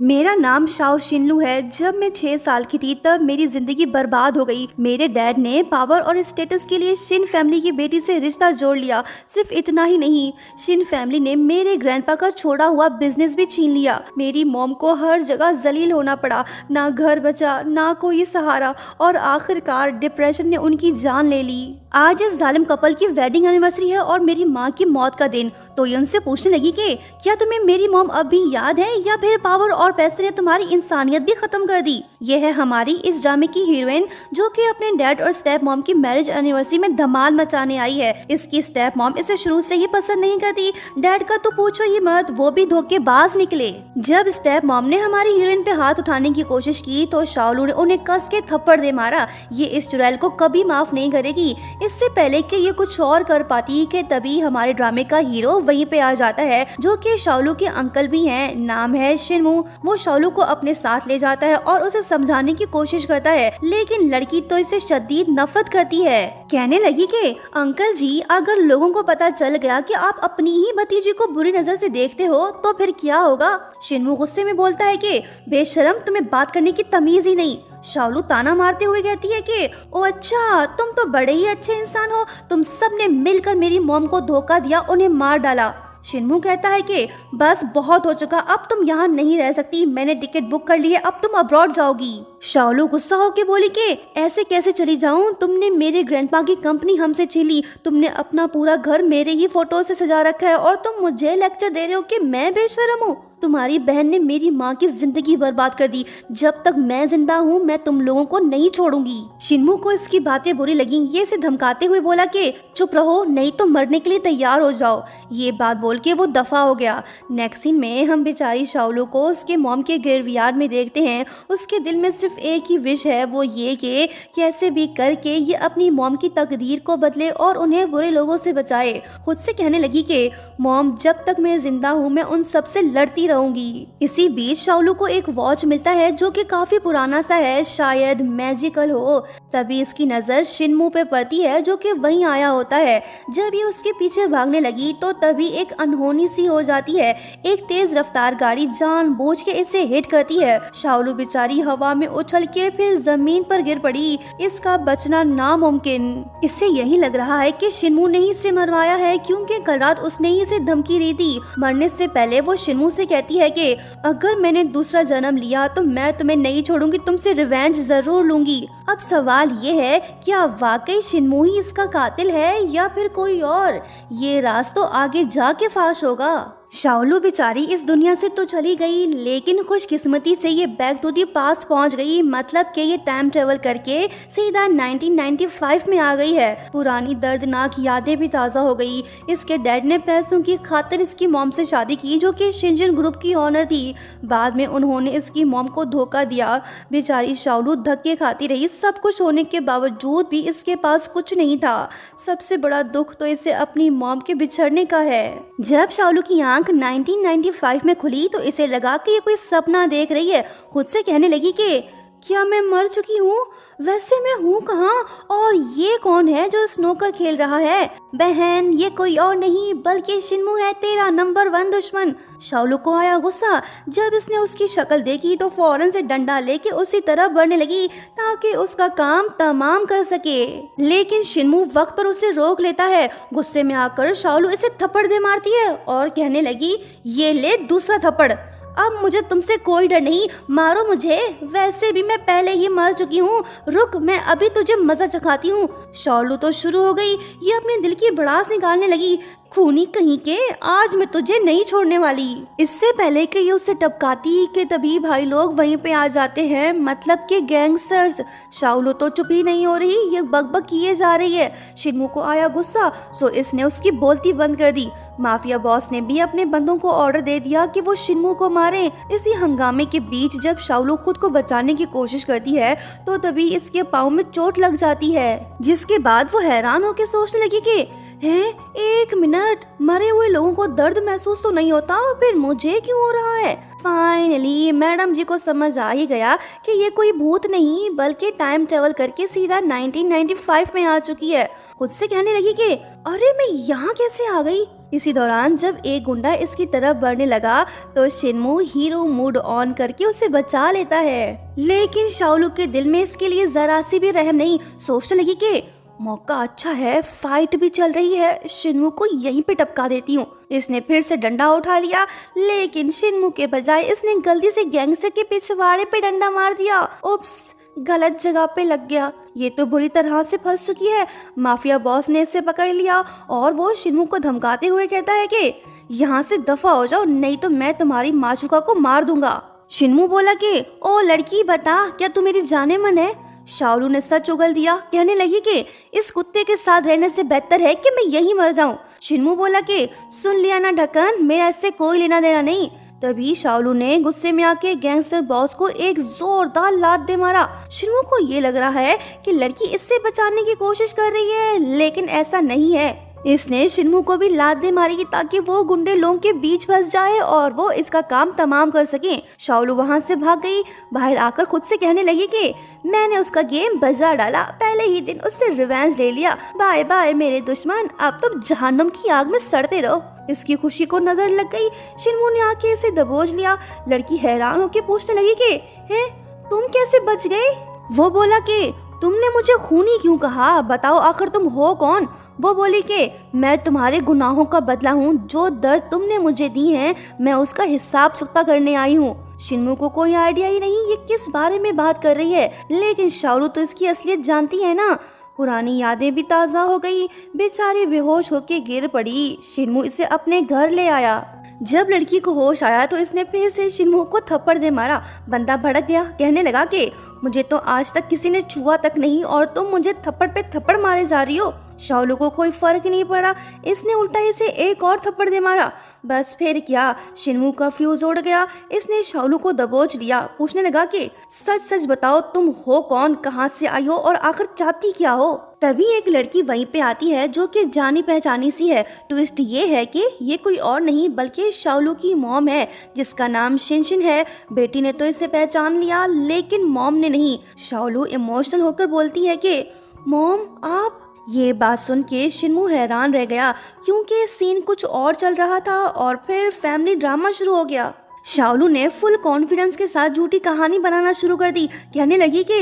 मेरा नाम शाओ शिनलू है। जब मैं 6 साल की थी तब मेरी जिंदगी बर्बाद हो गई। मेरे डैड ने पावर और स्टेटस के लिए शिन फैमिली की बेटी से रिश्ता जोड़ लिया। सिर्फ इतना ही नहीं, शिन फैमिली ने मेरे ग्रैंडपा का छोड़ा हुआ बिजनेस भी छीन लिया। मेरी मॉम को हर जगह जलील होना पड़ा, ना घर बचा ना कोई सहारा, और आखिरकार डिप्रेशन ने उनकी जान ले ली। आज इस जालिम कपल की वेडिंग एनिवर्सरी है और मेरी माँ की मौत का दिन। तो ये उनसे पूछने लगी कि क्या तुम्हें मेरी मॉम अब भी याद है या फिर पावर और पैसे ने तुम्हारी इंसानियत भी खत्म कर दी। ये है हमारी इस ड्रामे की हीरोइन, जो कि अपने डैड और स्टेप मॉम की मैरिज एनिवर्सरी में धमाल मचाने आई है। इसकी स्टेप मॉम इसे शुरू से ही पसंद नहीं करती। डैड का तो पूछो ही मत, वो भी धोखेबाज निकले। जब स्टेप मॉम ने हमारी हीरोइन पे हाथ उठाने की कोशिश की तो शाओलू ने उन्हें कस के थप्पड़ दे मारा। ये इस चुड़ैल को कभी माफ नहीं करेगी। इससे पहले कि ये कुछ और कर पाती कि तभी हमारे ड्रामे का हीरो वहीं पे आ जाता है, जो कि शाओलू के अंकल भी हैं। नाम है शिनमू। वो शाओलू को अपने साथ ले जाता है और उसे समझाने की कोशिश करता है, लेकिन लड़की तो इसे शदीद नफरत करती है। कहने लगी कि अंकल जी, अगर लोगों को पता चल गया कि आप अपनी ही भतीजी को बुरी नजर से देखते हो तो फिर क्या होगा। शिनमू गुस्से में बोलता है कि बेशरम, तुम्हें बात करने की तमीज ही नहीं। शाओलू ताना मारते हुए कहती है कि ओ अच्छा, तुम तो बड़े ही अच्छे इंसान हो, तुम सब ने मिलकर मेरी मॉम को धोखा दिया, उन्हें मार डाला। शिनमू कहता है कि बस बहुत हो चुका, अब तुम यहाँ नहीं रह सकती, मैंने टिकट बुक कर ली है, अब तुम अब्रॉड जाओगी। शाओलू गुस्सा होके बोली कि ऐसे कैसे चली जाऊं, तुमने मेरे ग्रैंडपा की कंपनी हमसे छीनी, तुमने अपना पूरा घर मेरे ही फोटो से सजा रखा है और तुम मुझे लेक्चर दे रहे हो कि मैं बेशरम हूँ। तुम्हारी बहन ने मेरी माँ की जिंदगी बर्बाद कर दी, जब तक मैं जिंदा हूँ मैं तुम लोगों को नहीं छोड़ूंगी। शिनमू को इसकी बातें बुरी लगी। ये इसे धमकाते हुए बोला कि चुप रहो, नहीं तो मरने के लिए तैयार हो जाओ। ये बात बोल के वो दफा हो गया। नेक्स्ट सीन में हम बेचारी शाओलू को उसके मॉम के ग्रेवयार्ड में देखते हैं। उसके दिल में सिर्फ एक ही विश है, वो ये कि कैसे भी करके ये अपनी मॉम की तकदीर को बदले और उन्हें बुरे लोगों से बचाए। खुद से कहने लगी कि मॉम, जब तक मैं जिंदा हूँ मैं उन सबसे लड़ती रहूंगी। इसी बीच शाओलू को एक वॉच मिलता है जो कि काफी पुराना सा है, शायद मैजिकल हो। तभी इसकी नजर शिनमू पे पड़ती है जो कि वहीं आया होता है। जब ये उसके पीछे भागने लगी तो तभी एक अनहोनी सी हो जाती है। एक तेज रफ्तार गाड़ी जानबूझ के इसे हिट करती है। शाओलू बेचारी हवा में उछल के फिर जमीन पर गिर पड़ी। इसका बचना नामुमकिन। इससे यही लग रहा है कि शिनमू ने ही इसे मरवाया है, क्योंकि कल रात उसने ही इसे धमकी दी थी। मरने से पहले वो शिनमू से कहती है कि अगर मैंने दूसरा जन्म लिया तो मैं तुम्हें नहीं छोड़ूंगी, तुमसे रिवेंज जरूर लूंगी। अब सवाल ये है, क्या वाकई शिनमू ही इसका कातिल है या फिर कोई और? ये राज तो आगे जाके फाश होगा। शाओलू बेचारी इस दुनिया से तो चली गई, लेकिन खुशकिस्मती से ये बैक टू दी पास्ट पहुंच गई। मतलब कि ये टाइम ट्रेवल करके सीधा 1995 में आ गई है। पुरानी दर्दनाक यादें भी ताज़ा हो गई। इसके डैड ने पैसों की खातिर इसकी मॉम से शादी की, जो कि शिंजन ग्रुप की ऑनर थी। बाद में उन्होंने इसकी मॉम को धोखा दिया। बेचारी शाओलू धक्के खाती रही। सब कुछ होने के बावजूद भी इसके पास कुछ नहीं था। सबसे बड़ा दुख तो इसे अपनी मॉम के बिछड़ने का है। जब शाओलू की 1995 में खुली तो इसे लगा कि ये कोई सपना देख रही है। खुद से कहने लगी कि क्या मैं मर चुकी हूँ? वैसे मैं हूँ कहाँ? और ये कौन है जो स्नूकर खेल रहा है? बहन, ये कोई और नहीं बल्कि शिनमू है, तेरा नंबर 1 दुश्मन। शाओलू को आया गुस्सा। जब इसने उसकी शक्ल देखी तो फौरन से डंडा लेके उसी तरफ बढ़ने लगी ताकि उसका काम तमाम कर सके, लेकिन शिनमू वक्त पर उसे रोक लेता है। गुस्से में आकर शाओलू इसे थप्पड़ दे मारती है और कहने लगी, ये ले दूसरा थप्पड़, अब मुझे तुमसे कोई डर नहीं, मारो मुझे, वैसे भी मैं पहले ही मर चुकी हूँ। रुक, मैं अभी तुझे मजा चखाती हूँ। शाओलू तो शुरू हो गई। ये अपने दिल की भड़ास निकालने लगी। खूनी कहीं के, आज मैं तुझे नहीं छोड़ने वाली। इससे पहले कि ये उसे टपकाती कि तभी भाई लोग वहीं पे आ जाते हैं, मतलब के गैंगस्टर्स। शाओलू तो चुप ही नहीं हो रही, ये बकबक किए जा रही है। शिनमू को आया गुस्सा, सो इसने उसकी बोलती बंद कर दी। माफिया बॉस ने भी अपने बंदों को ऑर्डर दे दिया कि वो शिनमू को मारे। इसी हंगामे के बीच जब शाओलू खुद को बचाने की कोशिश करती है तो तभी इसके पाँव में चोट लग जाती है, जिसके बाद वो हैरान होकर सोचने लगी कि हैं, एक मिनट, मरे हुए लोगों को दर्द महसूस तो नहीं होता, फिर मुझे क्यों हो रहा है? फाइनली मैडम जी को समझ आ ही गया कि ये कोई भूत नहीं बल्कि टाइम ट्रेवल करके सीधा 1995 में आ चुकी है। खुद से कहने लगी कि अरे मैं यहाँ कैसे आ गई? इसी दौरान जब एक गुंडा इसकी तरफ बढ़ने लगा तो शिनमू हीरो मूड ऑन करके उसे बचा लेता है। लेकिन शाओलू के दिल में इसके लिए जरा सी भी रहम नहीं। सोचने लगी कि मौका अच्छा है, फाइट भी चल रही है, शिनमू को यहीं पे टपका देती हूँ। इसने फिर से डंडा उठा लिया, लेकिन शिनमू के बजाय इसने गलती से गैंगस्टर के पिछवाड़े पे डंडा मार दिया। उप्स, गलत जगह पे लग गया। ये तो बुरी तरह से फंस चुकी है। माफिया बॉस ने इसे पकड़ लिया और वो शिनमू को धमकाते हुए कहता है कि यहाँ से दफा हो जाओ, नहीं तो मैं तुम्हारी माशूका को मार दूंगा। शिनमू बोला कि ओ लड़की, बता क्या तू मेरी जाने मन है? शाओलू ने सच उगल दिया, कहने लगी कि इस कुत्ते के साथ रहने से बेहतर है कि मैं यहीं मर जाऊं। शिनमू बोला कि सुन लिया ना ढक्कन, मेरा इससे कोई लेना देना नहीं। तभी शाओलू ने गुस्से में आके गैंगस्टर बॉस को एक जोरदार लात दे मारा। शिनमू को ये लग रहा है कि लड़की इससे बचाने की कोशिश कर रही है, लेकिन ऐसा नहीं है। इसने शिनमू को भी लात दे मारी ताकि वो गुंडे लोगों के बीच फंस जाए और वो इसका काम तमाम कर सके। शाओलू वहाँ से भाग गई। बाहर आकर खुद से कहने लगी कि मैंने उसका गेम बजा डाला, पहले ही दिन उससे रिवेंज ले लिया। बाय बाय मेरे दुश्मन, अब तुम जहन्नुम की आग में सड़ते रहो। इसकी खुशी को नजर लग गई। शिनमू ने आके इसे दबोच लिया। लड़की हैरान होकर पूछने लगी कि हैं तुम कैसे बच गए? वो बोला कि तुमने मुझे खूनी क्यों कहा, बताओ आखिर तुम हो कौन? वो बोली कि मैं तुम्हारे गुनाहों का बदला हूँ, जो दर्द तुमने मुझे दी है मैं उसका हिसाब चुकता करने आई हूँ। शिनमू को कोई आइडिया ही नहीं ये किस बारे में बात कर रही है, लेकिन शाओलू तो इसकी असलियत जानती है ना। पुरानी यादें भी ताज़ा हो गई। बेचारी बेहोश होके गिर पड़ी। शिनमू इसे अपने घर ले आया। जब लड़की को होश आया तो इसने फिर से शिनमू को थप्पड़ दे मारा। बंदा भड़क गया, कहने लगा कि मुझे तो आज तक किसी ने छुआ तक नहीं और तुम मुझे थप्पड़ पे थप्पड़ मारे जा रही हो। शाओलू को कोई फर्क नहीं पड़ा, इसने उल्टा इसे एक और थप्पड़ दे मारा। बस फिर क्या, शिनमू का फ्यूज उड़ गया। इसने शाओलू को दबोच लिया। पूछने लगा कि सच सच बताओ तुम हो कौन, कहाँ से आई हो और आखिर चाहती क्या हो? तभी एक लड़की वहीं पे आती है जो कि जानी पहचानी सी है। ट्विस्ट ये है कि ये कोई और नहीं बल्कि शाओलू की मॉम है, जिसका नाम शिनशिन है। बेटी ने तो इसे पहचान लिया, लेकिन मॉम ने नहीं। शाओलू इमोशनल होकर बोलती है कि मॉम आप। ये बात सुन के शिनमू हैरान रह गया, क्योंकि सीन कुछ और चल रहा था और फिर फैमिली ड्रामा शुरू हो गया। शाओलू ने फुल कॉन्फिडेंस के साथ झूठी कहानी बनाना शुरू कर दी। कहने लगी कि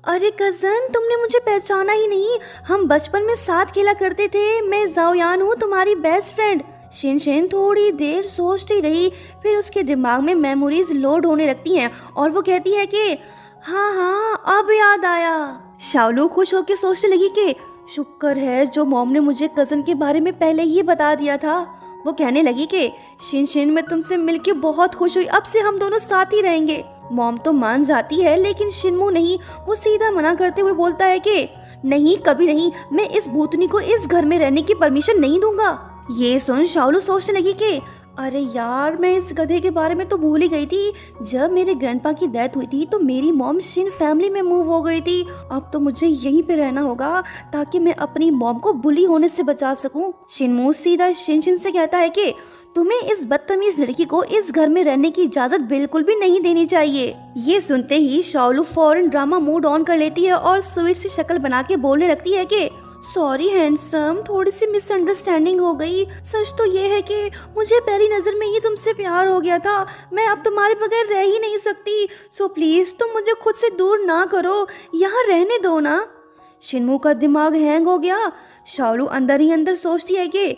अरे कजन, तुमने मुझे पहचाना ही नहीं, हम बचपन में साथ खेला करते थे। मैं जाओयान हूँ, तुम्हारी बेस्ट फ्रेंड। शिनशिन थोड़ी देर सोचती रही, फिर उसके दिमाग में मेमोरीज लोड होने लगती हैं और वो कहती है कि हाँ हाँ अब याद आया। शाओलू खुश होकर सोचने लगी कि शुक्र है जो मॉम ने मुझे कजन के बारे में पहले ही बता दिया था। वो कहने लगी कि शिनशिन मैं तुमसे मिलके बहुत खुश हुई, अब से हम दोनों साथ ही रहेंगे। मॉम तो मान जाती है, लेकिन शिनमू नहीं। वो सीधा मना करते हुए बोलता है कि नहीं, कभी नहीं, मैं इस भूतनी को इस घर में रहने की परमिशन नहीं दूंगा। ये सुन शाओलू सोचने लगी कि अरे यार, मैं इस गधे के बारे में तो भूल ही गई थी। जब मेरे ग्रैंडपा की डेथ हुई थी तो मेरी मॉम शिन फैमिली में मूव हो गई थी। अब तो मुझे यहीं पे रहना होगा ताकि मैं अपनी मॉम को बुली होने से बचा सकूं। शिनमू सीधा शिनशिन से कहता है कि तुम्हें इस बदतमीज लड़की को इस घर में रहने की इजाजत बिल्कुल भी नहीं देनी चाहिए। ये सुनते ही शाओलू फौरन ड्रामा मूड ऑन कर लेती है और स्वीट सी शक्ल बना के बोलने लगती है कि सॉरी हैंडसम, थोड़ी सी मिसअंडरस्टैंडिंग हो गई। सच तो ये है कि मुझे पहली नजर में ही तुमसे प्यार हो गया था। मैं अब तुम्हारे बगैर रह ही नहीं सकती। सो प्लीज तुम मुझे खुद से दूर ना करो, यहाँ रहने दो ना। शिनमू का दिमाग हैंग हो गया। शाओलू अंदर ही अंदर सोचती है कि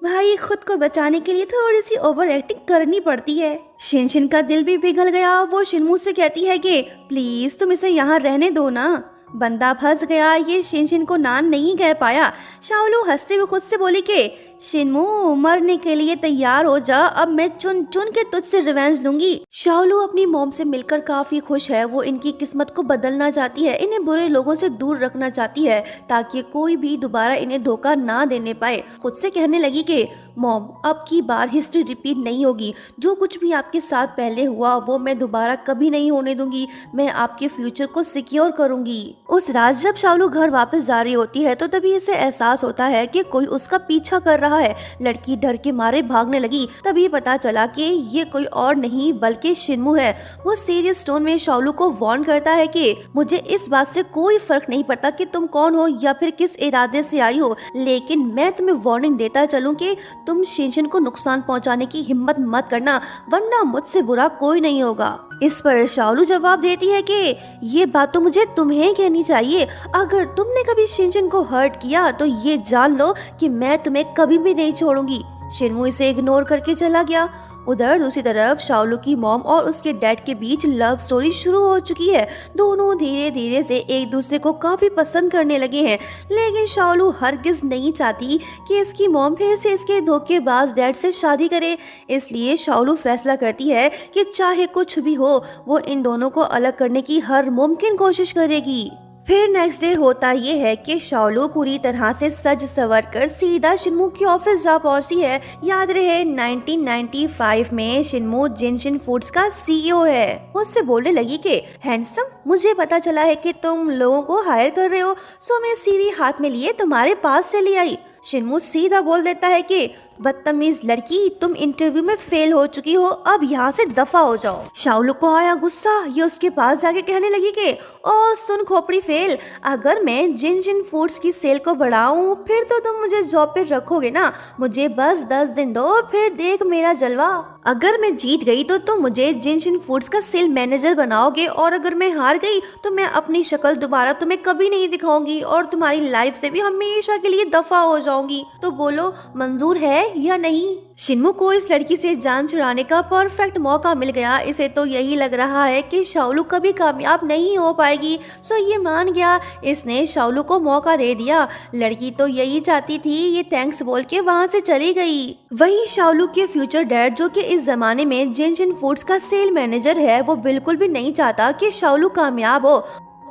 भाई खुद को बचाने के लिए थोड़ी सी ओवर एक्टिंग करनी पड़ती है। शिनशिन का दिल भी पिघल गया। वो शिनमू से कहती है कि प्लीज तुम इसे यहाँ रहने दो ना। बंदा फंस गया, ये शिनशिन को नान नहीं कह पाया। शाओलू हंसते हुए खुद से बोली कि शिनमू मरने के लिए तैयार हो जा, अब मैं चुन चुन के तुझसे रिवेंज दूंगी। शाओलू अपनी मॉम से मिलकर काफी खुश है। वो इनकी किस्मत को बदलना चाहती है, इन्हें बुरे लोगों से दूर रखना चाहती है ताकि कोई भी दोबारा इन्हें धोखा ना देने पाए। खुद से कहने लगी कि मॉम अब की बार हिस्ट्री रिपीट नहीं होगी। जो कुछ भी आपके साथ पहले हुआ वो मैं दोबारा कभी नहीं होने दूंगी। मैं आपके फ्यूचर को सिक्योर करूंगी। उस रात जब शाओलू घर वापस जा रही होती है तो तभी इसे एहसास होता है कि कोई उसका पीछा कर रहा रहा है। लड़की डर के मारे भागने लगी। तभी पता चला कि ये कोई और नहीं बल्कि शिनमू है। वो सीरियस टोन में शाओलू को वार्न करता है कि मुझे इस बात से कोई फर्क नहीं पड़ता कि तुम कौन हो या फिर किस इरादे से आई हो, लेकिन मैं तुम्हें वार्निंग देता चलूं कि तुम शिनशिन को नुकसान पहुंचाने की हिम्मत मत करना, वरना मुझसे बुरा कोई नहीं होगा। इस पर शाओलू जवाब देती है कि ये बात तो मुझे तुम्हें कहनी चाहिए। अगर तुमने कभी शिनशिन को हर्ट किया तो ये जान लो कि मैं तुम्हें कभी भी नहीं छोड़ूंगी। शिनमू इसे इग्नोर करके चला गया। उधर दूसरी तरफ शाओलू की मॉम और उसके डैड के बीच लव स्टोरी शुरू हो चुकी है। दोनों धीरे धीरे से एक दूसरे को काफी पसंद करने लगे हैं, लेकिन शाओलू हरगिज नहीं चाहती कि इसकी मॉम फिर से इसके धोखेबाज डैड से शादी करे। इसलिए शाओलू फैसला करती है कि चाहे कुछ भी हो वो इन दोनों को अलग करने की हर मुमकिन कोशिश करेगी। फिर नेक्स्ट डे होता ये है कि शाओलू पूरी तरह से सज संवर कर सीधा शिनमू के ऑफिस जा पहुंचती है। याद रहे 1995 में शिनमू जिनशिन फूड्स का सीईओ है। वो उससे बोलने लगी कि हैंडसम, मुझे पता चला है कि तुम लोगों को हायर कर रहे हो, सो मैं सीवी हाथ में लिए तुम्हारे पास चली आई। शिनमू सीधा बोल देता है कि बदतमीज लड़की, तुम इंटरव्यू में फेल हो चुकी हो, अब यहाँ से दफा हो जाओ। शाओलू को आया गुस्सा। ये उसके पास जाके कहने लगी कि ओ सुन खोपड़ी फेल, अगर मैं जिनजिन फूड्स की सेल को बढ़ाऊं फिर तो तुम मुझे जॉब पे रखोगे ना। मुझे बस 10 दिन दो, फिर देख मेरा जलवा। अगर मैं जीत गई तो तुम मुझे जिनजिन फूड्स का सेल मैनेजर बनाओगे, और अगर मैं हार गई तो मैं अपनी शक्ल दोबारा तुम्हें कभी नहीं दिखाऊंगी और तुम्हारी लाइफ से भी हमेशा के लिए दफा हो जाऊंगी। तो बोलो मंजूर है या नहीं। शिनमू को इस लड़की से जान छुड़ाने का परफेक्ट मौका मिल गया। इसे तो यही लग रहा है कि शाओलू कभी कामयाब नहीं हो पाएगी, सो ये मान गया। इसने शाओलू को मौका दे दिया। लड़की तो यही चाहती थी। ये थैंक्स बोल के वहाँ से चली गई। वहीं शाओलू के फ्यूचर डैड, जो कि इस जमाने में जिनजिन फूड्स का सेल मैनेजर है, वो बिल्कुल भी नहीं चाहता कि शाओलू कामयाब हो।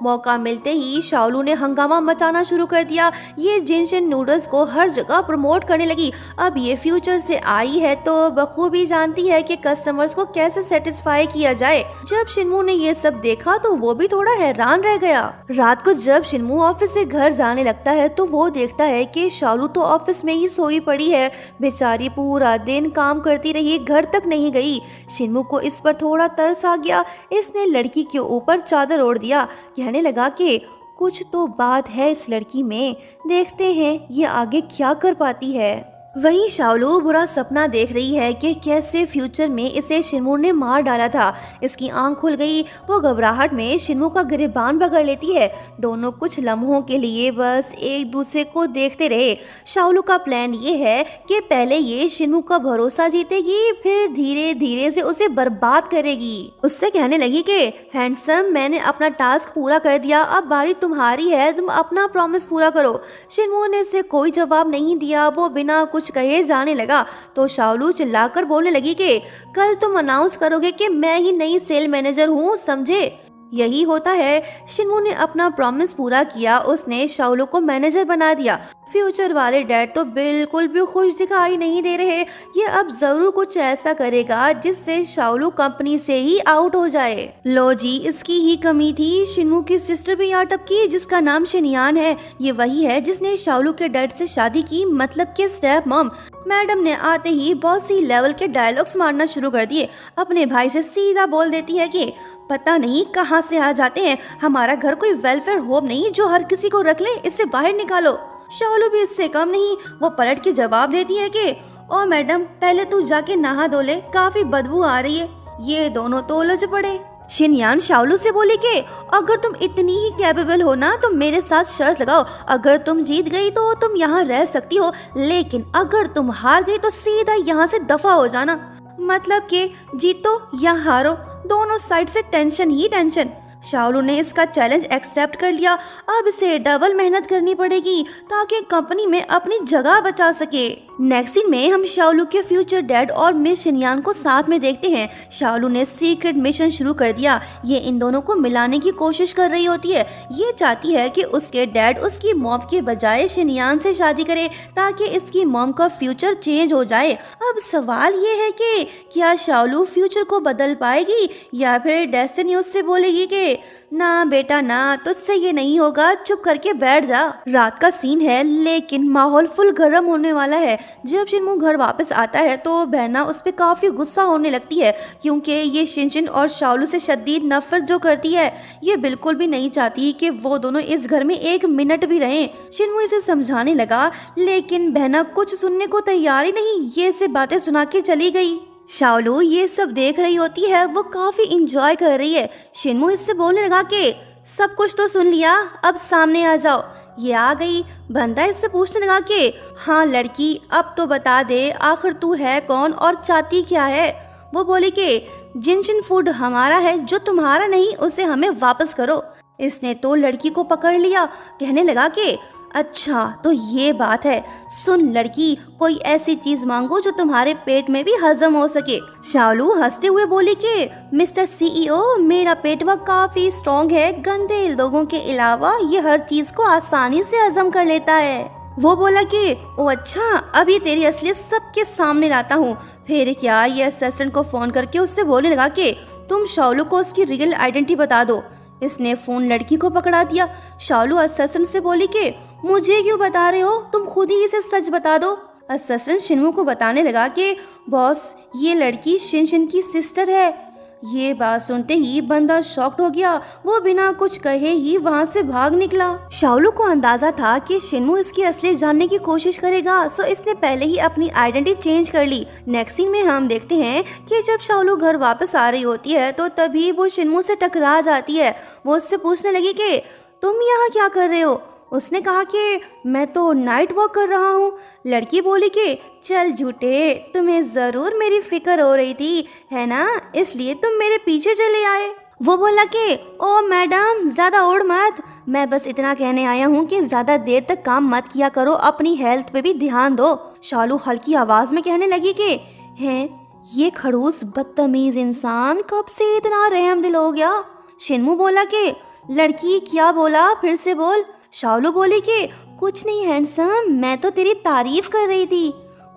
मौका मिलते ही शाओलू ने हंगामा मचाना शुरू कर दिया। ये जिनशिन नूडल्स को हर जगह प्रमोट करने लगी। अब ये फ्यूचर से आई है तो बखूबी जानती है कि कस्टमर्स को कैसे सेटिस्फाई किया जाए। जब शिनमू ने ये सब देखा तो वो भी थोड़ा हैरान रह गया। रात को जब शिनमू ऑफिस से घर जाने लगता है तो वो देखता है कि शाओलू तो ऑफिस में ही सोई पड़ी है। बेचारी पूरा दिन काम करती रही, घर तक नहीं गई। शिनमू को इस पर थोड़ा तरस आ गया। इसने लड़की के ऊपर चादर ओढ़ दिया। कहने लगा कि कुछ तो बात है इस लड़की में, देखते हैं ये आगे क्या कर पाती है। वहीं शाओलू बुरा सपना देख रही है कि कैसे फ्यूचर में इसे शिनमू ने मार डाला था। इसकी आंख खुल गई। वो घबराहट में शिनमू का गिरबान पकड़ लेती है। दोनों कुछ लम्हों के लिए बस एक दूसरे को देखते रहे। शाओलू का प्लान ये है कि पहले ये शिनमू का भरोसा जीतेगी, फिर धीरे धीरे से उसे बर्बाद करेगी। उससे कहने लगी कि हैंडसम, मैंने अपना टास्क पूरा कर दिया, अब बारी तुम्हारी है, तुम अपना प्रॉमिस पूरा करो। शिनमू ने इसे कोई जवाब नहीं दिया। वो बिना कुछ कहे जाने लगा तो शाओलू चिल्लाकर बोलने लगी कि कल तुम अनाउंस करोगे कि मैं ही नई सेल मैनेजर हूँ, समझे। यही होता है। शिनमू ने अपना प्रॉमिस पूरा किया। उसने शाओलू को मैनेजर बना दिया। फ्यूचर वाले डैड तो बिल्कुल भी खुश दिखाई नहीं दे रहे। ये अब जरूर कुछ ऐसा करेगा जिससे शाओलू कंपनी से ही आउट हो जाए। लो जी, इसकी ही कमी थी। शिनमू की सिस्टर भी यहाँ टपकी, जिसका नाम शिनयान है। ये वही है जिसने शाओलू के डैड से शादी की, मतलब कि स्टेप मॉम। मैडम ने आते ही बहुत सी लेवल के डायलॉग्स मारना शुरू कर दिए। अपने भाई से सीधा बोल देती है कि पता नहीं कहाँ से आ जाते हैं, हमारा घर कोई वेलफेयर होम नहीं जो हर किसी को रख ले, इससे बाहर निकालो। शाओलू भी इससे कम नहीं। वो पलट के जवाब देती है कि ओ मैडम, पहले तू जाके नहा धो ले, काफी बदबू आ रही है। ये दोनों तो उलझ पड़े। शिनयान शाओलू से बोली कि अगर तुम इतनी ही कैपेबल हो ना तो मेरे साथ शर्त लगाओ। अगर तुम जीत गई तो तुम यहाँ रह सकती हो, लेकिन अगर तुम हार गई तो सीधा यहाँ से दफा हो जाना। मतलब कि जीतो या हारो, दोनों साइड से टेंशन ही टेंशन। शाओलू ने इसका चैलेंज एक्सेप्ट कर लिया। अब इसे डबल मेहनत करनी पड़ेगी ताकि कंपनी में अपनी जगह बचा सके। नेक्स्ट सीन में हम शाओलू के फ्यूचर डैड और मिस शिनयान को साथ में देखते हैं। शाओलू ने सीक्रेट मिशन शुरू कर दिया। ये इन दोनों को मिलाने की कोशिश कर रही होती है। ये चाहती है कि उसके डैड उसकी मॉम के बजाय शिनयान से शादी करे ताकि इसकी मॉम का फ्यूचर चेंज हो जाए। अब सवाल ये है कि क्या शाओलू फ्यूचर को बदल पाएगी या फिर डेस्टिनी उससे बोलेगी कि ना बेटा ना, तुझसे ये नहीं होगा, चुप करके बैठ जा। रात का सीन है लेकिन माहौल फुल गर्म होने वाला है। जब शिनमू घर वापस आता है तो बहना उस पर काफी गुस्सा होने लगती है क्योंकि ये शिनशिन और शाओलू से शदीद नफरत जो करती है, ये बिल्कुल भी नहीं चाहती कि वो दोनों इस घर में एक मिनट भी रहें। शिनमू इसे समझाने लगा लेकिन बहना कुछ सुनने को तैयार ही नहीं, ये से बातें सुना के चली गई। शाओलू ये सब देख रही होती है, वो काफी इंजॉय कर रही है। शिनमू इससे बोलने लगा कि सब कुछ तो सुन लिया, अब सामने आ जाओ। ये आ गई। बंदा इससे पूछने लगा कि हाँ लड़की, अब तो बता दे आखिर तू है कौन और चाहती क्या है। वो बोली कि जिनशिन फूड हमारा है, जो तुम्हारा नहीं उसे हमें वापस करो। इसने तो लड़की को पकड़ लिया, कहने लगा कि अच्छा तो ये बात है, सुन लड़की, कोई ऐसी चीज मांगो जो तुम्हारे पेट में भी हजम हो सके। शाओलू हंसते हुए बोली कि मिस्टर सीईओ, मेरा पेटवा काफी स्ट्रॉन्ग है, गंदे लोगों के अलावा ये हर चीज को आसानी से हजम कर लेता है। वो बोला कि ओ अच्छा, अब ये तेरी असलियत सबके सामने लाता हूँ। फिर क्या, ये असिस्टेंट को फोन करके उससे बोलने लगा कि तुम शाओलू को उसकी रियल आइडेंटिटी बता दो। इसने फोन लड़की को पकड़ा दिया। शाओलू असिस्टेंट से बोली कि मुझे क्यों बता रहे हो, तुम खुद ही इसे सच बता दो। असिस्टेंट शिनमू को बताने लगा कि बॉस, ये लड़की शिनशिन की सिस्टर है। ये बात सुनते ही बंदा शॉक्ड हो गया, वो बिना कुछ कहे ही वहाँ से भाग निकला। शाओलू को अंदाजा था कि शिनमू इसकी असलियत जानने की कोशिश करेगा, सो इसने पहले ही अपनी आइडेंटिटी चेंज कर ली। नेक्स्ट सीन में हम देखते हैं कि जब शाओलू घर वापस आ रही होती है तो तभी वो शिनमू से टकरा जाती है। वो उससे पूछने लगी कि तुम यहाँ क्या कर रहे हो। उसने कहा कि मैं तो नाइट वॉक कर रहा हूँ। लड़की बोली कि चल झूठे, तुम्हें जरूर मेरी फिक्र हो रही थी है ना, इसलिए तुम मेरे पीछे चले आए। वो बोला कि ओ मैडम, ज्यादा उड़ मत, मैं बस इतना कहने आया हूँ कि ज्यादा देर तक काम मत किया करो, अपनी हेल्थ पे भी ध्यान दो। शालू हल्की आवाज में कहने लगी कि हैं, ये खड़ूस बदतमीज इंसान कब से इतना रहमदिल हो गया। शिनमू बोला कि लड़की क्या बोला, फिर से बोल। शाओलू बोली कि कुछ नहीं हैंडसम, मैं तो तेरी तारीफ कर रही थी।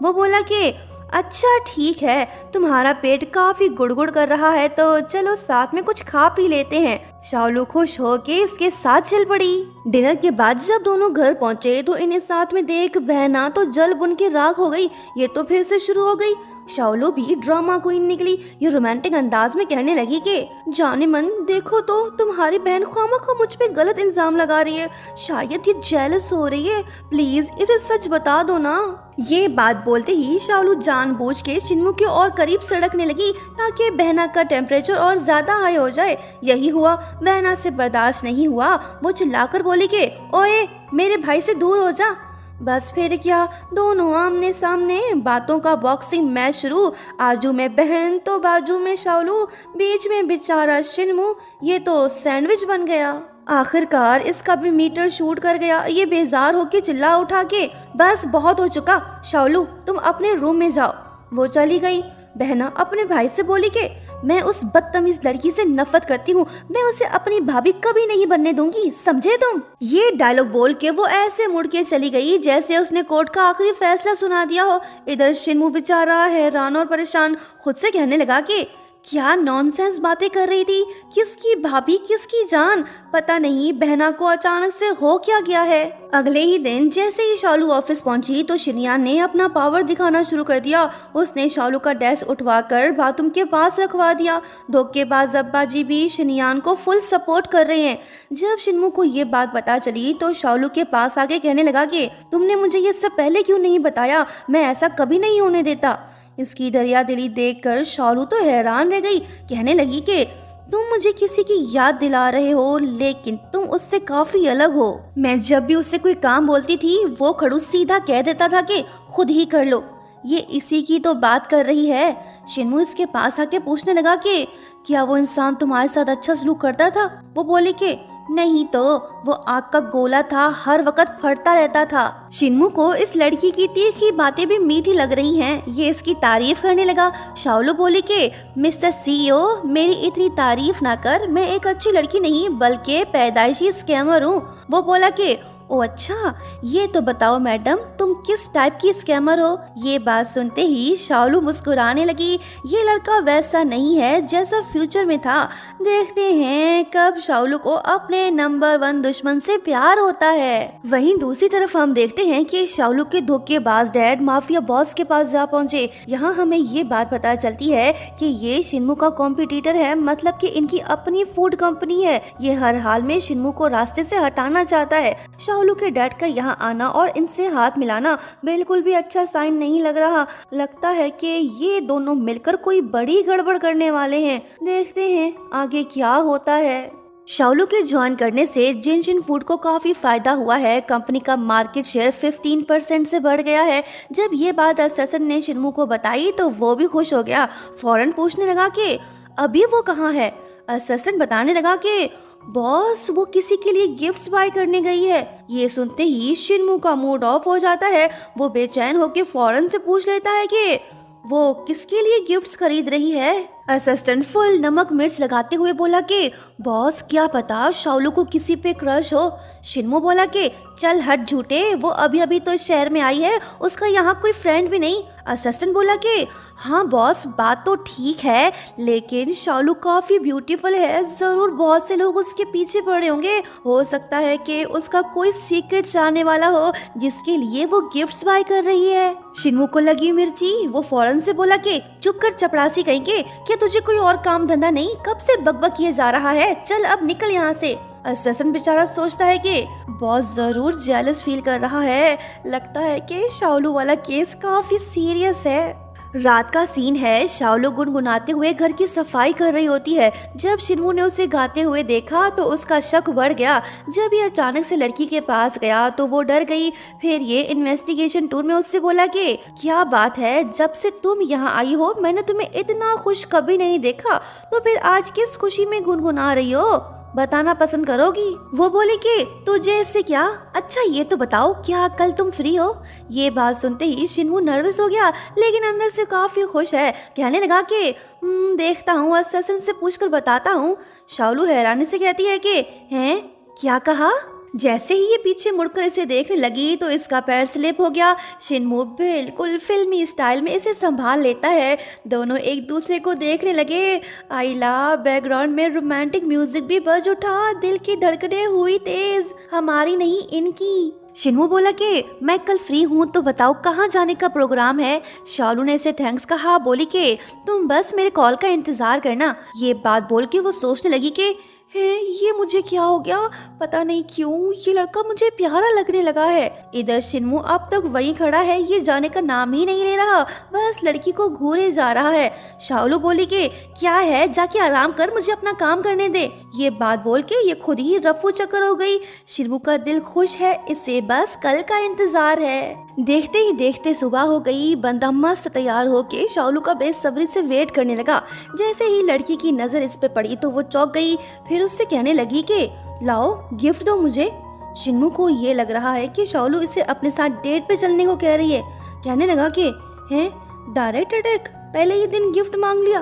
वो बोला कि अच्छा ठीक है, तुम्हारा पेट काफी गुड़गुड़ कर रहा है तो चलो साथ में कुछ खा पी लेते हैं। शाओलू खुश होके इसके साथ चल पड़ी। डिनर के बाद जब दोनों घर पहुंचे तो इन्हें साथ में देख बहना तो जल बुन के राख हो गई। ये तो फिर से शुरू हो गई। शाओलू भी ड्रामा क्वीन निकली। ये रोमांटिक अंदाज में कहने लगी कि जाने मन देखो तो तुम्हारी बहन खामखा मुझ पे गलत इल्जाम लगा रही है, शायद ये जेलस हो रही है, प्लीज इसे सच बता दो ना। ये बात बोलते ही शाओलू जानबूझ के शिनमू के और करीब सड़कने लगी ताकि बहना का टेम्परेचर और ज्यादा हाई हो जाए। यही हुआ, बहना से बर्दाश्त नहीं हुआ। वो चिल्लाकर बोली कि ओए मेरे भाई से दूर हो जा। बस फिर क्या, दोनों आमने सामने, बातों का बॉक्सिंग मैच शुरू। आजू में बहन तो बाजू में शाओलू, बीच में बेचारा शिनमू। ये तो सैंडविच बन गया। आखिरकार इसका भी मीटर शूट कर गया। ये बेजार होके चिल्ला उठा के बस बहुत हो चुका, शाओलू तुम अपने रूम में जाओ। वो चली गई। बहना अपने भाई से बोली कि मैं उस बदतमीज लड़की से नफरत करती हूँ, मैं उसे अपनी भाभी कभी नहीं बनने दूंगी, समझे तुम। ये डायलॉग बोल के वो ऐसे मुड़ के चली गई जैसे उसने कोर्ट का आखिरी फैसला सुना दिया हो। इधर शिनमू बेचारा हैरान और परेशान खुद से कहने लगा कि क्या नॉनसेंस बातें कर रही थी, किसकी भाभी किसकी जान, पता नहीं बहना को अचानक से हो क्या गया है। अगले ही दिन जैसे ही शाओलू ऑफिस पहुंची तो शिनयान ने अपना पावर दिखाना शुरू कर दिया। उसने शाओलू का डेस्क उठवाकर बाथरूम के पास रखवा दिया। धोखेबाज अब्बा जी भी शिनयान को फुल सपोर्ट कर रहे हैं। जब शिनमू को ये बात पता चली तो शाओलू के पास आके कहने लगा कि तुमने मुझे ये सब पहले क्यों नहीं बताया, मैं ऐसा कभी नहीं होने देता। इसकी दरिया दिली देखकर शाओलू तो हैरान रह गई। कहने लगी कि तुम मुझे किसी की याद दिला रहे हो लेकिन तुम उससे काफी अलग हो। मैं जब भी उससे कोई काम बोलती थी वो खड़ूस सीधा कह देता था कि खुद ही कर लो। ये इसी की तो बात कर रही है। शिनमू इसके पास आके पूछने लगा कि क्या वो इंसान तुम्हारे साथ अच्छा सलूक करता था। वो बोले कि नहीं तो वो आग का गोला था, हर वक्त फटता रहता था। शिनमू को इस लड़की की तीखी बातें भी मीठी लग रही हैं। ये इसकी तारीफ करने लगा। शाओलू बोली कि मिस्टर सीईओ मेरी इतनी तारीफ ना कर, मैं एक अच्छी लड़की नहीं बल्कि पैदाइशी स्कैमर हूँ। वो बोला कि ओ अच्छा, ये तो बताओ मैडम, तुम किस टाइप की स्कैमर हो? ये बात सुनते ही शाओलू मुस्कुराने लगी। ये लड़का वैसा नहीं है जैसा फ्यूचर में था। देखते हैं कब शाओलू को अपने नंबर 1 दुश्मन से प्यार होता है। वहीं दूसरी तरफ हम देखते हैं कि शाओलू के धोखेबाज डैड माफिया बॉस के पास जा पहुंचे। यहाँ हमें ये बात पता चलती है कि ये शिन्मू का कॉम्पिटिटर है, मतलब कि इनकी अपनी फूड कंपनी है। ये हर हाल में शिन्मू को रास्ते से हटाना चाहता है। शाओलू के डैड का यहाँ आना और इनसे हाथ मिलाना बिल्कुल भी अच्छा साइन नहीं लग रहा। लगता है कि ये दोनों मिलकर कोई बड़ी गड़बड़ करने वाले हैं। देखते हैं आगे क्या होता है। शाओलू के ज्वाइन करने से जिनशिन फूड को काफी फायदा हुआ है। कंपनी का मार्केट शेयर 15% से बढ़ गया है। जब ये बात अससन ने शिन्मू को बताई तो वो भी खुश हो गया। फौरन पूछने लगा कि अभी वो कहाँ है। अससन बताने लगा कि बॉस वो किसी के लिए गिफ्ट्स बाय करने गई है। ये सुनते ही शिन्मू का मूड ऑफ हो जाता है। वो बेचैन होकर फौरन से पूछ लेता है कि वो किसके लिए गिफ्ट्स खरीद रही है। असिस्टेंट फुल नमक मिर्च लगाते हुए बोला कि बॉस क्या पता शाओलू को किसी पे क्रश हो। शिन्मू बोला कि चल हट झूठे, वो अभी अभी तो इस शहर में आई है, उसका यहाँ कोई फ्रेंड भी नहीं। असिस्टेंट बोला कि हाँ बॉस बात तो ठीक है, लेकिन शाओलू काफी ब्यूटीफुल है, जरूर बहुत से लोग उसके पीछे पड़े होंगे। हो सकता है कि उसका कोई सीक्रेट जानने वाला हो जिसके लिए वो गिफ्ट्स बाय कर रही है। शिन्मू को लगी मिर्ची। वो फौरन से बोला कि चुप कर चपरासी कहेंगे, क्या तुझे कोई और काम धंधा नहीं? कब से बकबक किए जा रहा है, चल अब निकल यहाँ से। अससन बेचारा सोचता है कि बॉस जरूर जेलस फील कर रहा है। लगता है कि शाओलू वाला केस काफी सीरियस है। रात का सीन है। शाओलू गुनगुनाते हुए घर की सफाई कर रही होती है। जब शिन्मू ने उसे गाते हुए देखा तो उसका शक बढ़ गया। जब ये अचानक से लड़की के पास गया तो वो डर गई। फिर ये इन्वेस्टिगेशन टूर में उससे बोला कि क्या बात है, जब से तुम यहाँ आई हो मैंने तुम्हें इतना खुश कभी नहीं देखा, तो फिर आज किस खुशी में गुनगुना रही हो, बताना पसंद करोगी? वो बोले कि तुझे इससे क्या? अच्छा ये तो बताओ क्या कल तुम फ्री हो? ये बात सुनते ही शिन्मू नर्वस हो गया, लेकिन अंदर से काफी खुश है। कहने लगा कि देखता हूँ, अससन से पूछकर बताता हूँ। शाओलू हैरानी से कहती है कि हैं, क्या कहा? जैसे ही ये पीछे मुड़कर इसे देखने लगी तो इसका पैर स्लिप हो गया। शिन्मू बिल्कुल फिल्मी स्टाइल में इसे संभाल लेता है। दोनों एक दूसरे को देखने लगे। आइला बैकग्राउंड में रोमांटिक म्यूजिक भी बज उठा। दिल की धड़कनें हुई तेज, हमारी नहीं इनकी। शिन्मू बोला कि मैं कल फ्री हूँ, तो बताओ कहाँ जाने का प्रोग्राम है? शाओलू ने इसे थैंक्स कहा। बोली कि तुम बस मेरे कॉल का इंतजार करना। ये बात बोल के वो सोचने लगी कि है ये मुझे क्या हो गया, पता नहीं क्यों ये लड़का मुझे प्यारा लगने लगा है। इधर शिन्मू अब तक वहीं खड़ा है, ये जाने का नाम ही नहीं ले रहा, बस लड़की को घूरे जा रहा है। शाओलू बोली कि क्या है, जाके आराम कर, मुझे अपना काम करने दे। ये बात बोल के ये खुद ही रफू चक्कर हो गई। शिन्मू का दिल खुश है, इसे बस कल का इंतजार है। देखते ही देखते सुबह हो गई। बंदा मस्त तैयार होके शाओलू का बेसब्री से वेट करने लगा। जैसे ही लड़की की नजर इस पे पड़ी तो वो चौंक गई। फिर उससे कहने लगी कि लाओ गिफ्ट दो मुझे। शिन्मू को ये लग रहा है कि शाओलू इसे अपने साथ डेट पे चलने को कह रही है। कहने लगा कि हैं डायरेक्ट अटैक, पहले ही दिन गिफ्ट मांग लिया।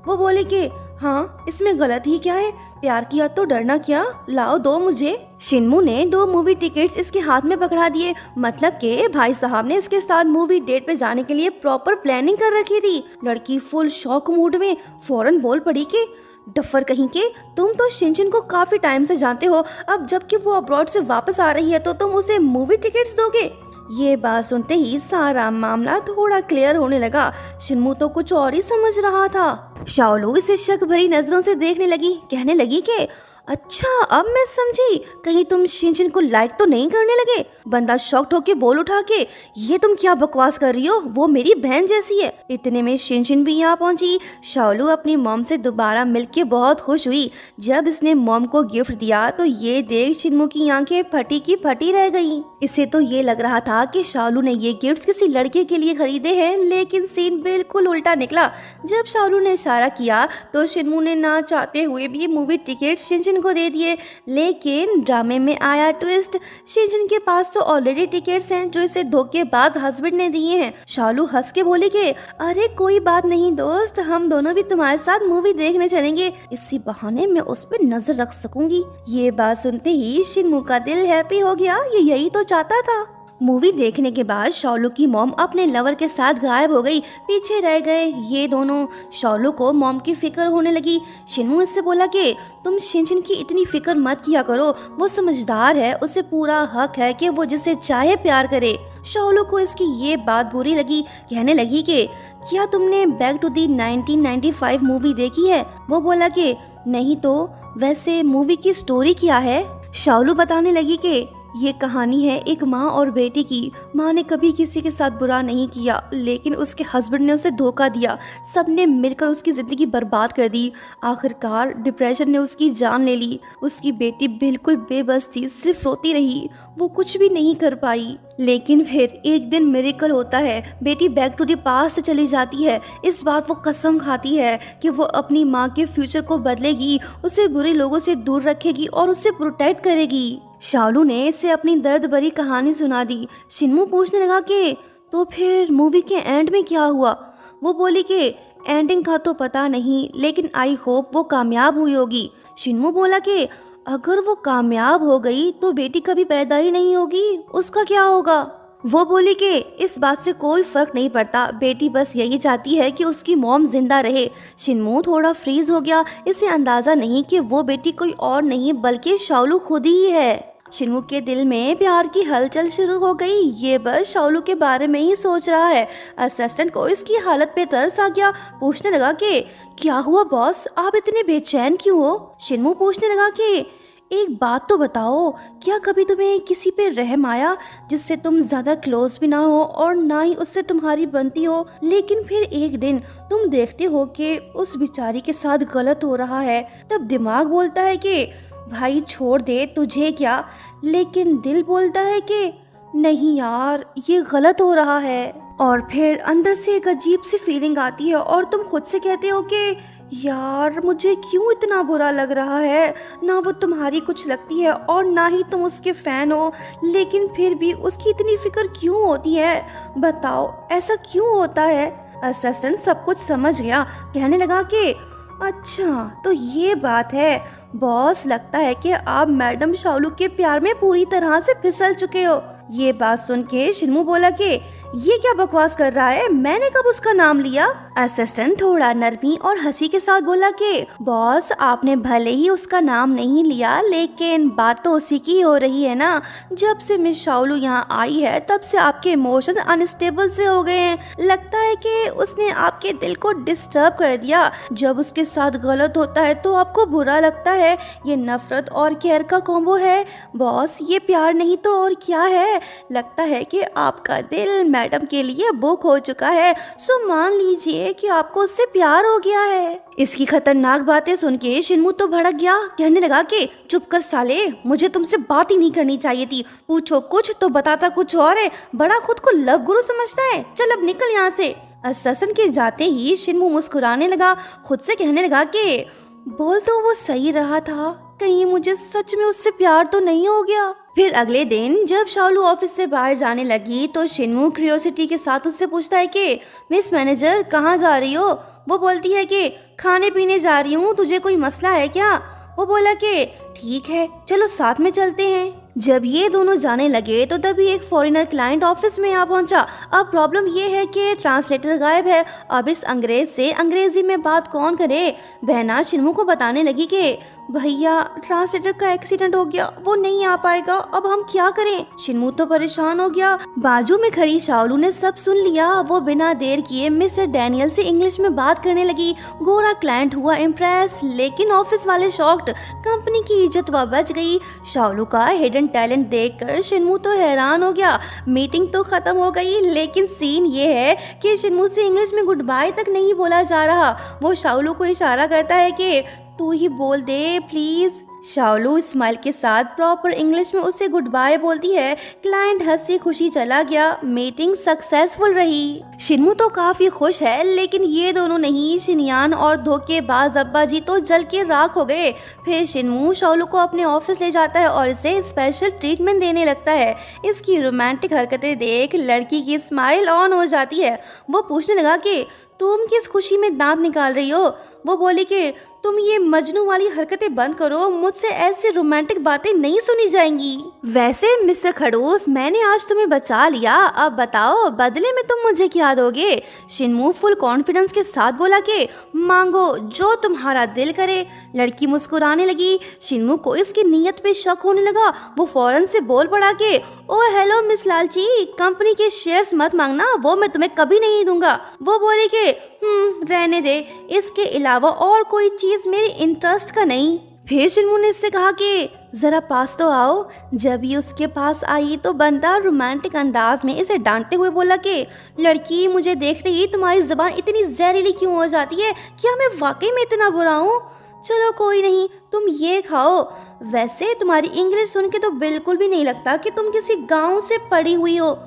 वो बोले कि हाँ इसमें गलत ही क्या है, प्यार किया तो डरना क्या, लाओ दो मुझे। शिन्मू ने 2 मूवी टिकट्स इसके हाथ में पकड़ा दिए। मतलब के भाई साहब ने इसके साथ मूवी डेट पे जाने के लिए प्रॉपर प्लानिंग कर रखी थी। लड़की फुल शॉक मूड में फौरन बोल पड़ी कि डफर कहीं के, तुम तो शिनशिन को काफी टाइम से जानते हो, अब जबकि वो अब्रॉड से वापस आ रही है तो तुम उसे मूवी टिकट्स दोगे? ये बात सुनते ही सारा मामला थोड़ा क्लियर होने लगा। शिन्मू तो कुछ और ही समझ रहा था। शाओलू इसे शक भरी नजरों से देखने लगी। कहने लगी कि अच्छा अब मैं समझी, कहीं तुम शिनशिन को लाइक तो नहीं करने लगे? बंदा शॉक्ड होके बोल उठा के ये तुम क्या बकवास कर रही हो, वो मेरी बहन जैसी है। इतने में शिनशिन भी यहाँ पहुंची। शाओलू अपनी मॉम से दोबारा मिलके बहुत खुश हुई। जब इसने मॉम को गिफ्ट दिया तो ये देख शिन्मू की आंखें फटी की फटी रह गई। इसे तो ये लग रहा था कि शाओलू ने ये गिफ्ट्स किसी लड़के के लिए खरीदे हैं, लेकिन सीन बिल्कुल उल्टा निकला। जब शाओलू ने इशारा किया तो शिन्मू ने ना चाहते हुए भी मूवी टिकट शिनशिन शिनशिन को दे दिए। लेकिन ड्रामे में आया ट्विस्ट, शिनशिन के पास तो ऑलरेडी टिकट्स हैं जो इसे धोखेबाज हस्बैंड ने दिए हैं। शालू हंस के बोले कि अरे कोई बात नहीं दोस्त, हम दोनों भी तुम्हारे साथ मूवी देखने चलेंगे, इसी बहाने मैं उस पर नजर रख सकूंगी। ये बात सुनते ही शिनमू का दिल हैप्पी हो गया, ये यही तो चाहता था। मूवी देखने के बाद शालू की मॉम अपने लवर के साथ गायब हो गई, पीछे रह गए ये दोनों। शालू को मॉम की फिक्र होने लगी। शिनमू इससे बोला कि तुम शिनशिन की इतनी फिक्र मत किया करो, वो समझदार है, उसे पूरा हक है कि वो जिसे चाहे प्यार करे। शालू को इसकी ये बात बुरी लगी, कहने लगी कि क्या तुमने बैक टू दी 1995 मूवी देखी है? वो बोला कि नहीं तो वैसे मूवी की स्टोरी क्या है? शालू बताने लगी कि ये कहानी है एक माँ और बेटी की। माँ ने कभी किसी के साथ बुरा नहीं किया, लेकिन उसके हस्बैंड ने उसे धोखा दिया। सबने मिलकर उसकी ज़िंदगी बर्बाद कर दी। आखिरकार डिप्रेशन ने उसकी जान ले ली। उसकी बेटी बिल्कुल बेबस थी, सिर्फ रोती रही, वो कुछ भी नहीं कर पाई। लेकिन फिर एक दिन मिरेकल होता है, बेटी बैक टू द पास्ट चली जाती है। इस बार वो कसम खाती है कि वो अपनी माँ के फ्यूचर को बदलेगी, उसे बुरे लोगों से दूर रखेगी और उसे प्रोटेक्ट करेगी। शालू ने इसे अपनी दर्द भरी कहानी सुना दी। शिनमू पूछने लगा कि तो फिर मूवी के एंड में क्या हुआ? वो बोली कि एंडिंग का तो पता नहीं, लेकिन आई होप वो कामयाब हुई होगी। शिनमू बोला कि अगर वो कामयाब हो गई तो बेटी कभी पैदा ही नहीं होगी, उसका क्या होगा? वो बोली कि इस बात से कोई फर्क नहीं पड़ता, बेटी बस यही चाहती है कि उसकी मॉम जिंदा रहे। शिनमू थोड़ा फ्रीज हो गया, इसे अंदाजा नहीं कि वो बेटी कोई और नहीं बल्कि शालू खुद ही है। शिनमू के दिल में प्यार की हलचल शुरू हो गई, ये बस शालू के बारे में ही सोच रहा है। असिस्टेंट को इसकी हालत पे तरस आ गया, पूछने लगा कि क्या हुआ बॉस, आप इतने बेचैन क्यों हो? शिनमू पूछने लगा कि एक बात तो बताओ, क्या कभी तुम्हें किसी पे रहम आया जिससे तुम ज्यादा क्लोज भी ना हो और ना ही उससे तुम्हारी बनती हो, लेकिन फिर एक दिन तुम देखते हो कि उस बेचारी के साथ गलत हो रहा है, तब दिमाग बोलता है कि भाई छोड़ दे, तुझे क्या, लेकिन दिल बोलता है कि नहीं यार ये गलत हो रहा है। और फिर अंदर से एक अजीब सी फीलिंग आती है और तुम खुद से कहते हो कि यार मुझे क्यों इतना बुरा लग रहा है, ना वो तुम्हारी कुछ लगती है और ना ही तुम उसके फैन हो, लेकिन फिर भी उसकी इतनी फिक्र क्यों होती है? बताओ ऐसा क्यों होता है? असिस्टेंट सब कुछ समझ गया, कहने लगा कि अच्छा तो ये बात है बॉस, लगता है कि आप मैडम शालू के प्यार में पूरी तरह से फिसल चुके हो। ये बात सुन के शिनमू बोला कि ये क्या बकवास कर रहा है, मैंने कब उसका नाम लिया? असिस्टेंट थोड़ा नरमी और हंसी के साथ बोला कि बॉस आपने भले ही उसका नाम नहीं लिया, लेकिन बात तो उसी की हो रही है ना। जब से मिस शालू यहाँ आई है तब से आपके इमोशन अनस्टेबल से हो गए हैं, लगता है कि उसने आपके दिल को डिस्टर्ब कर दिया। जब उसके साथ गलत होता है तो आपको बुरा लगता है। ये नफरत और केयर का कॉम्बो है बॉस, ये प्यार नहीं तो और क्या है? लगता है कि आपका दिल मैडम के लिए बुक हो चुका है, सो मान लीजिए कि आपको उससे प्यार हो गया है। इसकी खतरनाक बातें सुन के शिनमू तो भड़क गया, कहने लगा कि चुप कर साले, मुझे तुमसे बात ही नहीं करनी चाहिए थी, पूछो कुछ तो बताता कुछ और है, बड़ा खुद को लव गुरु समझता है, चल अब निकल यहाँ से। असिस्टेंट के जाते ही शिनमू मुस्कुराने लगा, खुद से कहने लगा कि बोल तो वो सही रहा था, कहीं मुझे सच में उससे प्यार तो नहीं हो गया। फिर अगले दिन जब शालू ऑफिस से बाहर जाने लगी तो शिनमू क्यूरियोसिटी के साथ उससे पूछता है कि मिस मैनेजर कहाँ जा रही हो? वो बोलती है कि खाने पीने जा रही हूँ, तुझे कोई मसला है क्या? वो बोला कि ठीक है चलो साथ में चलते हैं। जब ये दोनों जाने लगे तो तभी एक फॉरेनर क्लाइंट ऑफिस में आ पहुंचा। अब प्रॉब्लम ये है कि ट्रांसलेटर गायब है, अब इस अंग्रेज से अंग्रेजी में बात कौन करे? बहना शिनमू को बताने लगी कि भैया ट्रांसलेटर का एक्सीडेंट हो गया, वो नहीं आ पाएगा, अब हम क्या करें? शिनमू तो परेशान हो गया। बाजू में खड़ी शालू ने सब सुन लिया, वो बिना देर किए मिस्टर डैनियल से इंग्लिश में बात करने लगी। गोरा क्लाइंट हुआ इम्प्रेस, लेकिन ऑफिस वाले शॉक्ड, कंपनी की इज्जत वह बच गई। शालू का हिडन टैलेंट देखकर शिनमू तो हैरान हो गया। मीटिंग तो खत्म हो गई, लेकिन सीन ये है कि शिनमू से इंग्लिश में गुड बाय तक नहीं बोला जा रहा। वो शालू को इशारा करता है कि तू ही बोल दे प्लीज। शाओलू स्माइल के साथ प्रॉपर इंग्लिश में उसे गुड बाय बोलती है। क्लाइंट हंसी खुशी चला गया। मीटिंग सक्सेसफुल रही। शिन्मू तो काफी खुश है, लेकिन ये दोनों नहीं, शिनयान और धोखेबाज अब्बा जी तो जल के राख हो गए। फिर शिन्मू शाओलू को अपने ऑफिस ले जाता है और इसे स्पेशल ट्रीटमेंट देने लगता है। इसकी रोमांटिक हरकतें देख लड़की की स्माइल ऑन हो जाती है। वो पूछने लगा कि तुम किस खुशी में दांत निकाल रही हो। वो बोली कि तुम ये मजनू वाली हरकतें बंद करो, मुझसे ऐसी रोमांटिक बातें नहीं सुनी जाएंगी। वैसे मिस्टर खड़ूस, मैंने आज तुम्हें बचा लिया, अब बताओ बदले में तुम मुझे क्या दोगे। शिन्मू फुल कॉन्फिडेंस के साथ बोला कि मांगो जो तुम्हारा दिल करे। लड़की मुस्कुराने लगी। शिन्मू को इसकी नीयत पे शक होने लगा। वो फौरन से बोल पड़ा कि ओ हेलो मिस लालची, कंपनी के शेयर्स मत मांगना, वो मैं तुम्हें कभी नहीं दूंगा। वो बोले कि रहने दे, इसके अलावा और कोई चीज मेरे इंटरेस्ट का नहीं। फिर शिन्मू ने इससे कहा कि जरा पास तो आओ। जब ये उसके पास आई तो बंदा रोमांटिक अंदाज में इसे डांटते हुए बोला कि लड़की, मुझे देखते ही तुम्हारी जुबान इतनी जहरीली क्यों हो जाती है? क्या मैं वाकई में इतना बुरा हूँ? चलो कोई नहीं, तुम ये खाओ। वैसे तुम्हारी इंग्लिश सुन के तो बिल्कुल भी नहीं लगता कि तुम किसी गाँव से पढ़ी हुई हो।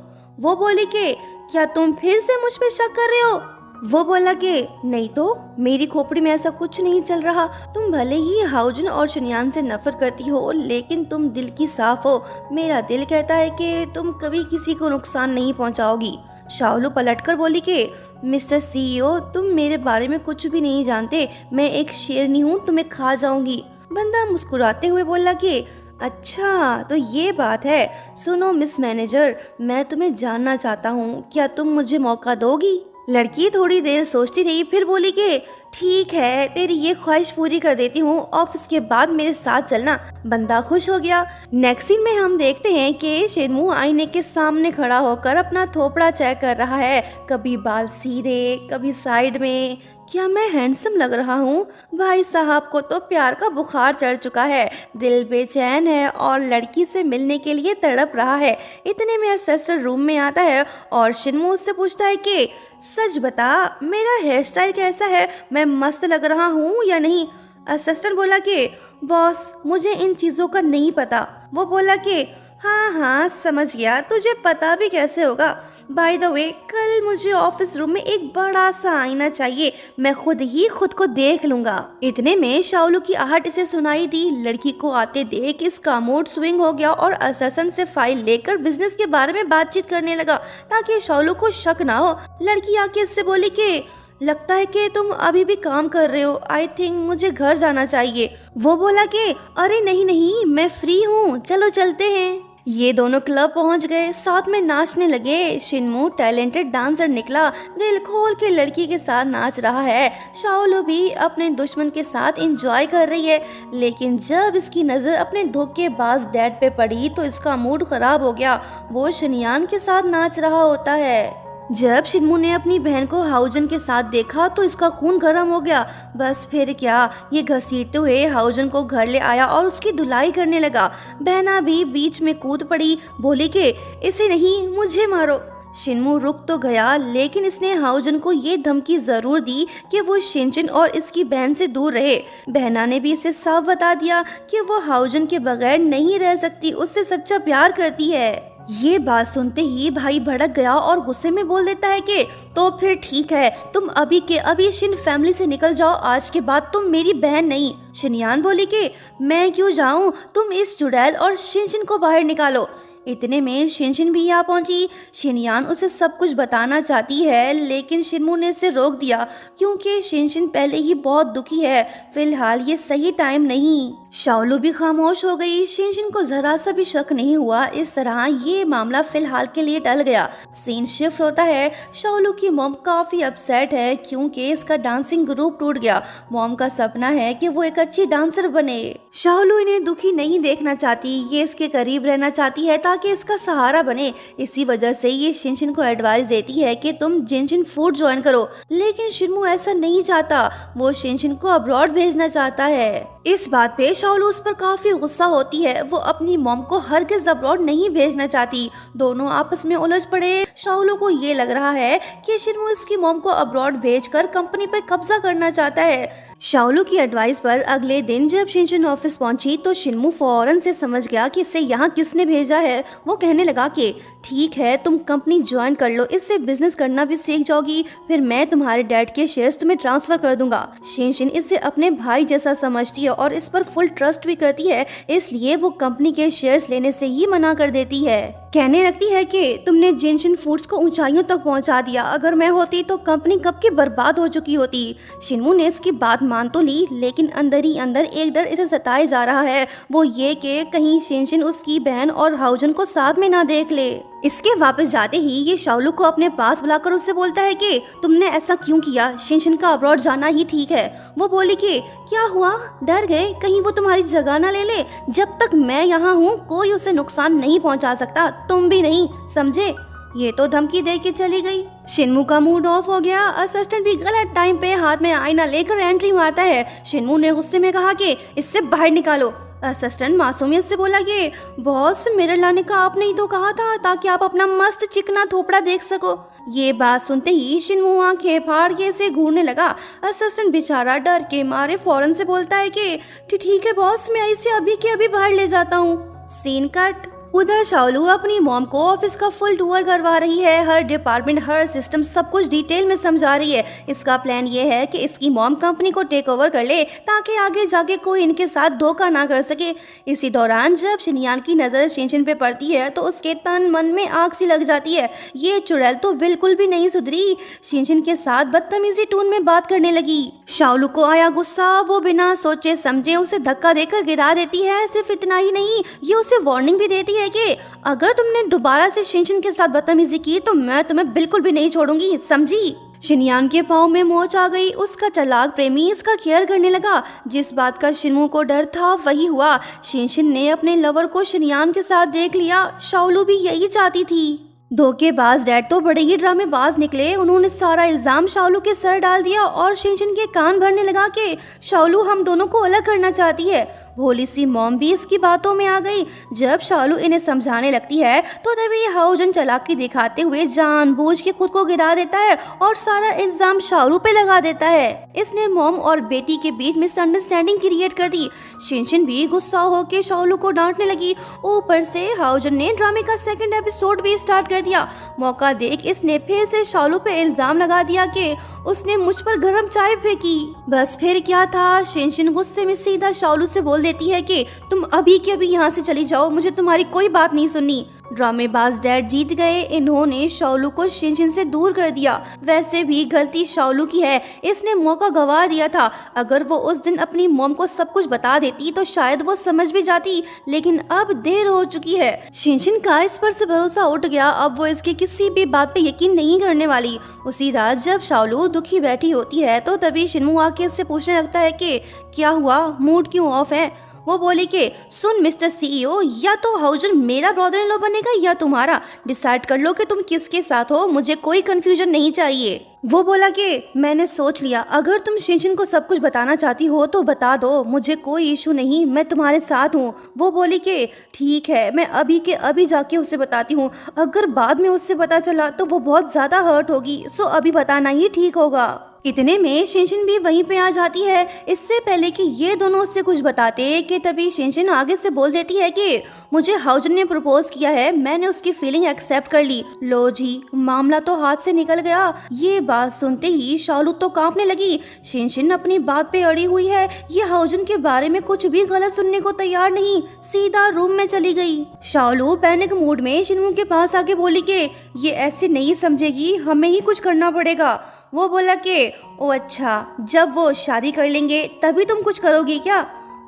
वो बोली कि क्या तुम फिर से मुझ पे शक कर रहे हो? वो बोला कि नहीं तो, मेरी खोपड़ी में ऐसा कुछ नहीं चल रहा। तुम भले ही हाउजन और शुनयान से नफरत करती हो, लेकिन तुम दिल की साफ हो। मेरा दिल कहता है कि तुम कभी किसी को नुकसान नहीं पहुंचाओगी। शाओलू पलटकर बोली कि मिस्टर सीईओ, तुम मेरे बारे में कुछ भी नहीं जानते। मैं एक शेरनी हूँ, तुम्हें खा जाऊंगी। बंदा मुस्कुराते हुए बोला कि अच्छा तो ये बात है। सुनो मिस मैनेजर, मैं तुम्हें जानना चाहता हूँ, क्या तुम मुझे मौका दोगी? लड़की थोड़ी देर सोचती रही, फिर बोली कि ठीक है, तेरी ये ख्वाहिश पूरी कर देती हूँ, ऑफिस के बाद मेरे साथ चलना। बंदा खुश हो गया। नेक्स्ट सीन में हम देखते हैं कि शिन्मू आईने के सामने खड़ा होकर अपना थोपड़ा चेक कर रहा है। कभी बाल सीधे, कभी साइड में। क्या मैं हैंडसम लग रहा हूँ? भाई साहब को तो प्यार का बुखार चढ़ चुका है। दिल बेचैन है और लड़की से मिलने के लिए तड़प रहा है। इतने में असिस्टेंट रूम में आता है और शिन्मू उससे पूछता है कि सच बता, मेरा हेयर स्टाइल कैसा है? मैं मस्त लग रहा हूँ या नहीं? असिस्टेंट बोला कि बॉस, मुझे इन चीज़ों का नहीं पता। वो बोला कि हाँ समझ गया, तुझे पता भी कैसे होगा। बाय द वे, कल मुझे ऑफिस रूम में एक बड़ा सा आईना चाहिए, मैं खुद ही खुद को देख लूंगा। इतने में शाओलू की आहट इसे सुनाई दी। लड़की को आते देख इसका मूड स्विंग हो गया और असिस्टेंट से फाइल लेकर बिजनेस के बारे में बातचीत करने लगा ताकि शाओलू को शक ना हो। लड़की आके इससे बोली कि लगता है कि तुम अभी भी काम कर रहे हो, आई थिंक मुझे घर जाना चाहिए। वो बोला कि अरे नहीं, मैं फ्री हूँ, चलो चलते हैं। ये दोनों क्लब पहुंच गए, साथ में नाचने लगे। शिन्मू टैलेंटेड डांसर निकला, दिल खोल के लड़की के साथ नाच रहा है। शाओलू भी अपने दुश्मन के साथ एंजॉय कर रही है, लेकिन जब इसकी नजर अपने धोखेबाज डैड पे पड़ी तो इसका मूड खराब हो गया। वो शनियान के साथ नाच रहा होता है। जब शिन्मू ने अपनी बहन को हाउजन के साथ देखा तो इसका खून गर्म हो गया। बस फिर क्या, ये घसीटते हुए हाउजन को घर ले आया और उसकी धुलाई करने लगा। बहना भी बीच में कूद पड़ी, बोली कि इसे नहीं, मुझे मारो। शिन्मू रुक तो गया, लेकिन इसने हाउजन को ये धमकी जरूर दी कि वो शिनचिन और इसकी बहन से दूर रहे। बहना ने भी इसे साफ बता दिया कि वो हाउजन के बगैर नहीं रह सकती, उससे सच्चा प्यार करती है। ये बात सुनते ही भाई भड़क गया और गुस्से में बोल देता है कि तो फिर ठीक है, तुम अभी के अभी शिन फैमिली से निकल जाओ, आज के बाद तुम मेरी बहन नहीं। शिनयान बोली कि मैं क्यों जाऊं, तुम इस चुड़ैल और शिनशिन को बाहर निकालो। इतने में शिनशिन भी यहाँ पहुंची। शिनयान उसे सब कुछ बताना चाहती है, लेकिन शिन्मू ने इसे रोक दिया क्योंकि शिनशिन पहले ही बहुत दुखी है। फिलहाल ये सही टाइम नहीं। शाओलू भी खामोश हो गई। शिनशिन को जरा सा भी शक नहीं हुआ। इस तरह ये मामला फिलहाल के लिए टल गया। सीन शिफ्ट होता है। शाओलू की मॉम काफी अपसेट है क्योंकि इसका डांसिंग ग्रुप टूट गया। मॉम का सपना है कि वो एक अच्छी डांसर बने। शाओलू इन्हें दुखी नहीं देखना चाहती, ये इसके करीब रहना चाहती है ताकि इसका सहारा बने। इसी वजह से ये शिनशिन को एडवाइस देती है कि तुम जिनजिन फूड ज्वाइन करो, लेकिन शिन्मू ऐसा नहीं चाहता। वो शिनशिन को अब्रॉड भेजना चाहता है। इस बात पे शाओलू उस पर काफी गुस्सा होती है। वो अपनी मॉम को हरगिज़ अब्रॉड नहीं भेजना चाहती। दोनों आपस में उलझ पड़े। शाओलू को ये लग रहा है कि शिनवू इसकी मॉम को अब्रॉड भेजकर कंपनी पर कब्जा करना चाहता है। शाओलू की एडवाइस पर अगले दिन जब शिनशिन ऑफिस पहुंची तो शिनमू फौरन से समझ गया कि इसे यहाँ किसने भेजा है। वो कहने लगा कि ठीक है, तुम कंपनी ज्वाइन कर लो, इससे बिजनेस करना भी सीख जाओगी, फिर मैं तुम्हारे डैड के शेयर्स तुम्हें ट्रांसफर कर दूंगा। शिनशिन इसे अपने भाई जैसा समझती है और इस पर फुल ट्रस्ट भी करती है, इसलिए वो कंपनी के शेयर्स लेने से ही मना कर देती है। कहने लगती है कि तुमने जिनशिन फूड्स को ऊंचाइयों तक पहुंचा दिया, अगर मैं होती तो कंपनी कब की बर्बाद हो चुकी होती। शिनमू ने इसकी बात मान तो ली, लेकिन अंदर ही अंदर एक डर इसे सताए जा रहा है, वो ये कि कहीं शिनशिन उसकी बहन और हाउजन को साथ में ना देख ले। इसके वापस जाते ही ये शाओलू को अपने पास बुलाकर उससे बोलता है कि तुमने ऐसा क्यों किया, शिनशिन का अब्रॉड जाना ही ठीक है। वो बोली कि क्या हुआ, डर गए, कहीं वो तुम्हारी जगह ना ले ले। जब तक मैं यहाँ हूँ कोई उसे नुकसान नहीं पहुँचा सकता, तुम भी नहीं, समझे। ये तो धमकी दे के चली गई। शिनमू का मूड ऑफ हो गया। असिस्टेंट भी गलत टाइम पे हाथ में आईना लेकर एंट्री मारता है। शिनमू ने गुस्से में कहा कि इससे बाहर निकालो। असिस्टेंट मासूमियत से बोला कि बॉस, मिरर लाने का आपने ही तो कहा था ताकि आप अपना मस्त चिकना थोपड़ा देख सको। ये बात सुनते ही शिनमू आंखें फाड़ के इसे घूरने लगा। असिस्टेंट बेचारा डर के मारे फौरन से बोलता है कि ठीक है बॉस, मैं इसे अभी के अभी बाहर ले जाता हूँ। Scene cut. उधर शाओलू अपनी मॉम को ऑफिस का फुल टूर करवा रही है। हर डिपार्टमेंट, हर सिस्टम, सब कुछ डिटेल में समझा रही है। इसका प्लान ये है कि इसकी मॉम कंपनी को टेक ओवर कर ले ताकि आगे जाके कोई इनके साथ धोखा ना कर सके। इसी दौरान जब शिनयान की नज़र शिनशिन पे पड़ती है तो उसके तन मन में आग सी लग जाती है। ये चुड़ैल तो बिल्कुल भी नहीं सुधरी, शिनशिन के साथ बदतमीजी टोन में बात करने लगी। शाओलू को आया गुस्सा, वो बिना सोचे समझे उसे धक्का देकर गिरा देती है। सिर्फ इतना ही नहीं, ये उसे वार्निंग भी देती है कि अगर तुमने दोबारा से शिनशिन के साथ बदतमीजी की तो मैं तुम्हें बिल्कुल भी नहीं छोड़ूंगी, समझी। शिनयान के पाँव में मोच आ गई। उसका चालाक प्रेमी इसका केयर करने लगा। जिस बात का शिनमू को डर था वही हुआ। शिनशिन ने अपने लवर को शिनयान के साथ देख लिया। शाओलू भी यही चाहती थी। धोखेबाज डैड तो बड़े ही ड्रामेबाज निकले। उन्होंने सारा इल्जाम शाओलू के सर डाल दिया और शिनशिन के कान भरने लगा कि शाओलू हम दोनों को अलग करना चाहती है। भोली सी मॉम भी इसकी बातों में आ गई। जब शाओलू इन्हें समझाने लगती है तो तभी हाउजन चालाकी दिखाते हुए जानबूझ के खुद को गिरा देता है और सारा इल्जाम शाओलू पे लगा देता है। इसने मॉम और बेटी के बीच मिसअंडरस्टैंडिंग क्रिएट कर दी। शिनशिन भी गुस्सा होकर शाओलू को डांटने लगी। ऊपर से हाउजन ने ड्रामे का सेकंड एपिसोड भी स्टार्ट कर दिया। मौका देख इसने फिर से शाओलू पे इल्जाम लगा दिया कि उसने मुझ पर गरम चाय फेंकी। बस फिर क्या था, शिनशिन गुस्से में सीधा शाओलू से बोल देती है कि तुम अभी के अभी यहाँ से चली जाओ, मुझे तुम्हारी कोई बात नहीं सुननी। ड्रामेबाज डैड जीत गए। इन्होंने शाओलू को शिनशिन से दूर कर दिया। वैसे भी गलती शाओलू की है, इसने मौका गवा दिया था। अगर वो उस दिन अपनी मॉम को सब कुछ बता देती तो शायद वो समझ भी जाती, लेकिन अब देर हो चुकी है। शिनशिन का इस पर से भरोसा उठ गया। अब वो इसकी किसी भी बात पे यकीन नहीं करने वाली। उसी रात जब शाओलू दुखी बैठी होती है तो तभी शिनमू आके इससे पूछने लगता है कि क्या हुआ, मूड क्यों ऑफ है। वो बोली कि सुन मिस्टर सीईओ, या तो हाउजन मेरा ब्रदर इन लॉ बनेगा या तुम्हारा, डिसाइड कर लो कि तुम किसके साथ हो, मुझे कोई कंफ्यूजन नहीं चाहिए। वो बोला कि मैंने सोच लिया, अगर तुम शिनशिन को सब कुछ बताना चाहती हो तो बता दो, मुझे कोई इशू नहीं, मैं तुम्हारे साथ हूँ। वो बोली कि ठीक है, मैं अभी के अभी जाके उसे बताती हूँ, अगर बाद में उससे पता चला तो वो बहुत ज़्यादा हर्ट होगी, सो अभी बताना ही ठीक होगा। इतने में शिनशिन भी वहीं पे आ जाती है। इससे पहले कि ये दोनों उससे कुछ बताते कि तभी शिनशिन आगे से बोल देती है कि मुझे हाउजन ने प्रपोज किया है, मैंने उसकी फीलिंग एक्सेप्ट कर ली। लो जी, मामला तो हाथ से निकल गया। ये बात सुनते ही शाओलू तो कांपने लगी। शिनशिन अपनी बात पे अड़ी हुई है। ये हाउजन के बारे में कुछ भी गलत सुनने को तैयार नहीं, सीधा रूम में चली गई। शाओलू पैनिक मूड में शिनमू के पास आके बोली कि ये ऐसे नहीं समझेगी, हमें ही कुछ करना पड़ेगा। वो बोला कि ओ अच्छा, जब वो शादी कर लेंगे तभी तुम कुछ करोगी क्या।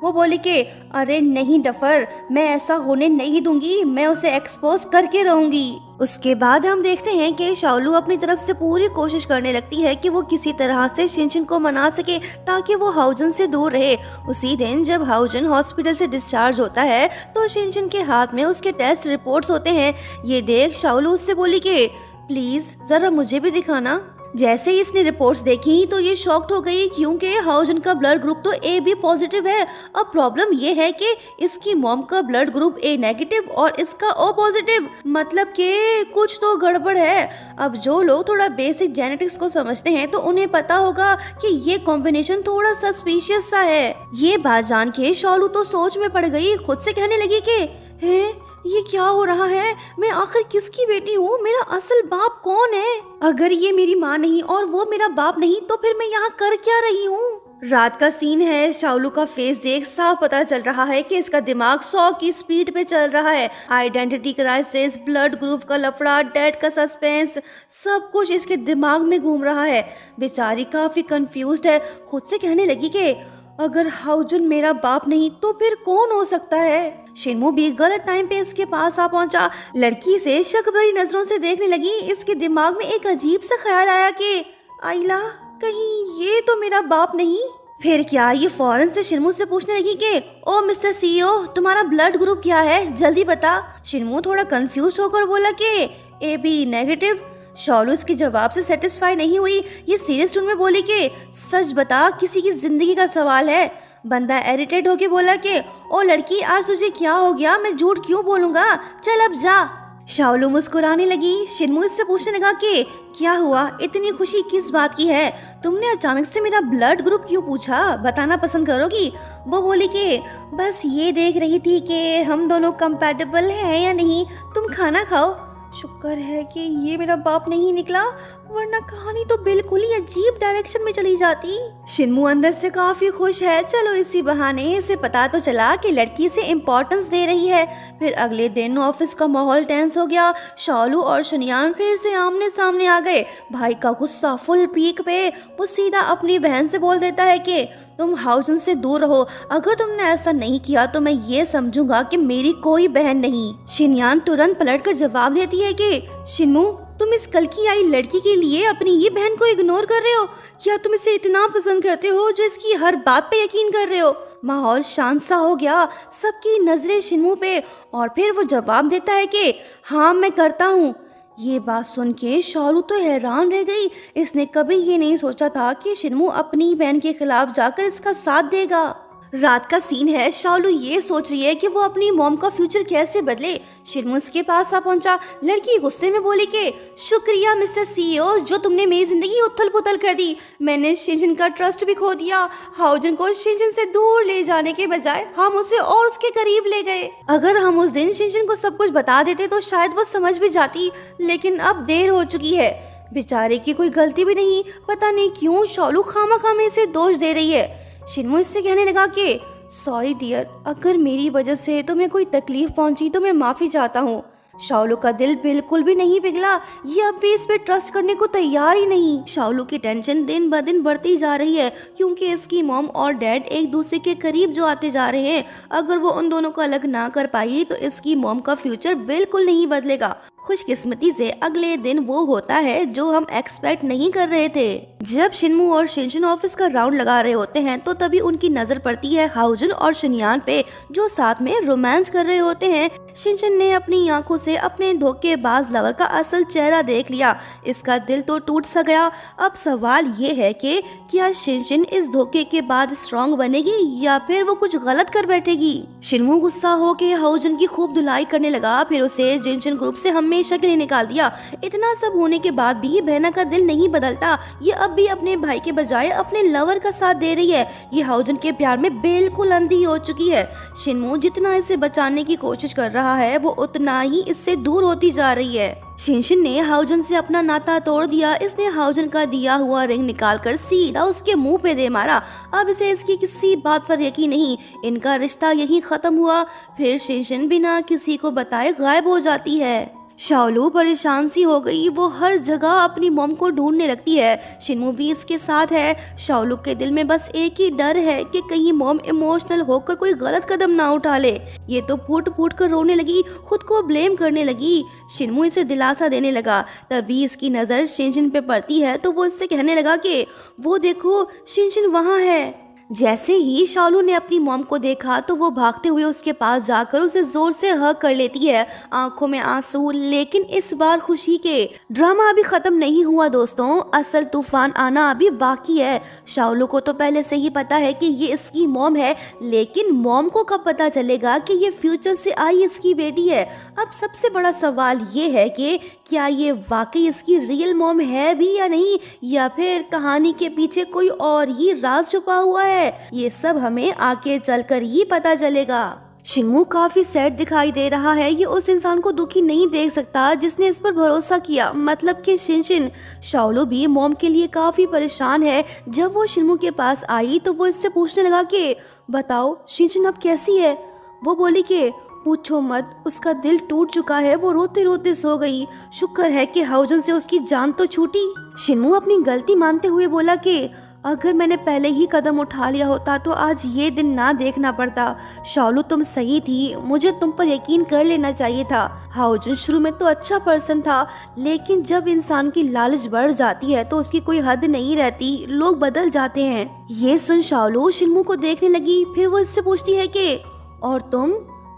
वो बोली कि अरे नहीं डफर, मैं ऐसा होने नहीं दूंगी, मैं उसे एक्सपोज करके रहूंगी। उसके बाद हम देखते हैं कि शाओलू अपनी तरफ से पूरी कोशिश करने लगती है कि वो किसी तरह से शिनशिन को मना सके ताकि वो हाउजन से दूर रहे। उसी दिन जब हाउजन हॉस्पिटल से डिस्चार्ज होता है तो शिनशिन के हाथ में उसके टेस्ट रिपोर्ट्स होते हैं। ये देख शाओलू उससे बोली कि प्लीज जरा मुझे भी दिखाना। जैसे ही इसने रिपोर्ट्स देखी तो ये शॉक्ड हो गई, क्योंकि हाउजन का ब्लड ग्रुप तो ए बी पॉजिटिव है। अब प्रॉब्लम ये है कि इसकी मॉम का ब्लड ग्रुप ए नेगेटिव और इसका ओ पॉजिटिव, मतलब कि कुछ तो गड़बड़ है। अब जो लोग थोड़ा बेसिक जेनेटिक्स को समझते हैं तो उन्हें पता होगा कि ये कॉम्बिनेशन थोड़ा सस्पिशियस सा है। ये बात जान के शालू तो सोच में पड़ गई, खुद से कहने लगी कि हैं, ये क्या हो रहा है? मैं आखिर किसकी बेटी हूँ? मेरा असल बाप कौन है? अगर ये मेरी माँ नहीं और वो मेरा बाप नहीं तो फिर मैं यहाँ कर क्या रही हूँ? रात का सीन है। शालू का फेस देख साफ पता चल रहा है कि इसका दिमाग 100 की स्पीड पे चल रहा है। आइडेंटिटी क्राइसिस, ब्लड ग्रुप का लफड़ा, डेथ का सस्पेंस, सब कुछ इसके दिमाग में घूम रहा है। बेचारी काफी कंफ्यूज्ड है। खुद से कहने लगी कि अगर हाउजुन मेरा बाप नहीं तो फिर कौन हो सकता है? शिनमू भी गलत टाइम पे इसके पास आ पहुंचा। लड़की से शक भरी नजरों से देखने लगी। इसके दिमाग में एक अजीब सा ख्याल आया कि आइला, कहीं ये तो मेरा बाप नहीं? फिर क्या, ये फौरन से शिनमू से पूछने लगी कि ओ मिस्टर सीईओ, तुम्हारा ब्लड ग्रुप क्या है, जल्दी बता। शिनमू थोड़ा कंफ्यूज होकर बोला कि ए बी नेगेटिव। शालू इसके जवाब से सेटिस्फाई नहीं हुई। ये सीरियस टोन में बोली कि सच बता, किसी की जिंदगी का सवाल है। बंदा इरिटेट होके बोला कि ओ लड़की, आज तुझे क्या हो गया? मैं झूठ क्यों बोलूंगा, चल अब जा। शालू मुस्कुराने लगी। शिनमू इससे पूछने लगा कि क्या हुआ, इतनी खुशी किस बात की है? तुमने अचानक से मेरा ब्लड ग्रुप क्यों पूछा, बताना पसंद करोगी? वो बोली कि बस ये देख रही थी कि हम दोनों कंपैटिबल हैं या नहीं। तुम खाना खाओ। शुक्र है कि ये मेरा बाप नहीं निकला, वरना कहानी तो बिल्कुल ही अजीब डायरेक्शन में चली जाती। शिनमू अंदर से काफी खुश है। चलो इसी बहाने इसे पता तो चला कि लड़की से इम्पोर्टेंस दे रही है। फिर अगले दिन ऑफिस का माहौल टेंस हो गया। शालू और शनियान फिर से आमने सामने आ गए। भाई का गुस्सा फुल पीक पे। वो सीधा अपनी बहन से बोल देता है कि तुम हाउजन से दूर रहो। अगर तुमने ऐसा नहीं किया तो मैं ये समझूंगा कि मेरी कोई बहन नहीं। शिनयान तुरंत पलटकर जवाब देती है कि शिनमू, तुम इस कल की आई लड़की के लिए अपनी ये बहन को इग्नोर कर रहे हो? क्या तुम इसे इतना पसंद करते हो जो इसकी हर बात पे यकीन कर रहे हो? माहौल शांत सा हो गया। सबकी नजरें शिनमू पे। और फिर वो जवाब देता है कि हाँ, मैं करता हूँ। ये बात सुन के शालू तो हैरान रह गई। इसने कभी ये नहीं सोचा था कि शिनमू अपनी बहन के खिलाफ जाकर इसका साथ देगा। रात का सीन है। शालू ये सोच रही है कि वो अपनी मॉम का फ्यूचर कैसे बदले। शिनमू उसके पास आ पहुंचा। लड़की गुस्से में बोली कि शुक्रिया मिस्टर सीईओ, जो तुमने मेरी जिंदगी उथल पुथल कर दी। मैंने शिनशिन का ट्रस्ट भी खो दिया। हाउजन को शिनशिन से दूर ले जाने के बजाय हम उसे और उसके करीब ले गए। अगर हम उस दिन शिनशिन को सब कुछ बता देते तो शायद वो समझ भी जाती, लेकिन अब देर हो चुकी है। बेचारे की कोई गलती भी नहीं। पता नहीं क्यों शालू खामा में इसे दोष दे रही है। शिनमू इससे कहने लगा कि सॉरी डियर, अगर मेरी वजह से तुम्हें कोई तकलीफ पहुंची तो मैं माफी चाहता हूँ। शालू का दिल बिल्कुल भी नहीं पिघला। ये अब भी इस पे ट्रस्ट करने को तैयार ही नहीं। शालू की टेंशन दिन ब दिन बढ़ती जा रही है, क्योंकि इसकी मॉम और डैड एक दूसरे के करीब जो आते जा रहे हैं। अगर वो उन दोनों को अलग ना कर पाई तो इसकी मॉम का फ्यूचर बिल्कुल नहीं बदलेगा। खुशकिस्मती से अगले दिन वो होता है जो हम एक्सपेक्ट नहीं कर रहे थे। जब शिनमू और शिनशिन ऑफिस का राउंड लगा रहे होते हैं तो तभी उनकी नजर पड़ती है हाउजन और शनियान पे, जो साथ में रोमांस कर रहे होते हैं। शिनशिन ने अपनी आंखों से अपने धोखेबाज लवर का असल चेहरा देख लिया। इसका दिल तो टूट सा गया। अब सवाल ये है कि क्या शिनशिन इस धोखे के बाद स्ट्रॉन्ग बनेगी या फिर वो कुछ गलत कर बैठेगी। शिनमू गुस्सा हो के हाउजन की खूब धुलाई करने लगा। फिर उसे जिनशिन ग्रुप से हमेशा के लिए निकाल दिया। इतना सब होने के बाद भी बहना का दिल नहीं बदलता। ये अब भी अपने भाई के बजाय अपने लवर का साथ दे रही है। ये हाउजन के प्यार में बिल्कुल अंधी हो चुकी है। शिनमू जितना इसे बचाने की कोशिश कर रहा है वो उतना ही इससे दूर होती जा रही है। शिनशिन ने हाउजन से अपना नाता तोड़ दिया। इसने हाउजन का दिया हुआ रिंग निकालकर सीधा उसके मुंह पे दे मारा। अब इसे इसकी किसी बात पर यकीन नहीं। इनका रिश्ता यहीं खत्म हुआ। फिर शिनशिन बिना किसी को बताए गायब हो जाती है। शालू परेशान सी हो गई। वो हर जगह अपनी मॉम को ढूंढने लगती है। शिनमू भी इसके साथ है। शालू के दिल में बस एक ही डर है कि कहीं मॉम इमोशनल होकर कोई गलत कदम ना उठा ले। ये तो फूट फूट कर रोने लगी, खुद को ब्लेम करने लगी। शिनमू इसे दिलासा देने लगा। तभी इसकी नजर शिनशिन पे पड़ती है तो वो इससे कहने लगा कि वो देखो, शिनशिन वहाँ है। जैसे ही शालू ने अपनी मॉम को देखा तो वो भागते हुए उसके पास जाकर उसे जोर से हग कर लेती है, आंखों में आंसू। लेकिन इस बार खुशी के ड्रामा अभी खत्म नहीं हुआ दोस्तों, असल तूफान आना अभी बाकी है। शालू को तो पहले से ही पता है कि ये इसकी मॉम है, लेकिन मॉम को कब पता चलेगा कि ये फ्यूचर से आई इसकी बेटी है। अब सबसे बड़ा सवाल ये है कि क्या ये वाकई इसकी रियल मॉम है भी या नहीं, या फिर कहानी के पीछे कोई और ही राज छुपा हुआ है। ये सब हमें आगे चलकर ही पता चलेगा। शिनमू काफी सैड दिखाई दे रहा है। ये उस इंसान को दुखी नहीं देख सकता जिसने इस पर भरोसा किया, मतलब कि शिनशिन। शाओलू भी मॉम के लिए काफी परेशान है। जब वो शिनमू के पास आई तो वो इससे पूछने लगा कि बताओ शिनशिन अब कैसी है। वो बोली कि पूछो मत, उसका दिल टूट चुका है, वो रोते रोते सो गई। शुक्र है कि हाउजन से उसकी जान तो छूटी। शिनमू अपनी गलती मानते हुए बोला कि अगर मैंने पहले ही कदम उठा लिया होता तो आज ये दिन ना देखना पड़ता। शाओलू तुम सही थी, मुझे तुम पर यकीन कर लेना चाहिए था। हाउजन शुरू में तो अच्छा पर्सन था, लेकिन जब इंसान की लालच बढ़ जाती है तो उसकी कोई हद नहीं रहती, लोग बदल जाते हैं। ये सुन शाओलू शिनमू को देखने लगी। फिर वो इससे पूछती है कि और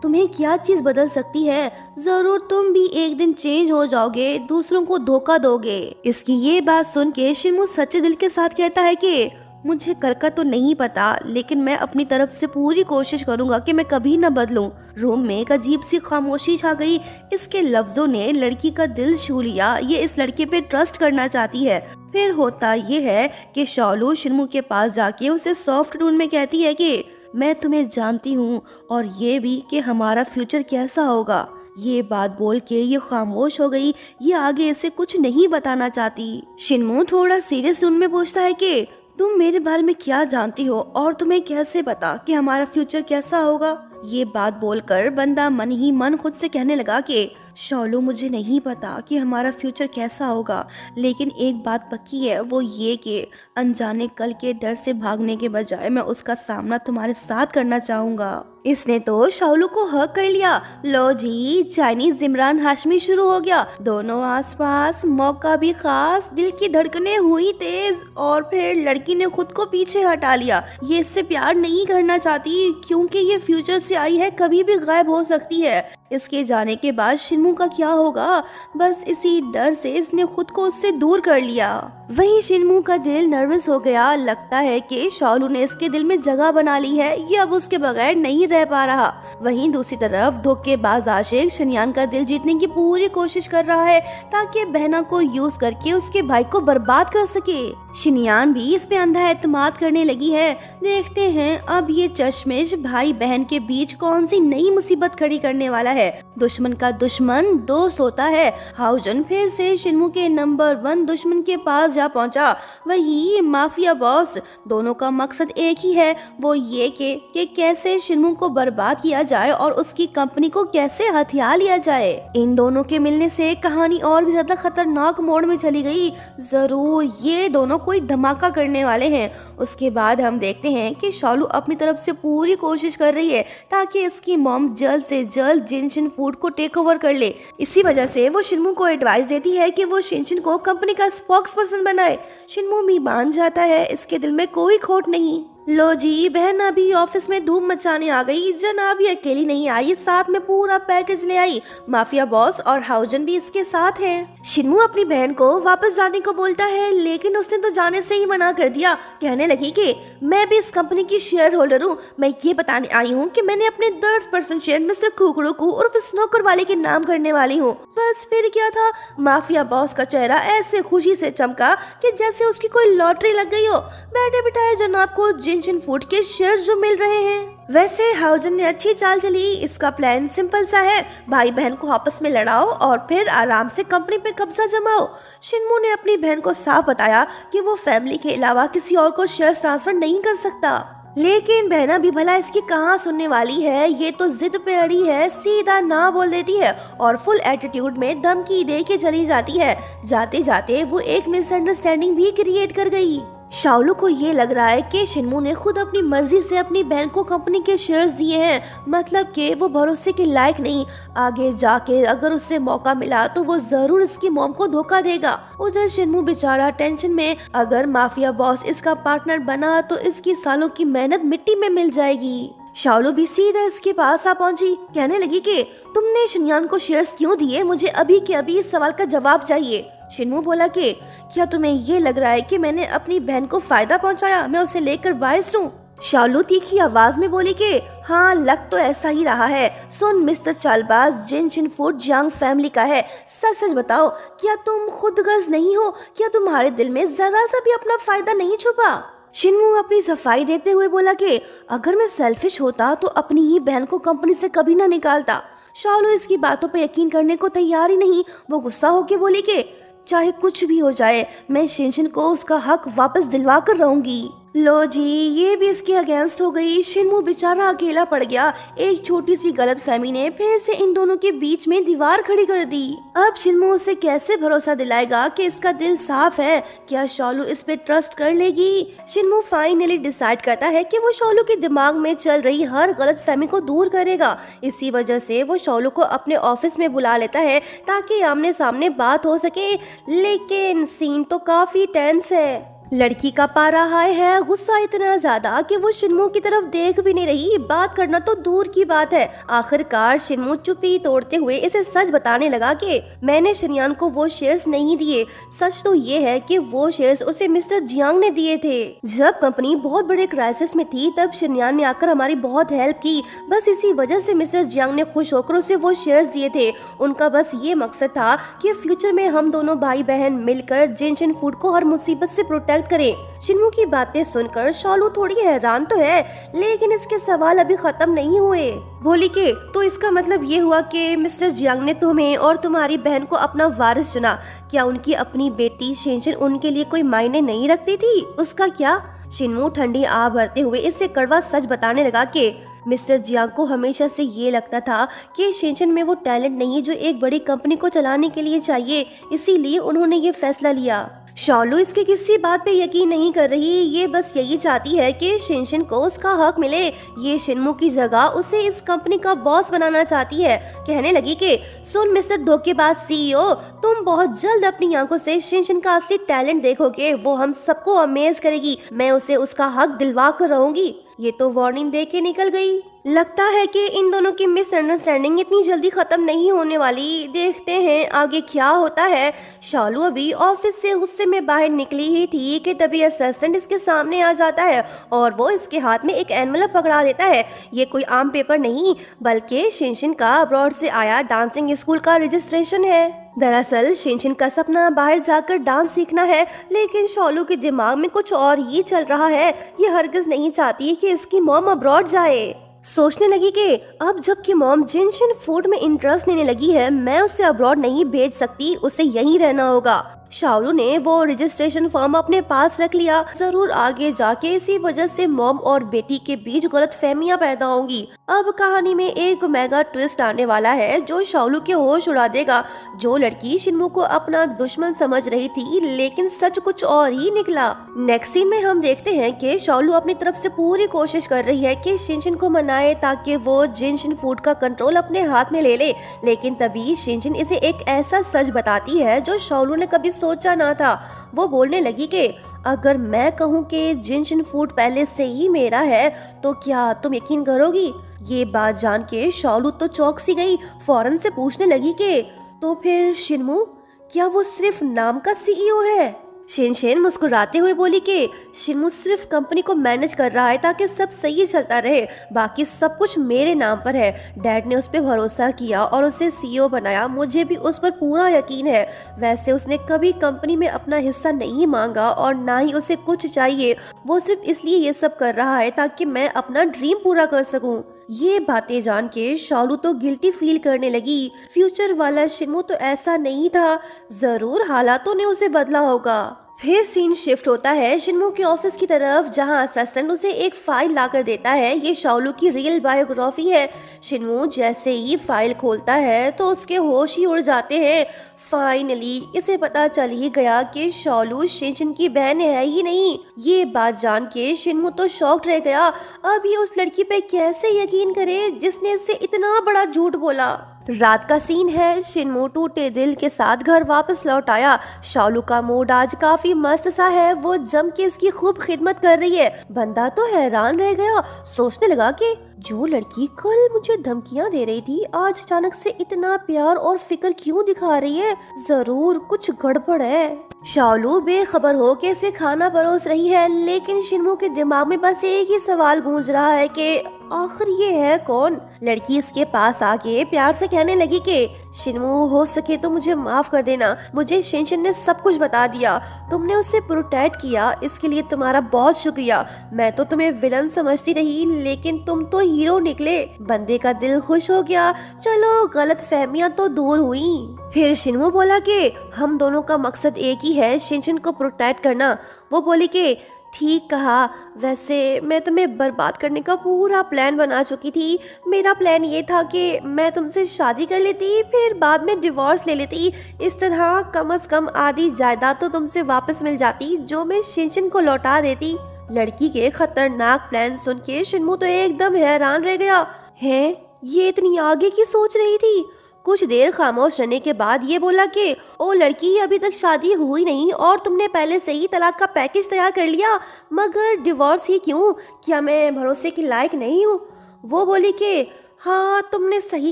तुम्हें क्या चीज बदल सकती है। जरूर तुम भी एक दिन चेंज हो जाओगे, दूसरों को धोखा दोगे। इसकी ये बात सुन के शिनमू सच्चे दिल के साथ कहता है कि मुझे कल का तो नहीं पता, लेकिन मैं अपनी तरफ से पूरी कोशिश करूंगा कि मैं कभी न बदलूं। रूम में एक अजीब सी खामोशी छा गई। इसके लफ्जों ने लड़की का दिल छू लिया। ये इस लड़के पे ट्रस्ट करना चाहती है। फिर होता ये है कि शाओलू शिनमू के पास जाके उसे सॉफ्ट टोन में कहती है कि मैं तुम्हें जानती हूँ और ये भी कि हमारा फ्यूचर कैसा होगा। ये बात बोल के ये खामोश हो गई। ये आगे इसे कुछ नहीं बताना चाहती। शिनमू थोड़ा सीरियस टोन में पूछता है कि तुम मेरे बारे में क्या जानती हो और तुम्हें कैसे पता कि हमारा फ्यूचर कैसा होगा। ये बात बोलकर बंदा मन ही मन खुद से कहने लगा कि शाओलू मुझे नहीं पता कि हमारा फ्यूचर कैसा होगा, लेकिन एक बात पक्की है, वो ये कि अनजाने कल के डर से भागने के बजाय मैं उसका सामना तुम्हारे साथ करना चाहूंगा। इसने तो शाओलू को हक कर लिया। लो जी, चाइनीज इमरान हाशमी शुरू हो गया। दोनों आसपास, मौका भी खास, दिल की धड़कनें हुई तेज और फिर लड़की ने खुद को पीछे हटा लिया। ये इससे प्यार नहीं करना चाहती क्योंकि ये फ्यूचर से आई है, कभी भी गायब हो सकती है। इसके जाने के बाद शिनमू का क्या होगा, बस इसी डर से इसने खुद को उससे दूर कर लिया। वहीं शिनमू का दिल नर्वस हो गया। लगता है कि शाओलू ने इसके दिल में जगह बना ली है, ये अब उसके बगैर नहीं रह पा रहा। वहीं दूसरी तरफ धोखेबाज आशिक शनियान का दिल जीतने की पूरी कोशिश कर रहा है ताकि बहना को यूज करके उसके भाई को बर्बाद कर सके। शनियान भी इस पे अंधा एतमाद करने लगी है। देखते हैं अब ये चश्मिश भाई बहन के बीच कौन सी नई मुसीबत खड़ी करने वाला है। दुश्मन का दुश्मन दोस्त होता है। हाउजन फिर से शिनमू के नंबर 1 दुश्मन के पास जा पहुंचा, वही माफिया बॉस। दोनों का मकसद एक ही है, वो ये कि कैसे शिनमू को बर्बाद किया जाए और उसकी कंपनी को कैसे हथिया लिया जाए। इन दोनों के मिलने से कहानी और भी ज्यादा खतरनाक मोड़ में चली गई। जरूर ये दोनों कोई धमाका करने वाले हैं। उसके बाद हम देखते हैं कि शाओलू अपनी तरफ से पूरी कोशिश कर रही है ताकि इसकी मॉम जल्द से जल्द जिनशिन फूड को टेक ओवर कर ले। इसी वजह से वो शिनमू को एडवाइस देती है कि वो शिनशिन को कंपनी का स्पोक्स पर्सन बनाए। शिनमू भी मान जाता है, इसके दिल में कोई खोट नहीं। लो जी, बहन अभी ऑफिस में धूम मचाने आ गई। जनाब ये अकेली नहीं आई, साथ में पूरा पैकेज ले आई। माफिया बॉस और हाउजन भी इसके साथ हैं। शिनमू अपनी बहन को वापस जाने को बोलता है, लेकिन उसने तो जाने से ही मना कर दिया। कहने लगी कि मैं भी इस कंपनी की शेयर होल्डर हूँ। मैं ये बताने आई हूँ कि मैंने अपने 10% शेयर मिस्टर कुकड़ू को उर्फ स्नोकर वाले के नाम करने वाली हूँ। बस फिर क्या था, माफिया बॉस का चेहरा ऐसे खुशी से चमका कि जैसे उसकी कोई लॉटरी लग गई हो। बैठे बिठाए जनाब को जिनशिन फूड के शेयर्स जो मिल रहे हैं। वैसे हाउजन ने अच्छी चाल चली। इसका प्लान सिंपल सा है, भाई बहन को आपस में लड़ाओ और फिर आराम से कंपनी पे कब्जा जमाओ। शिनमू ने अपनी बहन को साफ बताया कि वो फैमिली के अलावा किसी और को शेयर्स ट्रांसफर नहीं कर सकता, लेकिन बहना भी भला इसकी कहाँ सुनने वाली है। ये तो जिद पे अड़ी है, सीधा ना बोल देती है और फुल एटीट्यूड में धमकी दे के चली जाती है। जाते जाते वो एक मिसअंडरस्टैंडिंग भी क्रिएट कर गई। शाओलू को ये लग रहा है कि शिनमू ने खुद अपनी मर्जी से अपनी बहन को कंपनी के शेयर्स दिए हैं, मतलब कि वो भरोसे के लायक नहीं। आगे जाके अगर उससे मौका मिला तो वो जरूर इसकी मॉम को धोखा देगा। उधर शिनमू बेचारा टेंशन में, अगर माफिया बॉस इसका पार्टनर बना तो इसकी सालों की मेहनत मिट्टी में मिल जाएगी। शाओलू भी सीधा इसके पास आ पहुंची, कहने लगी कि तुमने शिनयान को शेयर्स क्यों दिए, मुझे अभी के अभी इस सवाल का जवाब चाहिए। शिनमू बोला कि क्या तुम्हें ये लग रहा है कि मैंने अपनी बहन को फायदा पहुंचाया, मैं उसे लेकर बायस हूँ। शाओलू तीखी आवाज में बोली कि हाँ, लग तो ऐसा ही रहा है। सुन mister Chaalbaaz, जिनशिन food Jiang family का है, सच सच बताओ, क्या तुम खुद गर्ज नहीं हो? क्या तुम्हारे दिल में जरा सा भी अपना फायदा नहीं छुपा? शिनमू अपनी सफाई देते हुए बोला कि अगर मैं सेल्फिश होता तो अपनी ही बहन को कंपनी से कभी ना निकालता। शाओलू इसकी बातों पर यकीन करने को तैयार ही नहीं। वो गुस्सा होकर बोली कि चाहे कुछ भी हो जाए, मैं शिनशिन को उसका हक वापस दिलवा कर रहूंगी। लो जी, ये भी इसके अगेंस्ट हो गई। शिनमू बेचारा अकेला पड़ गया। एक छोटी सी गलतफहमी ने फिर से इन दोनों के बीच में दीवार खड़ी कर दी। अब शिनमू उसे कैसे भरोसा दिलाएगा कि इसका दिल साफ है? क्या शाओलू इस पे ट्रस्ट कर लेगी? शिनमू फाइनली डिसाइड करता है कि वो शाओलू के दिमाग में चल रही हर गलतफहमी को दूर करेगा। इसी वजह से वो शाओलू को अपने ऑफिस में बुला लेता है ताकि आमने सामने बात हो सके। लेकिन सीन तो काफी टेंस है। लड़की का पारा हाई है, गुस्सा इतना ज्यादा कि वो शिनमू की तरफ देख भी नहीं रही। बात करना तो दूर की बात है। आखिरकार शिनमू चुप्पी तोड़ते हुए इसे सच बताने लगा कि मैंने शिनयान को वो शेयर्स नहीं दिए। सच तो ये है कि वो शेयर्स उसे मिस्टर जियांग ने दिए थे। जब कंपनी बहुत बड़े क्राइसिस में थी तब शिनयान ने आकर हमारी बहुत हेल्प की। बस इसी वजह से मिस्टर जियांग ने खुश होकर उसे वो शेयर्स दिए थे। उनका बस ये मकसद था कि फ्यूचर में हम दोनों भाई बहन मिलकर जिनशिन फूड को हर मुसीबत से प्रोटेक्ट करें। शिनमू की बातें सुनकर शाओलू थोड़ी हैरान तो है, लेकिन इसके सवाल अभी खत्म नहीं हुए। बोली के तो इसका मतलब ये हुआ कि मिस्टर जियांग ने तुम्हें और तुम्हारी बहन को अपना वारिस चुना। क्या उनकी अपनी बेटी शिनशिन उनके लिए कोई मायने नहीं रखती थी? उसका क्या? शिनमू ठंडी आ भरते हुए इससे कड़वा सच बताने लगा कि मिस्टर जियांग को हमेशा से ये लगता था कि शिनशिन में वो टैलेंट नहीं जो एक बड़ी कंपनी को चलाने के लिए चाहिए, इसीलिए उन्होंने ये फैसला लिया। शाओलू इसके किसी बात पे यकीन नहीं कर रही। ये बस यही चाहती है कि शिनशिन को उसका हक मिले। ये शिनमू की जगह उसे इस कंपनी का बॉस बनाना चाहती है। कहने लगी कि सुन मिस्टर धोखेबाज सीईओ, तुम बहुत जल्द अपनी आंखों से शिनशिन का असली टैलेंट देखोगे। वो हम सबको अमेज करेगी। मैं उसे उसका हक दिलवा कर रहूंगी। ये तो वार्निंग दे के निकल गई। लगता है कि इन दोनों की मिसअंडरस्टैंडिंग इतनी जल्दी खत्म नहीं होने वाली। देखते हैं आगे क्या होता है। शाओलू अभी ऑफिस से गुस्से में बाहर निकली ही थी कि तभी असिस्टेंट इसके सामने आ जाता है और वो इसके हाथ में एक एनवलप पकड़ा देता है। ये कोई आम पेपर नहीं बल्कि शिनशिन का अब्रॉड से आया डांसिंग स्कूल का रजिस्ट्रेशन है। दरअसल शिनशिन का सपना बाहर जाकर डांस सीखना है, लेकिन शाओलू के दिमाग में कुछ और ही चल रहा है। ये हरगिज नहीं चाहती कि इसकी मॉम अब्रॉड जाए। सोचने लगी कि अब जबकि मॉम जिनशिन फूड में इंटरेस्ट लेने लगी है, मैं उसे अब्रॉड नहीं भेज सकती, उसे यहीं रहना होगा। शाओलू ने वो रजिस्ट्रेशन फॉर्म अपने पास रख लिया। जरूर आगे जाके इसी वजह से मॉम और बेटी के बीच गलतफहमियां पैदा होंगी। अब कहानी में एक मेगा ट्विस्ट आने वाला है जो शाओलू के होश उड़ा देगा। जो लड़की शिनमू को अपना दुश्मन समझ रही थी, लेकिन सच कुछ और ही निकला। नेक्स्ट सीन में हम देखते हैं कि शाओलू अपनी तरफ से पूरी कोशिश कर रही है कि शिनशिन को मनाए ताकि वो जिनशिन फूड का कंट्रोल अपने हाथ में ले ले। लेकिन तभी शिनशिन इसे एक ऐसा सच बताती है जो शाओलू ने कभी सोचा ना था। वो बोलने लगी कि अगर मैं कहूँ कि जिनशिन फूड पहले से ही मेरा है तो क्या तुम यकीन करोगी? ये बात जान के शाओलू तो चौंक सी गई। फौरन से पूछने लगी कि तो फिर शिनमू, क्या वो सिर्फ नाम का सीईओ है? शिनशिन मुस्कुराते हुए बोली कि शिनमू सिर्फ कंपनी को मैनेज कर रहा है ताकि सब सही चलता रहे, बाकी सब कुछ मेरे नाम पर है। डैड ने उस पर भरोसा किया और उसे सीईओ बनाया। मुझे भी उस पर पूरा यकीन है। वैसे उसने कभी कंपनी में अपना हिस्सा नहीं मांगा और ना ही उसे कुछ चाहिए। वो सिर्फ इसलिए ये सब कर रहा है ताकि मैं अपना ड्रीम पूरा कर सकूं। ये बातें जान के शाओलू तो गिल्टी फील करने लगी। फ्यूचर वाला शिनमू तो ऐसा नहीं था। जरूर हालातों ने उसे बदला होगा। फिर सीन शिफ्ट होता है शिनमो के ऑफिस की तरफ, जहां असिस्टेंट उसे एक फाइल लाकर देता है। ये शाओलू की रियल बायोग्राफी है। शिनमो जैसे ही फाइल खोलता है तो उसके होश ही उड़ जाते हैं। फाइनली इसे पता चल ही गया कि शाओलू शिनशिन की बहन है ही नहीं। ये बात जान के शिनमो तो शॉक्ड रह गया। अब ये उस लड़की पे कैसे यकीन करे जिसने इससे इतना बड़ा झूठ बोला। रात का सीन है। शिनमो टूटे दिल के साथ घर वापस लौट आया। शाओलू का मूड आज काफी मस्त सा है। वो जम के इसकी खूब खिदमत कर रही है। बंदा तो हैरान रह गया, सोचने लगा कि जो लड़की कल मुझे धमकियां दे रही थी आज अचानक से इतना प्यार और फिक्र क्यों दिखा रही है, जरूर कुछ गड़बड़ है। शाओलू बेखबर हो के इसे खाना परोस रही है, लेकिन शिनमो के दिमाग में बस एक ही सवाल गूंज रहा है कि आखिर ये है कौन। लड़की इसके पास आके प्यार से कहने लगी कि शिनमो हो सके तो मुझे माफ कर देना, मुझे शिनशिन ने सब कुछ बता दिया, तुमने उसे प्रोटेक्ट किया, इसके लिए तुम्हारा बहुत शुक्रिया। मैं तो तुम्हें विलन समझती रही लेकिन तुम तो हीरो निकले। बंदे का दिल खुश हो गया। चलो गलत फहमियां तो दूर हुई। फिर शिनमो बोला कि हम दोनों का मकसद एक ही है, शिनशिन को प्रोटेक्ट करना। वो बोली कि ठीक कहा, वैसे मैं तुम्हें बर्बाद करने का पूरा प्लान बना चुकी थी। मेरा प्लान ये था कि मैं तुमसे शादी कर लेती, फिर बाद में डिवोर्स ले लेती। इस तरह कम से कम आधी जायदाद तो तुमसे वापस मिल जाती, जो मैं शिनशिन को लौटा देती। लड़की के खतरनाक प्लान सुन के शिनमो तो एकदम हैरान रह गया। है ये इतनी आगे की सोच रही थी। कुछ देर खामोश रहने के बाद ये बोला कि ओ लड़की, अभी तक शादी हुई नहीं और तुमने पहले से ही तलाक का पैकेज तैयार कर लिया, मगर डिवोर्स ही क्यों? क्या मैं भरोसे के लायक नहीं हूँ? वो बोली कि हाँ तुमने सही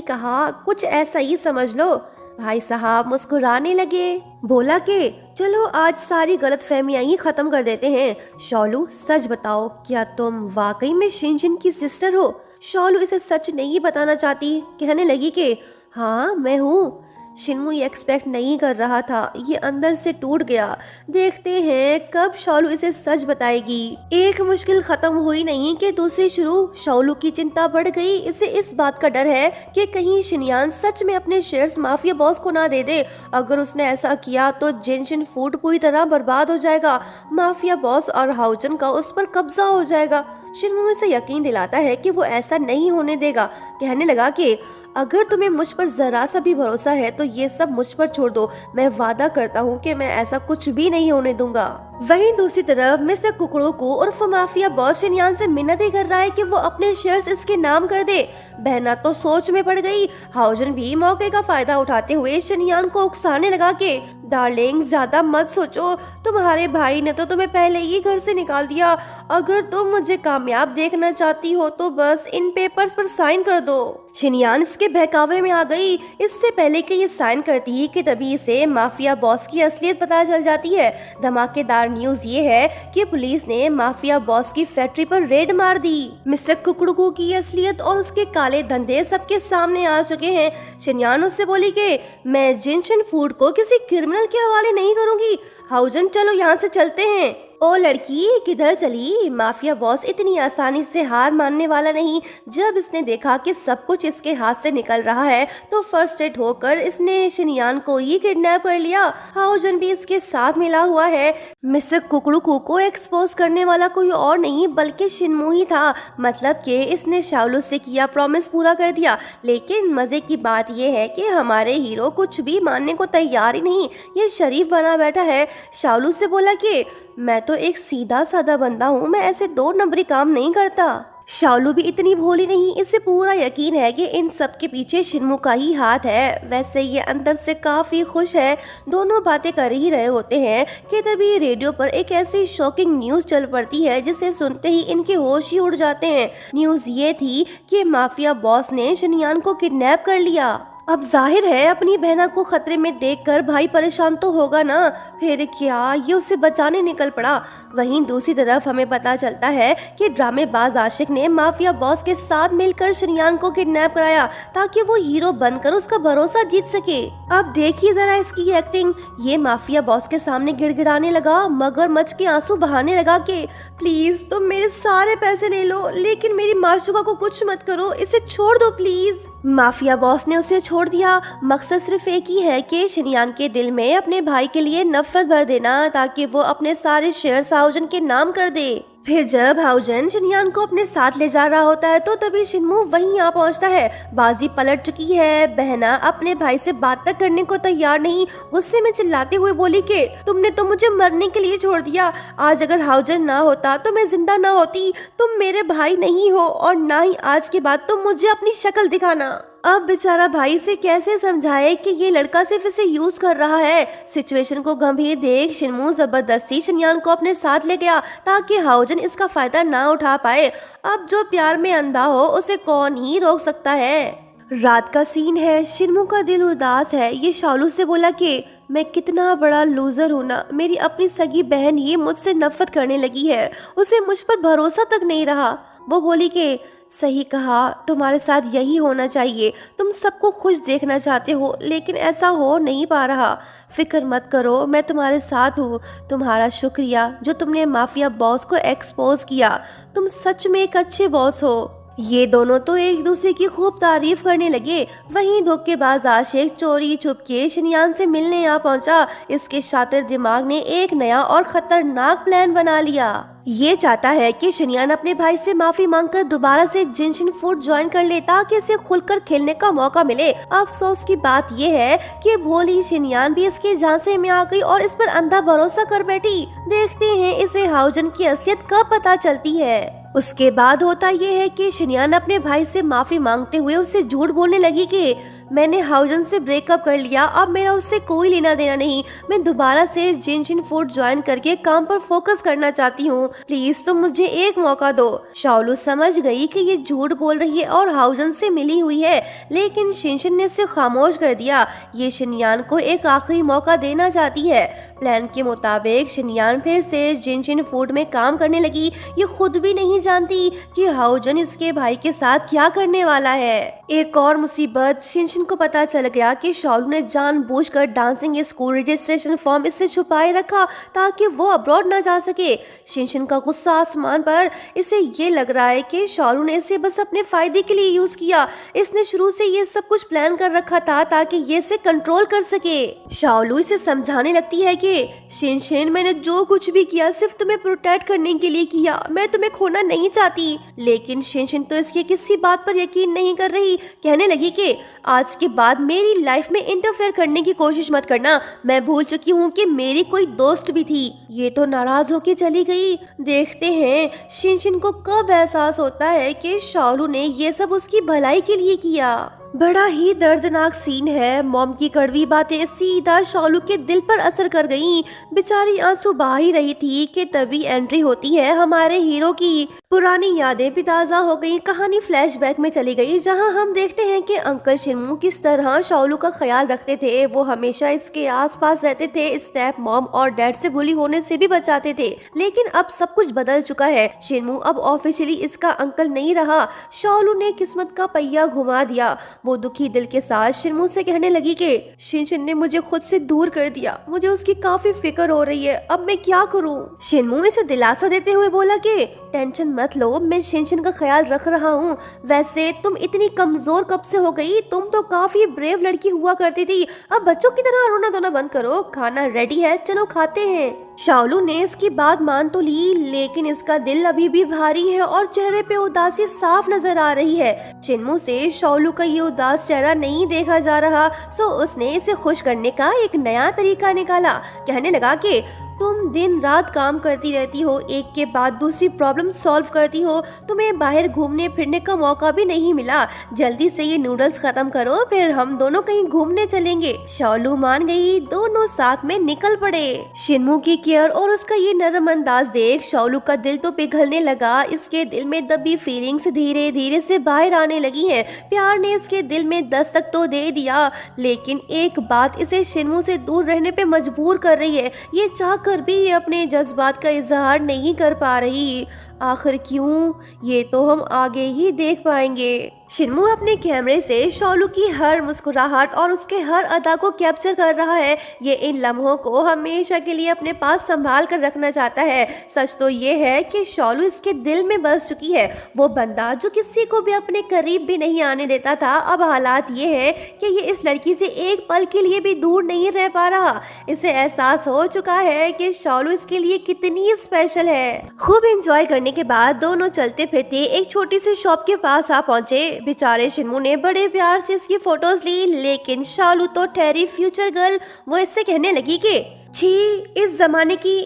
कहा, कुछ ऐसा ही समझ लो। भाई साहब मुस्कुराने लगे। बोला कि चलो आज सारी गलतफहमियां ही खत्म कर देते हैं। शाओलू सच बताओ, क्या तुम वाकई में शिनशिन की सिस्टर हो? शाओलू इसे सच नहीं बताना चाहती, कहने लगी कि हाँ मैं हूँ। शिनमो ये एक्सपेक्ट नहीं कर रहा था, ये अंदर से टूट गया। देखते हैं कब शाओलू इसे सच बताएगी। एक मुश्किल खत्म हुई नहीं कि दूसरी शुरू। शाओलू की चिंता बढ़ गई। इसे इस बात का डर है कि कहीं शिनयान सच में अपने शेयर्स माफिया बॉस को ना दे दे। अगर उसने ऐसा किया तो जिनशिन फूड पूरी तरह बर्बाद हो जाएगा। माफिया बॉस और हाउजन का उस पर कब्जा हो जाएगा। शिनमो इसे यकीन दिलाता है कि वो ऐसा नहीं होने देगा। कहने लगा कि अगर तुम्हें मुझ पर जरा सा भी भरोसा है तो ये सब मुझ पर छोड़ दो। मैं वादा करता हूँ कि मैं ऐसा कुछ भी नहीं होने दूंगा। वहीं दूसरी तरफ मिस्टर कुकड़ो को उर्फ माफिया बॉस शिनयान से मिन्नतें कर रहा है कि वो अपने शेयर्स इसके नाम कर दे। बहना तो सोच में पड़ गई। हाउजन भी मौके का फायदा उठाते हुए शिनयान को उकसाने लगा के डार्लिंग ज्यादा मत सोचो, तुम्हारे भाई ने तो तुम्हें पहले ही घर से निकाल दिया। अगर तुम मुझे कामयाब देखना चाहती हो तो बस इन पेपर्स पर साइन कर दो। शिनयान इसके बहकावे में आ गई। इससे पहले कि ये साइन करती कि तभी इसे माफिया बॉस की असलियत पता चल जाती है। धमाकेदार न्यूज ये है कि पुलिस ने माफिया बॉस की फैक्ट्री पर रेड मार दी। मिस्टर कुकड़ू की असलियत और उसके काले धंधे सबके सामने आ चुके हैं। शिनयान उससे बोली कि मैं जिनशिन फूड को किसी क्रिमिनल के हवाले नहीं करूंगी। हाउजन चलो यहाँ से चलते हैं। ओ लड़की किधर चली? माफिया बॉस इतनी आसानी से हार मानने वाला नहीं। जब इसने देखा कि सब कुछ इसके हाथ से निकल रहा है तो फ्रस्ट्रेट होकर इसने शिनयान को ही किडनैप कर लिया। हाउजन भी इसके साथ मिला हुआ है। मिस्टर कुकड़ू को एक्सपोज करने वाला कोई और नहीं बल्कि शिनमो ही था। मतलब कि इसने शाओलू से किया प्रॉमिस पूरा कर दिया। लेकिन मजे की बात यह है कि हमारे हीरो कुछ भी मानने को तैयार ही नहीं। ये शरीफ बना बैठा है। शाओलू से बोला कि मैं तो एक सीधा साधा बंदा हूँ, मैं ऐसे दो नंबरी काम नहीं करता। शाओलू भी इतनी भोली नहीं। इसे पूरा यकीन है कि इन सब के पीछे शिनमो का ही हाथ है। वैसे ये अंदर से काफी खुश है। दोनों बातें कर ही रहे होते हैं कि तभी रेडियो पर एक ऐसी शॉकिंग न्यूज चल पड़ती है जिसे सुनते ही इनके होश ही उड़ जाते हैं। न्यूज ये थी कि माफिया बॉस ने शिनयान को किडनैप कर लिया। अब जाहिर है अपनी बहना को खतरे में देखकर भाई परेशान तो होगा ना, फिर क्या ये उसे बचाने निकल पड़ा। वहीं दूसरी तरफ हमें पता चलता है कि ड्रामेबाज आशिक ने माफिया बॉस के साथ मिलकर शिनयान को किडनैप कराया ताकि वो हीरो बनकर उसका भरोसा जीत सके। अब देखिए जरा इसकी एक्टिंग। ये माफिया बॉस के सामने गिड़गिड़ाने लगा, मगरमच्छ के आंसू बहाने लगा कि प्लीज तुम मेरे सारे पैसे ले लो लेकिन मेरी माशूका को कुछ मत करो, इसे छोड़ दो प्लीज। माफिया बॉस ने उसे छोड़ दिया। मकसद सिर्फ एक ही है कि शिनयान के दिल में अपने भाई के लिए नफरत भर देना, ताकि वो अपने सारे शेयर्स हाउजन के नाम कर दे। फिर जब हाउजन शिनयान को अपने साथ ले जा रहा होता है तो तभी शिनमू वहीं आ पहुंचता है। बाजी पलट चुकी है। बहना अपने भाई से बात तक करने को तैयार नहीं। गुस्से में चिल्लाते हुए बोली कि तुमने तो मुझे मरने के लिए छोड़ दिया। आज अगर हाउजन ना होता तो मैं जिंदा ना होती। तुम मेरे भाई नहीं हो और ना ही आज के बाद तुम मुझे अपनी शक्ल दिखाना। अब बेचारा भाई से कैसे समझाए कि ये लड़का सिर्फ इसे यूज कर रहा है। सिचुएशन को गंभीर देख शिनमू जबरदस्ती शिनयान को अपने साथ ले गया ताकि हाउजन इसका फायदा ना उठा पाए। अब जो प्यार में अंधा हो उसे कौन ही रोक सकता है। रात का सीन है। शिनमू का दिल उदास है। ये शालू से बोला कि मैं कितना बड़ा लूजर हूँ ना। मेरी अपनी सगी बहन ही मुझसे नफरत करने लगी है। उसे मुझ पर भरोसा तक नहीं रहा। वो बोली कि सही कहा, तुम्हारे साथ यही होना चाहिए। तुम सबको खुश देखना चाहते हो लेकिन ऐसा हो नहीं पा रहा। फिक्र मत करो, मैं तुम्हारे साथ हूँ। तुम्हारा शुक्रिया जो तुमने माफिया बॉस को एक्सपोज किया। तुम सच में एक अच्छे बॉस हो। ये दोनों तो एक दूसरे की खूब तारीफ करने लगे। वहीं धोखेबाज आशिक चोरी छुपके शिनयान से मिलने आ पहुंचा। इसके शातिर दिमाग ने एक नया और खतरनाक प्लान बना लिया। ये चाहता है कि शिनयान अपने भाई से माफी मांगकर दोबारा से जिनशिन फूड ज्वाइन कर ले ताकि इसे खुलकर खेलने का मौका मिले। अफसोस की बात यह है कि भोली शिनयान भी इसके झांसे में आ गई और इस पर अंधा भरोसा कर बैठी। देखते हैं इसे हाउजन की असलियत कब पता चलती है। उसके बाद होता यह है कि शिनयान अपने भाई से माफी मांगते हुए उससे झूठ बोलने लगी कि मैंने हाउजन से ब्रेकअप कर लिया। अब मेरा उससे कोई लेना देना नहीं। मैं दोबारा से जिनशिन फूड ज्वाइन करके काम पर फोकस करना चाहती हूँ। प्लीज तुम मुझे एक मौका दो। शाओलू समझ गई कि ये झूठ बोल रही है और हाउजन से मिली हुई है, लेकिन शिनशिन ने इसे खामोश कर दिया। ये शिनयान को एक आखिरी मौका देना चाहती है। प्लान के मुताबिक शिनयान फिर से जिनशिन फूड में काम करने लगी। ये खुद भी नहीं जानती कि हाउजन इसके भाई के साथ क्या करने वाला है। एक और मुसीबत। शिनशिन को पता चल गया कि शाओलू ने जानबूझकर डांसिंग स्कूल रजिस्ट्रेशन फॉर्म इससे छुपाए रखा ताकि वो अब्रॉड ना जा सके। शिनशिन का गुस्सा आसमान पर। इसे ये लग रहा है कि शाओलू ने इसे बस अपने फायदे के लिए यूज किया। इसने शुरू से ये सब कुछ प्लान कर रखा था ताकि ये इसे कंट्रोल कर सके। शाओलू इसे समझाने लगती है कि शिनशिन, मैंने जो कुछ भी किया सिर्फ तुम्हें प्रोटेक्ट करने के लिए किया। मैं तुम्हें खोना नहीं चाहती। लेकिन शिनशिन तो इसकी किसी बात पर यकीन नहीं कर रही। कहने लगी कि आज के बाद मेरी लाइफ में इंटरफेयर करने की कोशिश मत करना। मैं भूल चुकी हूँ कि मेरी कोई दोस्त भी थी। ये तो नाराज होके चली गई। देखते हैं शिनशिन को कब एहसास होता है कि शाओलू ने ये सब उसकी भलाई के लिए किया। बड़ा ही दर्दनाक सीन है। मॉम की कड़वी बातें सीधा शाओलू के दिल पर असर कर गईं। बेचारी आंसू बहा ही रही थी कि तभी एंट्री होती है हमारे हीरो की। पुरानी यादें भी ताज़ा हो गई। कहानी फ्लैशबैक में चली गई जहां हम देखते हैं कि अंकल शिनमू किस तरह शाओलू का ख्याल रखते थे। वो हमेशा इसके आसपास रहते थे, स्टेप मॉम और डैड से बुली होने से भी बचाते थे। लेकिन अब सब कुछ बदल चुका है। शिनमू अब ऑफिशियली इसका अंकल नहीं रहा। शाओलू ने किस्मत का पहिया घुमा दिया। वो दुखी दिल के साथ शिनमू से कहने लगी कि शिनशिन ने मुझे खुद से दूर कर दिया। मुझे उसकी काफी फिक्र हो रही है। अब मैं क्या करूं? शिनमू इसे दिलासा देते हुए बोला कि टेंशन मत लो, मैं शिनशिन का ख्याल रख रहा हूँ। वैसे तुम इतनी कमजोर कब से हो गई? तुम तो काफी ब्रेव लड़की हुआ करती थी। अब बच्चों की तरह रोना धोना बंद करो। खाना रेडी है, चलो खाते हैं। शाओलू ने इसकी बात मान तो ली, लेकिन इसका दिल अभी भी भारी है और चेहरे पे उदासी साफ नजर आ रही है। शिनमू से शाओलू का ये उदास चेहरा नहीं देखा जा रहा, सो उसने इसे खुश करने का एक नया तरीका निकाला। कहने लगा कि तुम दिन रात काम करती रहती हो, एक के बाद दूसरी प्रॉब्लम सॉल्व करती हो। तुम्हें बाहर घूमने फिरने का मौका भी नहीं मिला। जल्दी से ये नूडल्स खत्म करो, फिर हम दोनों कहीं घूमने चलेंगे। शाओलू मान गई। दोनों साथ में निकल पड़े। शिनमू की केयर और उसका ये नरम अंदाज देख शाओलू का दिल तो पिघलने लगा। इसके दिल में दबी फीलिंग्स धीरे धीरे से बाहर आने लगी हैं। प्यार ने इसके दिल में दस्तक तो दे दिया, लेकिन एक बात इसे शिनमू से दूर रहने पे मजबूर कर रही है। ये चाह कर भी अपने जज्बात का इजहार नहीं कर पा रही। आखिर क्यों, ये तो हम आगे ही देख पाएंगे। शिन्मू अपने कैमरे से शॉलू की हर मुस्कुराहट और उसके हर अदा को कैप्चर कर रहा है। ये इन लम्हों को हमेशा के लिए अपने पास संभाल कर रखना चाहता है। सच तो ये है कि शॉलू इसके दिल में बस चुकी है। वो बंदा जो किसी को भी अपने करीब भी नहीं आने देता था, अब हालात ये है कि ये इस लड़की से एक पल के लिए भी दूर नहीं रह पा रहा। इसे एहसास हो चुका है कि शॉलू इसके लिए कितनी स्पेशल है। खूब एंजॉय करने के बाद दोनों चलते फिरते एक छोटी सी शॉप के पास आ पहुंचे। बेचारे शिन्मू ने बड़े प्यार से इसकी फोटोज ली, लेकिन शालू तो ठहरी फ्यूचर गर्ल वो इससे कहने लगी कि छी, इस जमाने की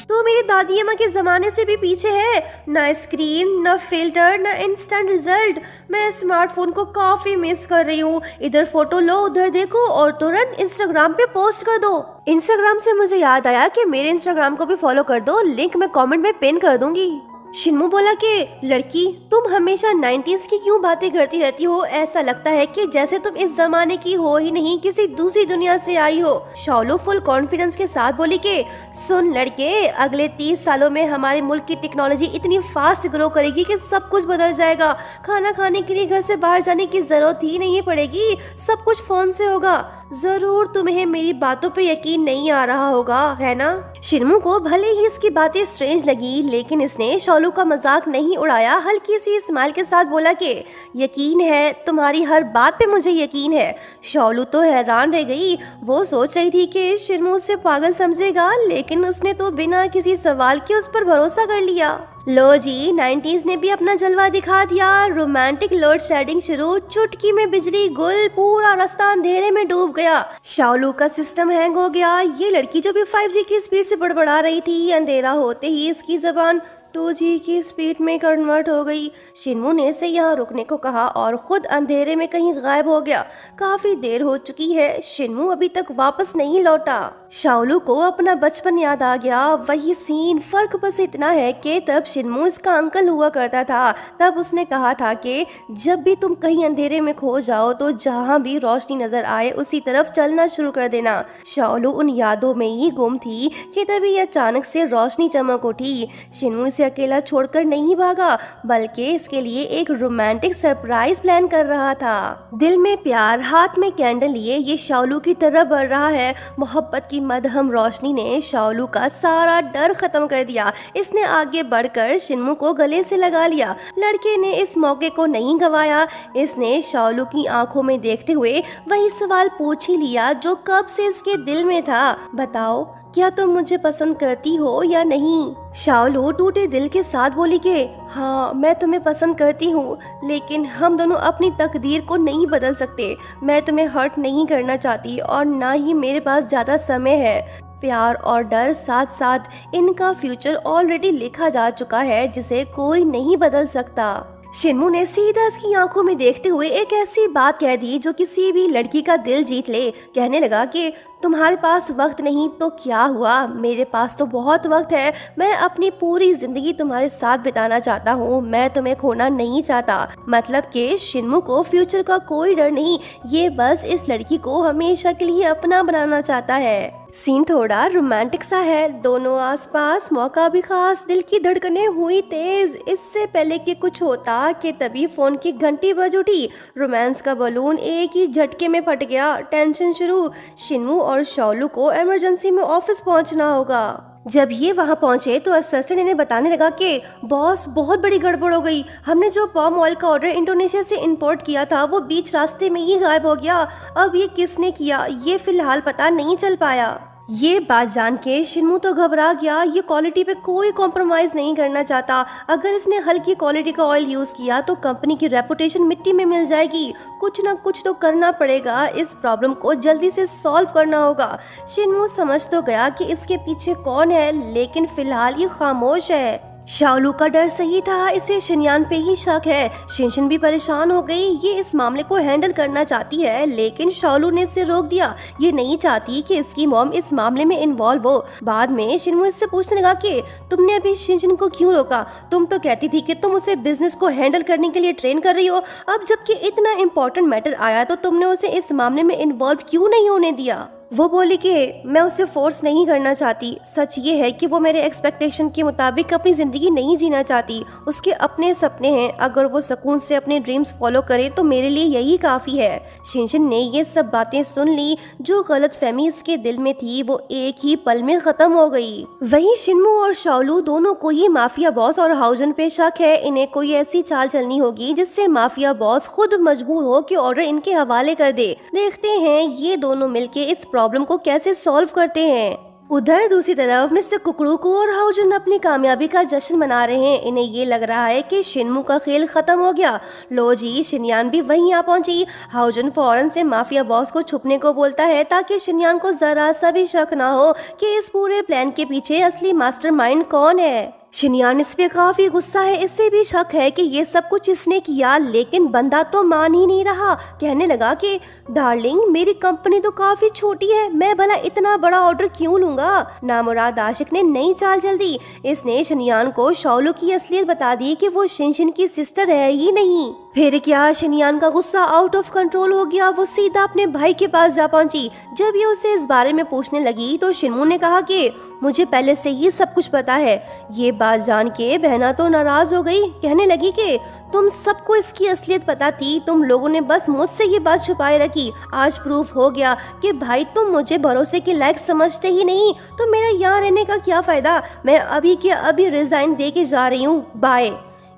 तो मेरी दादी अम्मा के जमाने से भी पीछे है। ना स्क्रीन, ना फिल्टर, ना इंस्टेंट रिजल्ट। मैं स्मार्टफोन को काफी मिस कर रही हूँ। इधर फोटो लो, उधर देखो और तुरंत इंस्टाग्राम पे पोस्ट कर दो। इंस्टाग्राम से मुझे याद आया कि मेरे इंस्टाग्राम को भी फॉलो कर दो, लिंक मैं कमेंट में पिन कर दूंगी। शिन्मू बोला कि लड़की, तुम हमेशा 90s की क्यों बातें करती रहती हो? ऐसा लगता है कि जैसे तुम इस जमाने की हो ही नहीं, किसी दूसरी दुनिया से आई हो। शॉलू फुल कॉन्फिडेंस के साथ बोली कि सुन लड़के, अगले 30 सालों में हमारे मुल्क की टेक्नोलॉजी इतनी फास्ट ग्रो करेगी कि सब कुछ बदल जाएगा। खाना खाने के लिए घर से बाहर जाने की जरूरत ही नहीं पड़ेगी, सब कुछ फोन से होगा। जरूर तुम्हें मेरी बातों पे यकीन नहीं आ रहा होगा, है ना? शिन्मू को भले ही इसकी बातें स्ट्रेंज लगी, लेकिन इसने शॉलू का मजाक नहीं उड़ाया। हल्की सी स्माइल के साथ बोला कि यकीन है, तुम्हारी हर बात पे मुझे यकीन है। शॉलू तो हैरान रह गई। वो सोच रही थी कि शिन्मू उसे पागल समझेगा, लेकिन उसने तो बिना किसी सवाल के उस पर भरोसा कर लिया। लो जी, 90s ने भी अपना जलवा दिखा दिया। रोमांटिक लोड शेडिंग शुरू, चुटकी में बिजली गुल, पूरा रास्ता अंधेरे में डूब गया। शाओलू का सिस्टम हैंग हो गया। ये लड़की जो भी 5G की स्पीड से बड़बड़ा रही थी, अंधेरा होते ही इसकी जबान 2G की स्पीड में कन्वर्ट हो गई। शिन्मू ने इसे यहाँ रुकने को कहा और खुद अंधेरे में कहीं गायब हो गया। काफी देर हो चुकी है, शिन्मू अभी तक वापस नहीं लौटा। शाओलू को अपना बचपन याद आ गया, वही सीन। फर्क बस इतना है कि तब शिन्मू इसका अंकल हुआ करता था। तब उसने कहा था कि जब भी तुम कहीं अंधेरे में खो जाओ तो जहाँ भी रोशनी नजर आए उसी तरफ चलना शुरू कर देना। शाओलू उन यादों में ही गुम थी कि तभी अचानक से रोशनी चमक उठी। शिन्मू इसे अकेला छोड़कर नहीं भागा, बल्कि इसके लिए एक रोमांटिक सरप्राइज प्लान कर रहा था। दिल में प्यार, हाथ में कैंडल लिए ये शाओलू की तरफ बढ़ रहा है। मोहब्बत की मदहम रोशनी ने शाओलू का सारा डर खत्म कर दिया। इसने आगे बढ़कर शिन्मू को गले से लगा लिया। लड़के ने इस मौके को नहीं गवाया। इसने शाओलू की आंखों में देखते हुए वही सवाल पूछ ही लिया जो कब से इसके दिल में था। बताओ, क्या तुम मुझे पसंद करती हो या नहीं? शाओलू टूटे दिल के साथ बोली कि हाँ, मैं तुम्हें पसंद करती हूँ, लेकिन हम दोनों अपनी तकदीर को नहीं बदल सकते। मैं तुम्हें हर्ट नहीं करना चाहती और ना ही मेरे पास ज्यादा समय है। प्यार और डर साथ साथ, इनका फ्यूचर ऑलरेडी लिखा जा चुका है जिसे कोई नहीं बदल सकता। शिन्मू ने सीधा इसकी आंखों में देखते हुए एक ऐसी बात कह दी जो किसी भी लड़की का दिल जीत ले। कहने लगा कि तुम्हारे पास वक्त नहीं तो क्या हुआ, मेरे पास तो बहुत वक्त है। मैं अपनी पूरी जिंदगी तुम्हारे साथ बिताना चाहता हूँ, मैं तुम्हें खोना नहीं चाहता। मतलब कि शिन्मू को फ्यूचर का कोई डर नहीं, ये बस इस लड़की को हमेशा के लिए अपना बनाना चाहता है। सीन थोड़ा रोमांटिक सा है, दोनों आसपास, मौका भी खास। दिल की धड़कनें हुई तेज। इससे पहले कि कुछ होता कि तभी फोन की घंटी बज उठी। रोमांस का बलून एक ही झटके में फट गया। टेंशन शुरू। शिन्मू और शाओलू को इमरजेंसी में ऑफिस पहुंचना होगा। जब ये वहां पहुंचे तो असिस्टेंट इन्हें बताने लगा कि बॉस, बहुत बड़ी गड़बड़ हो गई। हमने जो पाम ऑयल का ऑर्डर इंडोनेशिया से इंपोर्ट किया था वो बीच रास्ते में ही गायब हो गया। अब ये किसने किया ये फिलहाल पता नहीं चल पाया। ये बात जान के शिन्मू तो घबरा गया। ये क्वालिटी पे कोई कॉम्प्रोमाइज नहीं करना चाहता। अगर इसने हल्की क्वालिटी का ऑयल यूज किया तो कंपनी की रेपुटेशन मिट्टी में मिल जाएगी। कुछ ना कुछ तो करना पड़ेगा, इस प्रॉब्लम को जल्दी से सॉल्व करना होगा। शिन्मू समझ तो गया कि इसके पीछे कौन है, लेकिन फिलहाल ये खामोश है। शाओलू का डर सही था, इसे शिनयान पे ही शक है। शिनशिन भी परेशान हो गई। ये इस मामले को हैंडल करना चाहती है, लेकिन शाओलू ने इसे रोक दिया। ये नहीं चाहती कि इसकी मॉम इस मामले में इन्वॉल्व हो। बाद में शिन्मू इससे पूछने लगा कि तुमने अभी शिनशिन को क्यों रोका? तुम तो कहती थी कि तुम उसे बिजनेस को हैंडल करने के लिए ट्रेन कर रही हो। अब जबकि इतना इम्पोर्टेंट मैटर आया तो तुमने उसे इस मामले में इन्वॉल्व क्यों नहीं होने दिया? वो बोली कि मैं उसे फोर्स नहीं करना चाहती, सच ये है कि वो मेरे एक्सपेक्टेशन के मुताबिक अपनी ज़िंदगी नहीं जीना चाहती। उसके अपने सपने हैं, अगर वो सुकून से अपने ड्रीम्स फॉलो करे तो मेरे लिए यही काफ़ी है। शिनशिन ने ये सब बातें सुन ली। जो गलतफहमी इसके दिल में थी वो एक ही पल में ख़त्म हो गई। वहीं शिनमू और शाओलू दोनों को ही माफिया बॉस और हाउजन पे शक है। इन्हें कोई ऐसी चाल चलनी होगी जिससे माफिया बॉस खुद मजबूर हो कि ऑर्डर इनके हवाले कर दे। देखते हैं ये दोनों मिलके इस प्रॉब्लम को कैसे सॉल्व करते हैं। उधर दूसरी तरफ मिस्टर कुकड़ू और हाउजन अपनी कामयाबी का जश्न मना रहे हैं। इन्हें ये लग रहा है कि शिनमू का खेल खत्म हो गया। लो जी, शिनयान भी वहीं आ पहुंची। हाउजन फौरन से माफिया बॉस को छुपने को बोलता है ताकि शिनयान को जरा सा भी शक ना हो कि इस पूरे प्लान के पीछे असली मास्टरमाइंड कौन है। शिनयान इस पे काफी गुस्सा है। इससे भी शक है कि ये सब कुछ इसने किया, लेकिन बंदा तो मान ही नहीं रहा। कहने लगा कि डार्लिंग, मेरी कंपनी तो काफी छोटी है, मैं भला इतना बड़ा ऑर्डर क्यों लूंगा। नामुराद आशिक ने नई चाल चल दी। इसने शिनयान को शाओलू की असलियत बता दी कि वो शिनशिन की सिस्टर है ही नहीं। फिर क्या, शिनयान का गुस्सा आउट ऑफ कंट्रोल हो गया। वो सीधा अपने भाई के पास जा पहुंची। जब ये उसे इस बारे में पूछने लगी तो शिनमू ने कहा कि मुझे पहले से ही सब कुछ पता है। ये बात जान के बहना तो नाराज हो गई। कहने लगी कि तुम सबको इसकी असलियत पता थी, तुम लोगों ने बस मुझसे ये बात छुपाए रखी। आज प्रूफ हो गया कि भाई तुम मुझे भरोसे के लायक समझते ही नहीं, तो मेरा यहाँ रहने का क्या फायदा। मैं अभी के अभी रिजाइन दे के जा रही हूँ, बाय।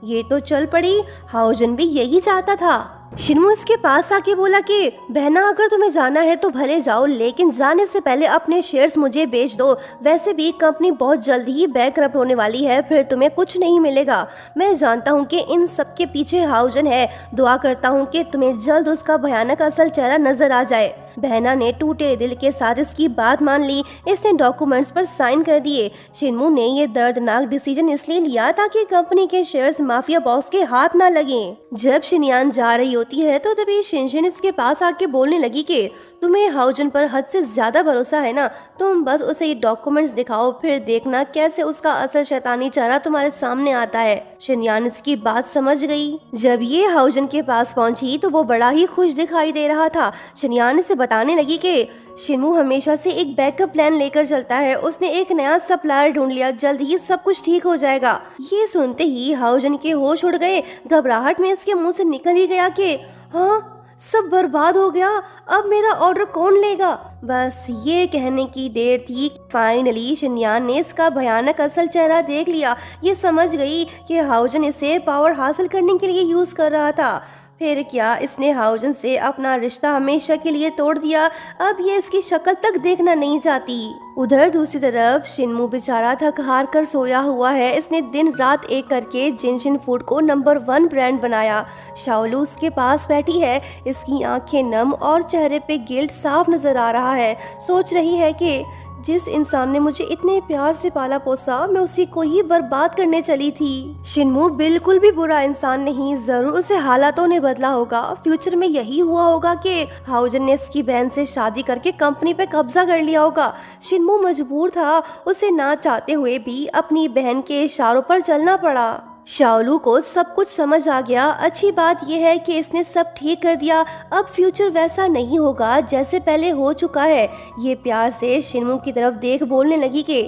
ये तो चल पड़ी। हाउजन भी यही चाहता था। शिनमू इसके पास आके बोला कि बहना, अगर तुम्हें जाना है तो भले जाओ, लेकिन जाने से पहले अपने शेयर्स मुझे बेच दो। वैसे भी कंपनी बहुत जल्दी ही बैंकरप्ट होने वाली है, फिर तुम्हें कुछ नहीं मिलेगा। मैं जानता हूँ कि इन सब के पीछे हाउजन है। दुआ करता हूँ कि तुम्हें जल्द उसका भयानक असल चेहरा नजर आ जाए। बहना ने टूटे दिल के साथ इसकी बात मान ली। इसने डॉक्यूमेंट्स पर साइन कर दिए। शिनमू ने ये दर्दनाक डिसीजन इसलिए लिया ताकि कंपनी के शेयर्स माफिया बॉस के हाथ ना लगे। जब शिनयान जा रही होती है तो तभी शिनशिन इसके पास आके बोलने लगी कि तुम्हें हाउजन पर हद से ज्यादा भरोसा है ना, तुम बस उसे ये डॉक्यूमेंट्स दिखाओ, फिर देखना कैसे उसका असल शैतानी चेहरा तुम्हारे सामने आता है। शिनयान इसकी बात समझ गई। जब ये हाउजन के पास पहुंची तो वो बड़ा ही खुश दिखाई दे रहा था। शिनयान इसे बताने लगी कि शिनमू हमेशा से एक बैकअप प्लान लेकर चलता है। उसने एक नया सप्लायर ढूंढ लिया, जल्द ही सब कुछ ठीक हो जाएगा। ये सुनते ही हाउजन के होश उड़ गए। घबराहट में इसके मुंह से निकल ही गया कि हाँ, सब बर्बाद हो गया, अब मेरा ऑर्डर कौन लेगा। बस ये कहने की देर थी। फाइनली शिनयान ने इसका भयानक असल चेहरा देख लिया। ये समझ गई कि हाउजन इसे पावर हासिल करने के लिए यूज कर रहा था। फिर क्या, इसने हाउजन से अपना रिश्ता हमेशा के लिए तोड़ दिया। अब ये इसकी शक्ल तक देखना नहीं चाहती। उधर दूसरी तरफ शिनमू बेचारा थक हार कर सोया हुआ है। इसने दिन रात एक करके जिनशिन फूड को नंबर 1 ब्रांड बनाया। शाओलू उसके पास बैठी है। इसकी आंखें नम और चेहरे पे गिल्ट साफ नजर आ रहा है। सोच रही है कि जिस इंसान ने मुझे इतने प्यार से पाला पोसा, मैं उसी को ही बर्बाद करने चली थी। शिनमू बिल्कुल भी बुरा इंसान नहीं, जरूर उसे हालातों ने बदला होगा। फ्यूचर में यही हुआ होगा कि हाउजन ने इसकी बहन से शादी करके कंपनी पे कब्जा कर लिया होगा। शिनमू मजबूर था, उसे ना चाहते हुए भी अपनी बहन के इशारों पर चलना पड़ा। शाओलू को सब कुछ समझ आ गया। अच्छी बात यह है कि इसने सब ठीक कर दिया। अब फ्यूचर वैसा नहीं होगा जैसे पहले हो चुका है। ये प्यार से शिनमू की तरफ देख बोलने लगी कि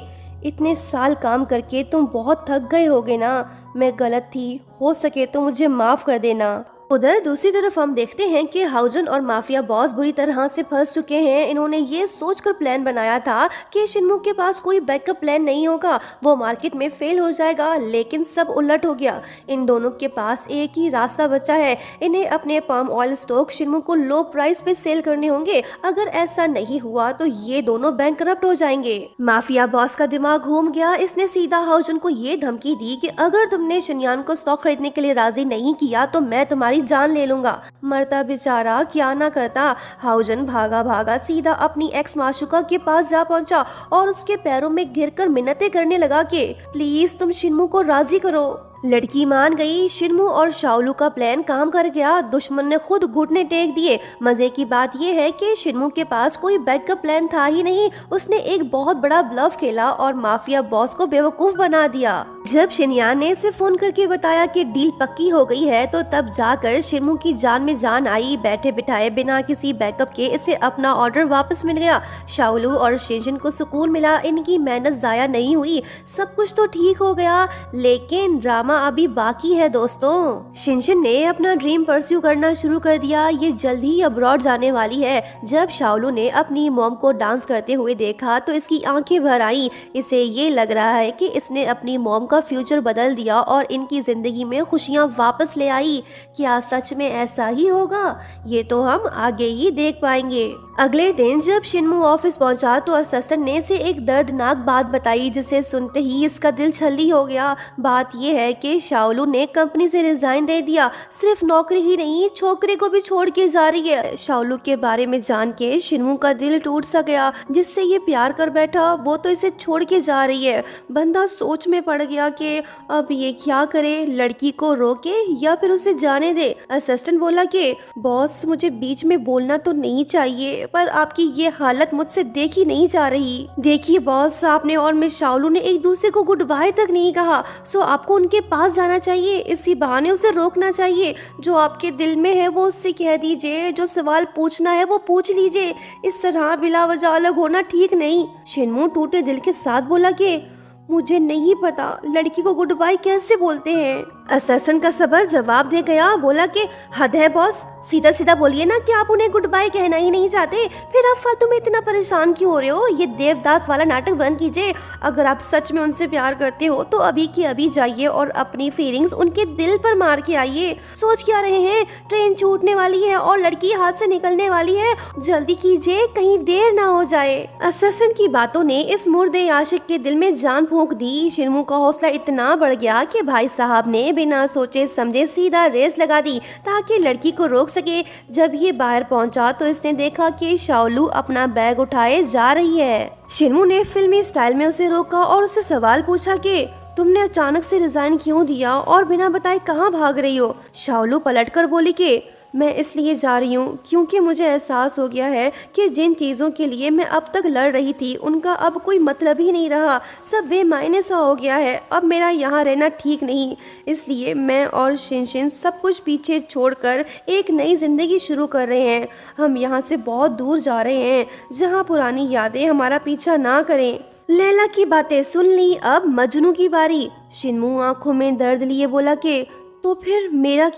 इतने साल काम करके तुम बहुत थक गए होगे ना, मैं गलत थी, हो सके तो मुझे माफ कर देना। उधर दूसरी तरफ हम देखते हैं कि हाउजन और माफिया बॉस बुरी तरह से फंस चुके हैं। इन्होंने ये सोचकर प्लान बनाया था कि शिनमू के पास कोई बैकअप प्लान नहीं होगा, वो मार्केट में फेल हो जाएगा, लेकिन सब उलट हो गया। इन दोनों के पास एक ही रास्ता बचा है। इन्हें अपने पाम ऑयल स्टॉक शिनमू को लो प्राइस पे सेल करने होंगे। अगर ऐसा नहीं हुआ तो ये दोनों बैंकरप्ट हो जाएंगे। माफिया बॉस का दिमाग घूम गया। इसने सीधा हाउजन को ये धमकी दी कि अगर तुमने शिनयान को स्टॉक खरीदने के लिए राजी नहीं किया तो मैं तुम्हारी जान ले लूंगा। मरता बेचारा क्या ना करता। हाउजन भागा भागा सीधा अपनी एक्स माशुका के पास जा पहुंचा और उसके पैरों में गिरकर मिन्नतें करने लगा कि प्लीज तुम शिनमू को राजी करो। लड़की मान गई। शिनमू और शाओलू का प्लान काम कर गया। दुश्मन ने खुद घुटने टेक दिए। मजे की बात यह है कि शिनमू के पास कोई बैकअप प्लान था ही नहीं। उसने एक बहुत बड़ा ब्लफ खेला और माफिया बॉस को बेवकूफ बना दिया। जब शिनयान ने इसे फोन करके बताया कि डील पक्की हो गई है तो तब जाकर शिन्मू की जान में जान आई। बैठे बिठाए बिना किसी बैकअप के इसे अपना ऑर्डर वापस मिल गया। शाओलू और शिनशिन को सुकून मिला, इनकी मेहनत जाया नहीं हुई, सब कुछ तो ठीक हो गया। लेकिन ड्रामा अभी बाकी है दोस्तों। शिनशिन ने अपना ड्रीम परस्यू करना शुरू कर दिया, ये जल्द ही अब्रॉड जाने वाली है। जब शाओलू ने अपनी मॉम को डांस करते हुए देखा तो इसकी आंखें भर आई। इसे ये लग रहा है कि इसने अपनी मॉम का फ्यूचर बदल दिया और इनकी जिंदगी में खुशियां वापस ले आई। क्या सच में ऐसा ही होगा? ये तो हम आगे ही देख पाएंगे। अगले दिन जब शिन्मू ऑफिस पहुंचा तो असिस्टेंट ने इसे एक दर्दनाक बात बताई, जिसे सुनते ही इसका दिल छल्ली हो गया। बात यह है कि शाओलू ने कंपनी से रिजाइन दे दिया। सिर्फ नौकरी ही नहीं, छोकरे को भी छोड़ के जा रही है। शाओलू के बारे में जान के शिन्मू का दिल टूट सा गया। जिससे ये प्यार कर बैठा वो तो इसे छोड़ के जा रही है। बंदा सोच में पड़ गया कि अब ये क्या करे, लड़की को रोके या फिर उसे जाने दे। असिस्टेंट बोला कि बॉस, मुझे बीच में बोलना तो नहीं चाहिए, पर आपकी ये हालत मुझसे देखी नहीं जा रही। देखिए बॉस, आपने और मिस शाओलू ने एक दूसरे को गुड बाय तक नहीं कहा, सो आपको उनके पास जाना चाहिए। इसी बहाने उसे रोकना चाहिए। जो आपके दिल में है वो उससे कह दीजिए, जो सवाल पूछना है वो पूछ लीजिए। इस तरह बिला वजह अलग होना ठीक नहीं। शिन्मू टूटे दिल के साथ बोला कि मुझे नहीं पता लड़की को गुड बाय कैसे बोलते हैं। असिस्टेंट का सबर जवाब दे गया, बोला कि हद है बॉस, सीधा सीधा बोलिए ना कि आप उन्हें गुड बाय कहना ही नहीं चाहते। फिर आप फालतू में इतना परेशान क्यों हो रहे हो? ये देवदास वाला नाटक बंद कीजिए। अगर आप सच में उनसे प्यार करते हो तो अभी की अभी जाइए और अपनी फीलिंग्स उनके दिल पर मार के आइए। सोच क्या रहे हैं? ट्रेन छूटने वाली है और लड़की हाथ से निकलने वाली है। जल्दी कीजिए, कहीं देर ना हो जाए। असिस्टेंट की बातों ने इस मुर्दे आशिक के दिल में जान फूंक दी। शिन्मू का हौसला इतना बढ़ गया कि भाई साहब ने बिना सोचे समझे सीधा रेस लगा दी ताकि लड़की को रोक सके। जब ये बाहर पहुंचा तो इसने देखा कि शाओलू अपना बैग उठाए जा रही है। शिन्मू ने फिल्मी स्टाइल में उसे रोका और उससे सवाल पूछा कि तुमने अचानक से रिजाइन क्यों दिया और बिना बताए कहाँ भाग रही हो? शाओलू पलटकर बोली कि मैं इसलिए जा रही हूँ क्योंकि मुझे एहसास हो गया है कि जिन चीज़ों के लिए मैं अब तक लड़ रही थी उनका अब कोई मतलब ही नहीं रहा। सब बेमायने सा हो गया है। अब मेरा यहाँ रहना ठीक नहीं, इसलिए मैं और शिनशिन सब कुछ पीछे छोड़कर एक नई ज़िंदगी शुरू कर रहे हैं। हम यहाँ से बहुत दूर जा रहे हैं जहाँ पुरानी यादें हमारा पीछा ना करें। लैला की बातें सुन ली, अब मजनू की बारी। शिन्मू आंखों में दर्द लिए बोला कि तो फिर मेरा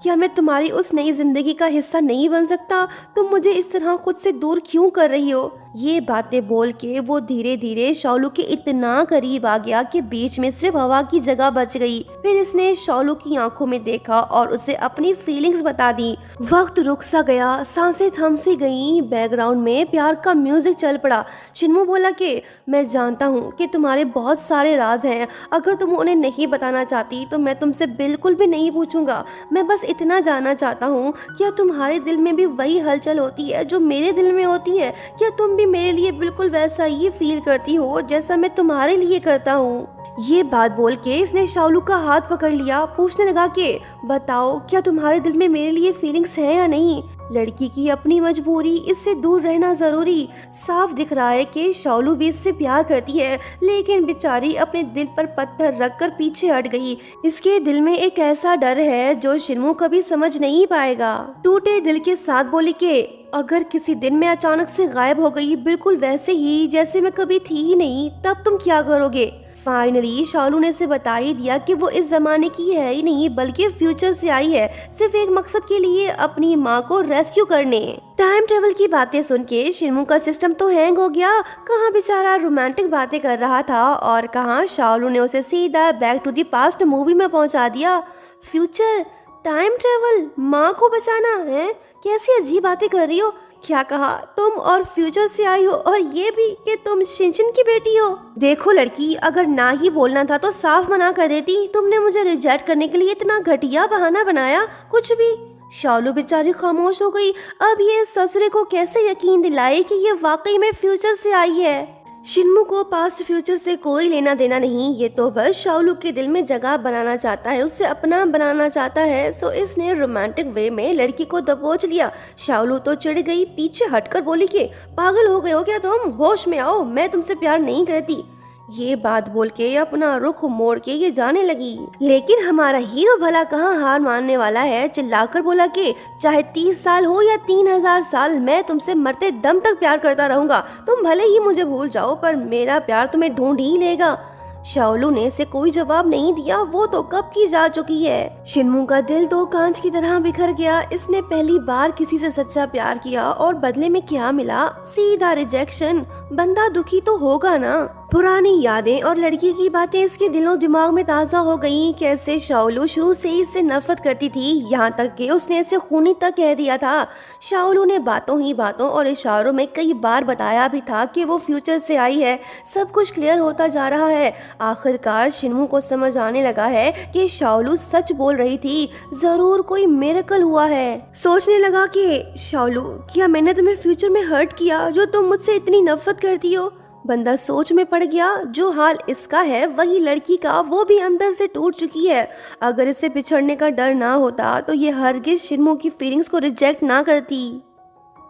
क्या मैं तुम्हारी उस नई जिंदगी का हिस्सा नहीं बन सकता? तुम मुझे इस तरह खुद से दूर क्यों कर रही हो? ये बातें बोल के वो धीरे धीरे शाओलू के इतना करीब आ गया कि बीच में सिर्फ हवा की जगह बच गई। फिर इसने शाओलू की आंखों में देखा और उसे अपनी फीलिंग्स बता दी। वक्त रुक सा गया, सांसें थम सी गईं, बैकग्राउंड में प्यार का म्यूजिक चल पड़ा। शिन्मू बोला कि मैं जानता हूँ कि तुम्हारे बहुत सारे राज हैं, अगर तुम उन्हें नहीं बताना चाहती तो मैं तुमसे बिल्कुल भी नहीं पूछूंगा। मैं बस इतना जानना चाहता हूँ, क्या तुम्हारे दिल में भी वही हलचल होती है जो मेरे दिल में होती है? क्या तुम भी मेरे लिए बिल्कुल वैसा ही फील करती हो जैसा मैं तुम्हारे लिए करता हूँ? ये बात बोल के इसने शाओलू का हाथ पकड़ लिया। पूछने लगा कि बताओ, क्या तुम्हारे दिल में मेरे लिए फीलिंग्स हैं या नहीं? लड़की की अपनी मजबूरी, इससे दूर रहना जरूरी। साफ दिख रहा है कि शाओलू भी इससे प्यार करती है, लेकिन बेचारी अपने दिल पर पत्थर रखकर पीछे हट गई। इसके दिल में एक ऐसा डर है जो शिन्मू कभी समझ नहीं पाएगा। टूटे दिल के साथ बोली कि अगर किसी दिन मैं अचानक से गायब हो गई, बिल्कुल वैसे ही जैसे मैं कभी थी ही नहीं, तब तुम क्या करोगे? फाइनली शाओलू ने इसे बता ही दिया कि वो इस जमाने की है ही नहीं बल्कि फ्यूचर से आई है, सिर्फ एक मकसद के लिए, अपनी माँ को रेस्क्यू करने। टाइम ट्रेवल की बातें सुन के शिन्मू का सिस्टम तो हैंग हो गया। कहाँ बेचारा रोमांटिक बातें कर रहा था और कहाँ शाओलू ने उसे सीधा back to the past movie में पहुँचा दिया। फ्यूचर, टाइम ट्रेवल, माँ को बचाना है? कैसी अजीब बातें कर रही हो? क्या कहा? तुम और फ्यूचर से आई हो और ये भी कि तुम शिनशिन की बेटी हो? देखो लड़की, अगर ना ही बोलना था तो साफ मना कर देती। तुमने मुझे रिजेक्ट करने के लिए इतना घटिया बहाना बनाया, कुछ भी। शाओलू बेचारी खामोश हो गई। अब ये ससुरे को कैसे यकीन दिलाए कि ये वाकई में फ्यूचर से आई है। शिन्मू को पास्ट फ्यूचर से कोई लेना देना नहीं, ये तो बस शाओलू के दिल में जगह बनाना चाहता है, उससे अपना बनाना चाहता है। सो इसने रोमांटिक वे में लड़की को दबोच लिया। शाओलू तो चिढ़ गई, पीछे हटकर बोली कि पागल हो गए हो क्या तुम? होश में आओ, मैं तुमसे प्यार नहीं करती। ये बात बोल के अपना रुख मोड़ के ये जाने लगी। लेकिन हमारा हीरो भला कहाँ हार मानने वाला है, चिल्लाकर बोला कि चाहे 30 साल हो या 3000 साल, मैं तुमसे मरते दम तक प्यार करता रहूंगा। तुम भले ही मुझे भूल जाओ पर मेरा प्यार तुम्हें ढूंढ ही लेगा। शाओलू ने इसे कोई जवाब नहीं दिया, वो तो कब की जा चुकी है। शिन्मू का दिल तो कांच की तरह बिखर गया। इसने पहली बार किसी से सच्चा प्यार किया और बदले में क्या मिला? सीधा रिजेक्शन। बंदा दुखी तो होगा ना। पुरानी यादें और लड़की की बातें इसके दिलो दिमाग में ताज़ा हो गईं। कैसे शाओलू शुरू से ही इससे नफरत करती थी, यहाँ तक कि उसने इसे खूनी तक कह दिया था। शाओलू ने बातों ही बातों और इशारों में कई बार बताया भी था कि वो फ्यूचर से आई है। सब कुछ क्लियर होता जा रहा है। आखिरकार शिन्मू को समझ आने लगा है कि शाओलू सच बोल रही थी। जरूर कोई मिरेकल हुआ है। सोचने लगा कि शाओलू, क्या मैंने तुम्हें फ्यूचर में हर्ट किया जो तुम मुझसे इतनी नफरत करती हो? बंदा सोच में पड़ गया। जो हाल इसका है वही लड़की का, वो भी अंदर से टूट चुकी है। अगर इसे बिछड़ने का डर ना होता तो ये हरगिज शिन्मू की फीलिंग्स को रिजेक्ट ना करती।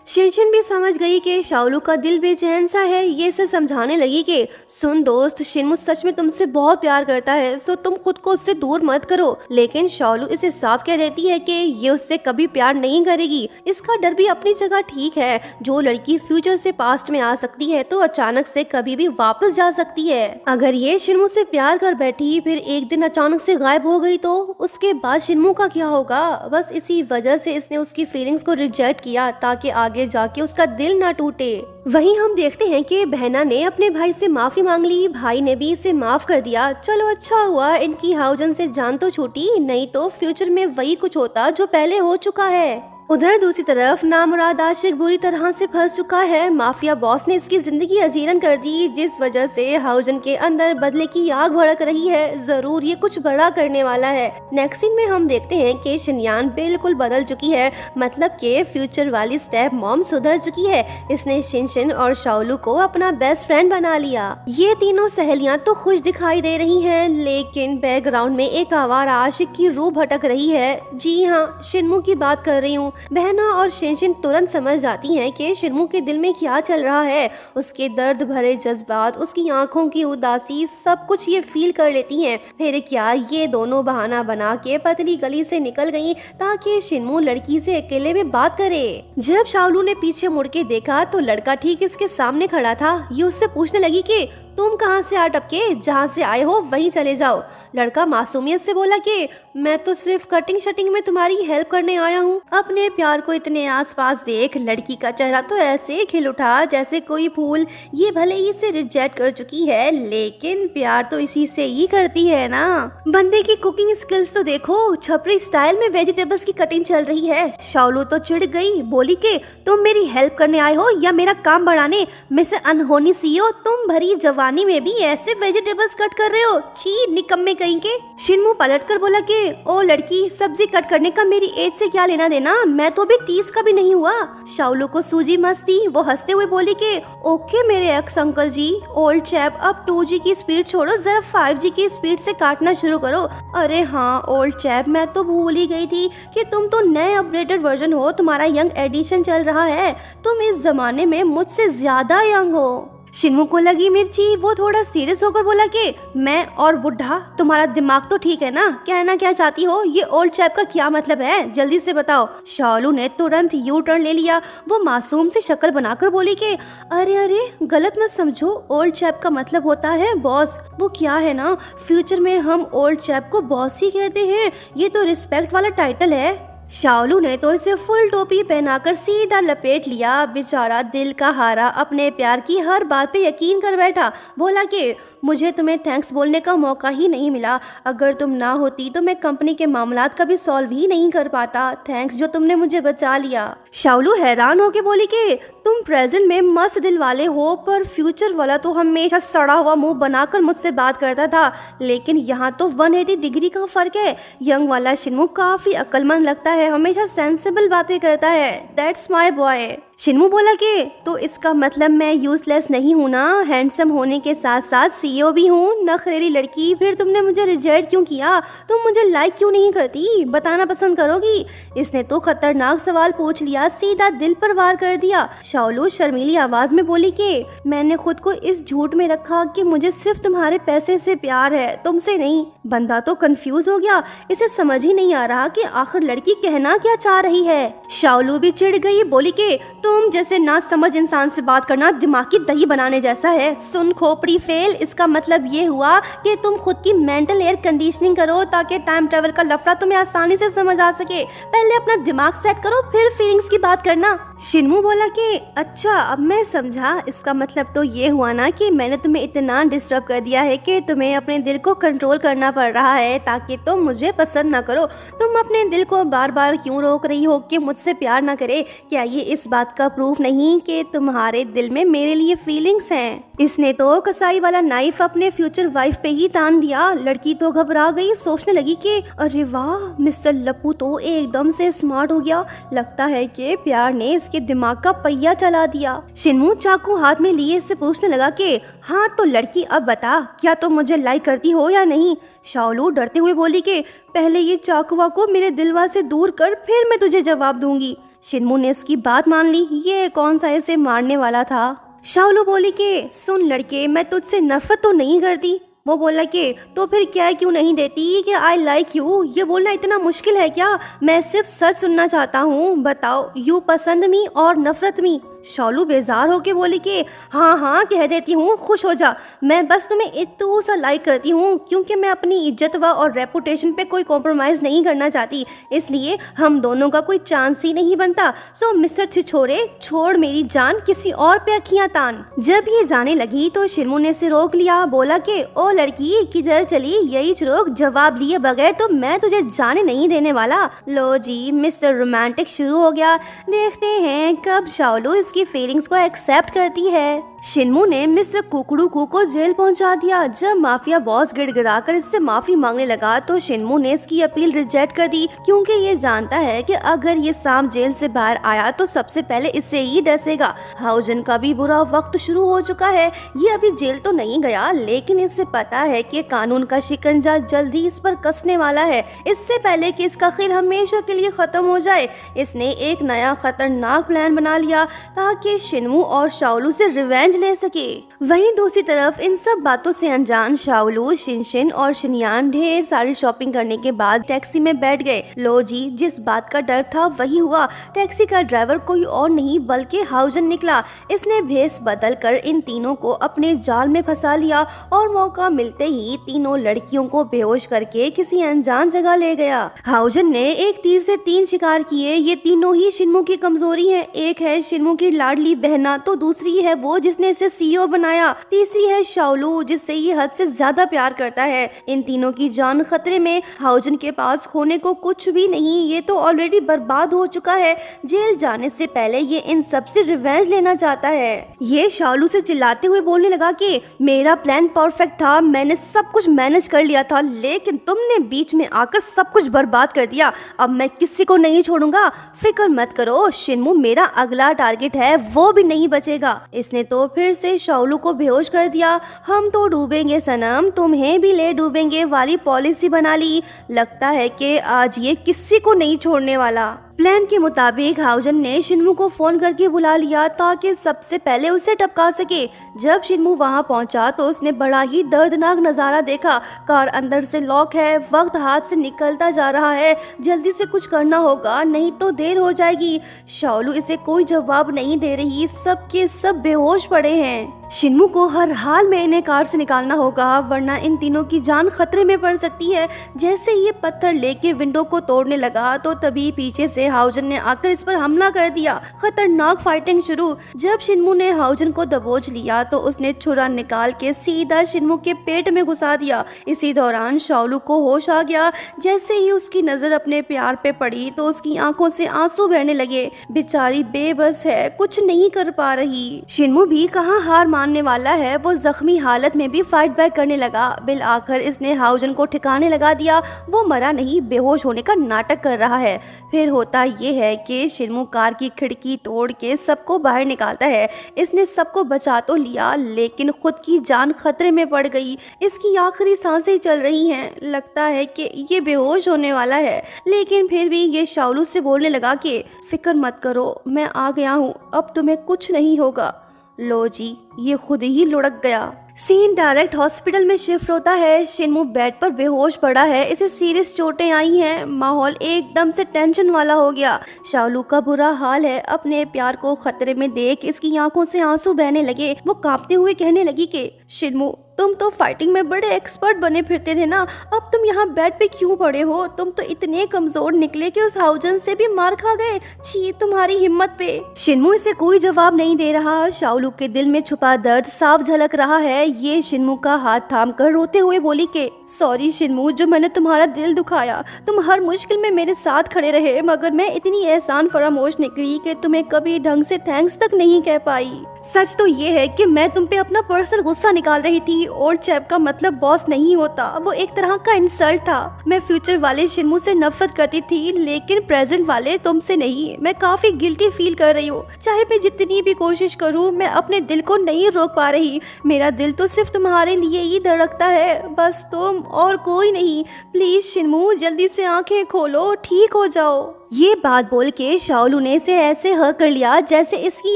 शिनशिन भी समझ गई कि शाओलू का दिल बेचैन सा है। ये इसे समझाने लगी कि सुन दोस्त, शिन्मू सच में तुमसे बहुत प्यार करता है, सो तुम खुद को उससे दूर मत करो। लेकिन शाओलू इसे साफ कह देती है कि ये उससे कभी प्यार नहीं करेगी। इसका डर भी अपनी जगह ठीक है। जो लड़की फ्यूचर से पास्ट में आ सकती है तो अचानक से कभी भी वापस जा सकती है। अगर ये शिन्मू से प्यार कर बैठी फिर एक दिन अचानक से गायब हो गई तो उसके बाद शिन्मू का क्या होगा? बस इसी वजह से इसने उसकी फीलिंग्स को रिजेक्ट किया ताकि आगे जाके उसका दिल ना टूटे। वहीं हम देखते हैं कि बहना ने अपने भाई से माफी मांग ली। भाई ने भी इसे माफ कर दिया। चलो अच्छा हुआ इनकी हाउजन से जान तो छूटी, नहीं तो फ्यूचर में वही कुछ होता जो पहले हो चुका है। उधर दूसरी तरफ नामुराद आशिक बुरी तरह से फंस चुका है। माफिया बॉस ने इसकी जिंदगी अजीरन कर दी, जिस वजह से हाउजन के अंदर बदले की आग भड़क रही है। जरूर ये कुछ बड़ा करने वाला है। नेक्स्ट सीन में हम देखते हैं कि शिनयान बिल्कुल बदल चुकी है, मतलब कि फ्यूचर वाली स्टेप मॉम सुधर चुकी है। इसने शिनशिन और शाओलू को अपना बेस्ट फ्रेंड बना लिया। ये तीनों सहेलियां तो खुश दिखाई दे रही हैं, लेकिन बैकग्राउंड में एक आवारा आशिक की रूह भटक रही है। जी हाँ, शिन्मू की बात कर रही हूँ। बहना और शिनशिन तुरंत समझ जाती हैं कि शिन्मू के दिल में क्या चल रहा है। उसके दर्द भरे जज्बात, उसकी आंखों की उदासी, सब कुछ ये फील कर लेती हैं। फिर क्या ये दोनों बहाना बना के पतली गली से निकल गईं ताकि शिन्मू लड़की से अकेले में बात करे। जब शाओलू ने पीछे मुड़ के देखा तो लड़का ठीक इसके सामने खड़ा था। ये उससे पूछने लगी कि तुम कहाँ से आ टपके, जहाँ से आए हो वहीं चले जाओ। लड़का मासूमियत से बोला कि मैं तो सिर्फ कटिंग शटिंग में तुम्हारी हेल्प करने आया हूँ। अपने प्यार को इतने आसपास देख लड़की का चेहरा तो ऐसे खिल उठा जैसे कोई फूल। ये भले ही इसे रिजेक्ट कर चुकी है, लेकिन प्यार तो इसी से ही करती है ना। बंदे की कुकिंग स्किल्स तो देखो, छपरी स्टाइल में वेजिटेबल्स की कटिंग चल रही है। शाओलू तो चिढ़ गई, बोली कि तुम मेरी हेल्प करने आए हो या मेरा काम बढ़ाने? मिस्टर अनहोनी सीईओ, तुम भरी जवानी में भी ऐसे वेजिटेबल्स कट कर रहे हो? छी, निकम्मे कहीं के। शिन्मू पलट कर बोला कि ओ लड़की, सब्जी कट करने का मेरी एज से क्या लेना देना? मैं तो अभी 30 का भी नहीं हुआ। शाओलू को सूझी मस्ती। वो हंसते हुए बोली कि ओके मेरे एक्स अंकल जी, ओल्ड चैप, अब 2G की स्पीड छोड़ो, जरा 5G की स्पीड से काटना शुरू करो। अरे हाँ ओल्ड चैप, मैं तो भूल ही गई थी कि तुम तो नए अपडेटेड वर्जन हो। तुम्हारा यंग एडिशन चल रहा है। तुम इस जमाने में मुझसे ज्यादा यंग हो। शिन्मू को लगी मिर्ची। वो थोड़ा सीरियस होकर बोला कि मैं और बुढ़ा, तुम्हारा दिमाग तो ठीक है ना? कहना क्या चाहती हो? ये ओल्ड चैप का क्या मतलब है? जल्दी से बताओ। शाओलू ने तुरंत यू टर्न ले लिया। वो मासूम सी शक्ल बनाकर बोली कि अरे अरे, गलत मत समझो, ओल्ड चैप का मतलब होता है बॉस। वो क्या है ना, फ्यूचर में हम ओल्ड चैप को बॉस ही कहते हैं। ये तो रिस्पेक्ट वाला टाइटल है। शाओलू ने तो इसे फुल टोपी पहनाकर सीधा लपेट लिया। बेचारा दिल का हारा अपने प्यार की हर बात पे यकीन कर बैठा। बोला कि मुझे तुम्हें थैंक्स बोलने का मौका ही नहीं मिला। अगर तुम ना होती तो मैं कंपनी के मामलात कभी सॉल्व ही नहीं कर पाता। थैंक्स जो तुमने मुझे बचा लिया। शाओलू हैरान होके बोली कि तुम प्रेजेंट में मस्त दिल वाले हो, पर फ्यूचर वाला तो हमेशा सड़ा हुआ मुंह बनाकर मुझसे बात करता था। लेकिन यहाँ तो 180 डिग्री का फर्क है। यंग वाला शिन्मू काफी अक्लमंद लगता है, हमेशा सेंसिबल बातें करता है। That's my boy. शिन्मू बोला कि तो इसका मतलब मैं यूजलेस नहीं हूँ ना, हैंडसम होने के साथ साथ सीईओ भी हूँ। नखरेली लड़की, फिर तुमने मुझे रिजेक्ट क्यों किया? तुम मुझे लाइक क्यों नहीं करती? बताना पसंद करोगी? इसने तो खतरनाक सवाल पूछ लिया, सीधा दिल पर वार कर दिया। शाओलू शर्मीली आवाज में बोली कि मैंने खुद को इस झूठ में रखा कि मुझे सिर्फ तुम्हारे पैसे से प्यार है, तुमसे नहीं। बंदा तो कंफ्यूज हो गया, इसे समझ ही नहीं आ रहा कि आखिर लड़की कहना क्या चाह रही है। शाओलू भी चिढ़ गई, बोली कि तुम जैसे ना समझ इंसान से बात करना दिमाग की दही बनाने जैसा है। सुन खोपड़ी फेल, इसका मतलब ये हुआ कि तुम खुद की मेंटल एयर कंडीशनिंग करो ताकि टाइम ट्रेवल का लफड़ा तुम्हें आसानी से समझ आ सके। पहले अपना दिमाग सेट करो, फिर फीलिंग्स की बात करना। शिन्मू बोला कि अच्छा अब मैं समझा, इसका मतलब तो ये हुआ ना कि मैंने तुम्हें इतना डिस्टर्ब कर दिया है कि तुम्हें अपने दिल को कंट्रोल करना पड़ रहा है ताकि तुम मुझे पसंद ना करो। तुम अपने दिल को बार बार क्यों रोक रही हो कि मुझसे प्यार ना करे? क्या ये इस बात का प्रूफ नहीं कि तुम्हारे दिल में मेरे लिए फीलिंग्स हैं? इसने तो कसाई वाला नाइफ अपने फ्यूचर वाइफ पे ही तान दिया। लड़की तो घबरा गई, सोचने लगी कि अरे वाह, मिस्टर लप्पू तो एकदम से स्मार्ट हो गया। लगता है कि प्यार ने इसके दिमाग का पहिया चला दिया। शिन्मू चाकू हाथ में लिए इससे पूछने लगा कि हाँ तो लड़की अब बता, क्या तुम मुझे लाइक करती हो या नहीं? शाओलू डरते हुए बोली कि पहले ये चाकुआ को मेरे दिलवा से दूर कर, फिर मैं तुझे जवाब दूंगी। शिन्मू ने इसकी बात मान ली, ये कौन सा इसे मारने वाला था। शाओलू बोली कि सुन लड़के, मैं तुझसे नफरत तो नहीं करती। वो बोला कि तो फिर क्या क्यों नहीं देती कि आई लाइक यू? ये बोलना इतना मुश्किल है क्या? मैं सिर्फ सच सुनना चाहता हूँ, बताओ यू पसंद मी और नफरत मी? शाओलू बेजार होके बोली कि हाँ हाँ कह देती हूँ, खुश हो जा। मैं बस तुम्हें इतना सा लाइक करती हूँ क्योंकि मैं अपनी इज्जत व और रेपुटेशन पे कोई कॉम्प्रोमाइज़ नहीं करना चाहती, इसलिए हम दोनों का कोई चांस ही नहीं बनता। सो मिस्टर छिछोरे, छोड़ मेरी जान, किसी और पे अखियाँ तान। जब ये जाने लगी तो शिन्मू ने इसे रोक लिया, बोला कि ओ लड़की किधर चली? यही रुक, जवाब लिए बगैर तो मैं तुझे जाने नहीं देने वाला। लो जी, मिस्टर रोमांटिक शुरू हो गया। देखते हैं कब शाओलू इसकी फीलिंग्स को एक्सेप्ट करती है। शिन्मू ने मिस्टर कुकड़ू को जेल पहुंचा दिया। जब माफिया बॉस गिड़गिड़ाकर इससे माफी मांगने लगा तो शिन्मू ने इसकी अपील रिजेक्ट कर दी, क्योंकि ये जानता है कि अगर ये सांप जेल से बाहर आया तो सबसे पहले इससे ही डसेगा। हाउजन का भी बुरा वक्त शुरू हो चुका है। ये अभी जेल तो नहीं गया, लेकिन इसे पता है कि कानून का शिकंजा जल्दी इस पर कसने वाला है। इससे पहले कि इसका खेल हमेशा के लिए खत्म हो जाए, इसने एक नया खतरनाक प्लान बना लिया ताकि शिन्मू और शाओलू से रिवेंज ले सके। वहीं दूसरी तरफ इन सब बातों से अनजान शाओलू, शिनशिन और शिनयान ढेर सारी शॉपिंग करने के बाद टैक्सी में बैठ गए। लो जी, जिस बात का डर था वही हुआ। टैक्सी का ड्राइवर कोई और नहीं बल्कि हाउजन निकला। इसने भेस बदल कर इन तीनों को अपने जाल में फंसा लिया और मौका मिलते ही तीनों लड़कियों को बेहोश करके किसी अनजान जगह ले गया। हाउजन ने एक तीर से 3 शिकार किए। ये तीनों ही शिन्मू की कमजोरी है। एक है शिन्मू की लाडली बहना, तो दूसरी है वो जिसने इसे सीईओ बनाया, तीसरी है शाओलू जिससे ये हद से ज्यादा प्यार करता है। इन तीनों की जान खतरे में। हाउजन के पास खोने को कुछ भी नहीं, ये तो ऑलरेडी बर्बाद हो चुका है। जेल जाने से पहले ये इन सब से रिवेंज लेना चाहता है। ये शाओलू से चिल्लाते हुए बोलने लगा कि मेरा प्लान परफेक्ट था, मैंने सब कुछ मैनेज कर लिया था, लेकिन तुमने बीच में आकर सब कुछ बर्बाद कर दिया। अब मैं किसी को नहीं छोड़ूंगा। फिक्र मत करो शिन्मू, मेरा अगला टारगेट है, वो भी नहीं बचेगा। इसने तो फिर से शाओलू को बेहोश कर दिया। हम तो डूबेंगे सनम, तुम्हें भी ले डूबेंगे वाली पॉलिसी बना ली। लगता है कि आज ये किसी को नहीं छोड़ने वाला। प्लान के मुताबिक हाउजन ने शिन्मू को फोन करके बुला लिया ताकि सबसे पहले उसे टपका सके। जब शिन्मू वहां पहुंचा तो उसने बड़ा ही दर्दनाक नजारा देखा। कार अंदर से लॉक है, वक्त हाथ से निकलता जा रहा है। जल्दी से कुछ करना होगा, नहीं तो देर हो जाएगी। शाओलू इसे कोई जवाब नहीं दे रही, सब के सब बेहोश पड़े हैं। शिन्मू को हर हाल में इन्हें कार से निकालना होगा, वरना इन तीनों की जान खतरे में पड़ सकती है। जैसे ये पत्थर लेके विंडो को तोड़ने लगा तो तभी पीछे से हाउजन ने आकर इस पर हमला कर दिया। खतरनाक फाइटिंग शुरू। जब शिन्मू ने हाउजन को दबोच लिया तो उसने छुरा निकाल के सीधा शिन्मू के पेट में घुसा दिया। इसी दौरान शाओलू को होश आ गया। जैसे ही उसकी नजर अपने प्यार पे पड़ी तो उसकी आंखों से आंसू बहने लगे। बेचारी बेबस है, कुछ नहीं कर पा रही। शिन्मू भी कहाँ हार मानने वाला है वो जख्मी हालत में भी फाइट बैक करने लगा। बिल आखिर इसने हाउजन को ठिकाने लगा दिया। वो मरा नहीं, बेहोश होने का नाटक कर रहा है। फिर होता ये है कि शिन्मू कार की खिड़की तोड़ के सबको बाहर निकालता है। इसने सबको बचा तो लिया लेकिन खुद की जान खतरे में पड़ गई। इसकी आखिरी सांसें चल रही हैं। लगता है कि ये बेहोश होने वाला है, लेकिन फिर भी ये शाओलू से बोलने लगा कि फिक्र मत करो, मैं आ गया हूँ, अब तुम्हें कुछ नहीं होगा। लो जी, ये खुद ही लुढ़क गया। सीन डायरेक्ट हॉस्पिटल में शिफ्ट होता है। शिन्मू बेड पर बेहोश पड़ा है। इसे सीरियस चोटें आई हैं। माहौल एकदम से टेंशन वाला हो गया। शाओलू का बुरा हाल है। अपने प्यार को खतरे में देख इसकी आंखों से आंसू बहने लगे। वो कांपते हुए कहने लगी कि शिन्मू, तुम तो फाइटिंग में बड़े एक्सपर्ट बने फिरते थे ना, अब तुम यहाँ बेड पे क्यों पड़े हो? तुम तो इतने कमजोर निकले कि उस हाउजन से भी मार खा गए। छी तुम्हारी हिम्मत पे। शिन्मू इसे कोई जवाब नहीं दे रहा। शाओलू के दिल में छुपा दर्द साफ झलक रहा है। ये शिन्मू का हाथ थाम कर रोते हुए बोली कि सॉरी शिन्मू, जो मैंने तुम्हारा दिल दुखाया। तुम हर मुश्किल में मेरे साथ खड़े रहे, मगर मैं इतनी एहसान फरामोश निकली कि तुम्हें कभी ढंग से थैंक्स तक नहीं कह पाई। सच तो ये है कि मैं तुम पे अपना पर्सनल गुस्सा निकाल रही थी। ओल्ड चैप का मतलब बॉस नहीं होता, वो एक तरह का इंसल्ट था। मैं फ्यूचर वाले शिन्मू से नफरत करती थी, लेकिन प्रेजेंट वाले तुमसे नहीं। मैं काफी गिल्टी फील कर रही हूँ। चाहे मैं जितनी भी कोशिश करूँ, मैं अपने दिल को नहीं रोक पा रही। मेरा दिल तो सिर्फ तुम्हारे लिए ही धड़कता है, बस तुम और कोई नहीं। प्लीज शिन्मू, जल्दी से आंखें खोलो, ठीक हो जाओ। ये बात बोल के शाओलू ने इसे ऐसे हक कर लिया जैसे इसकी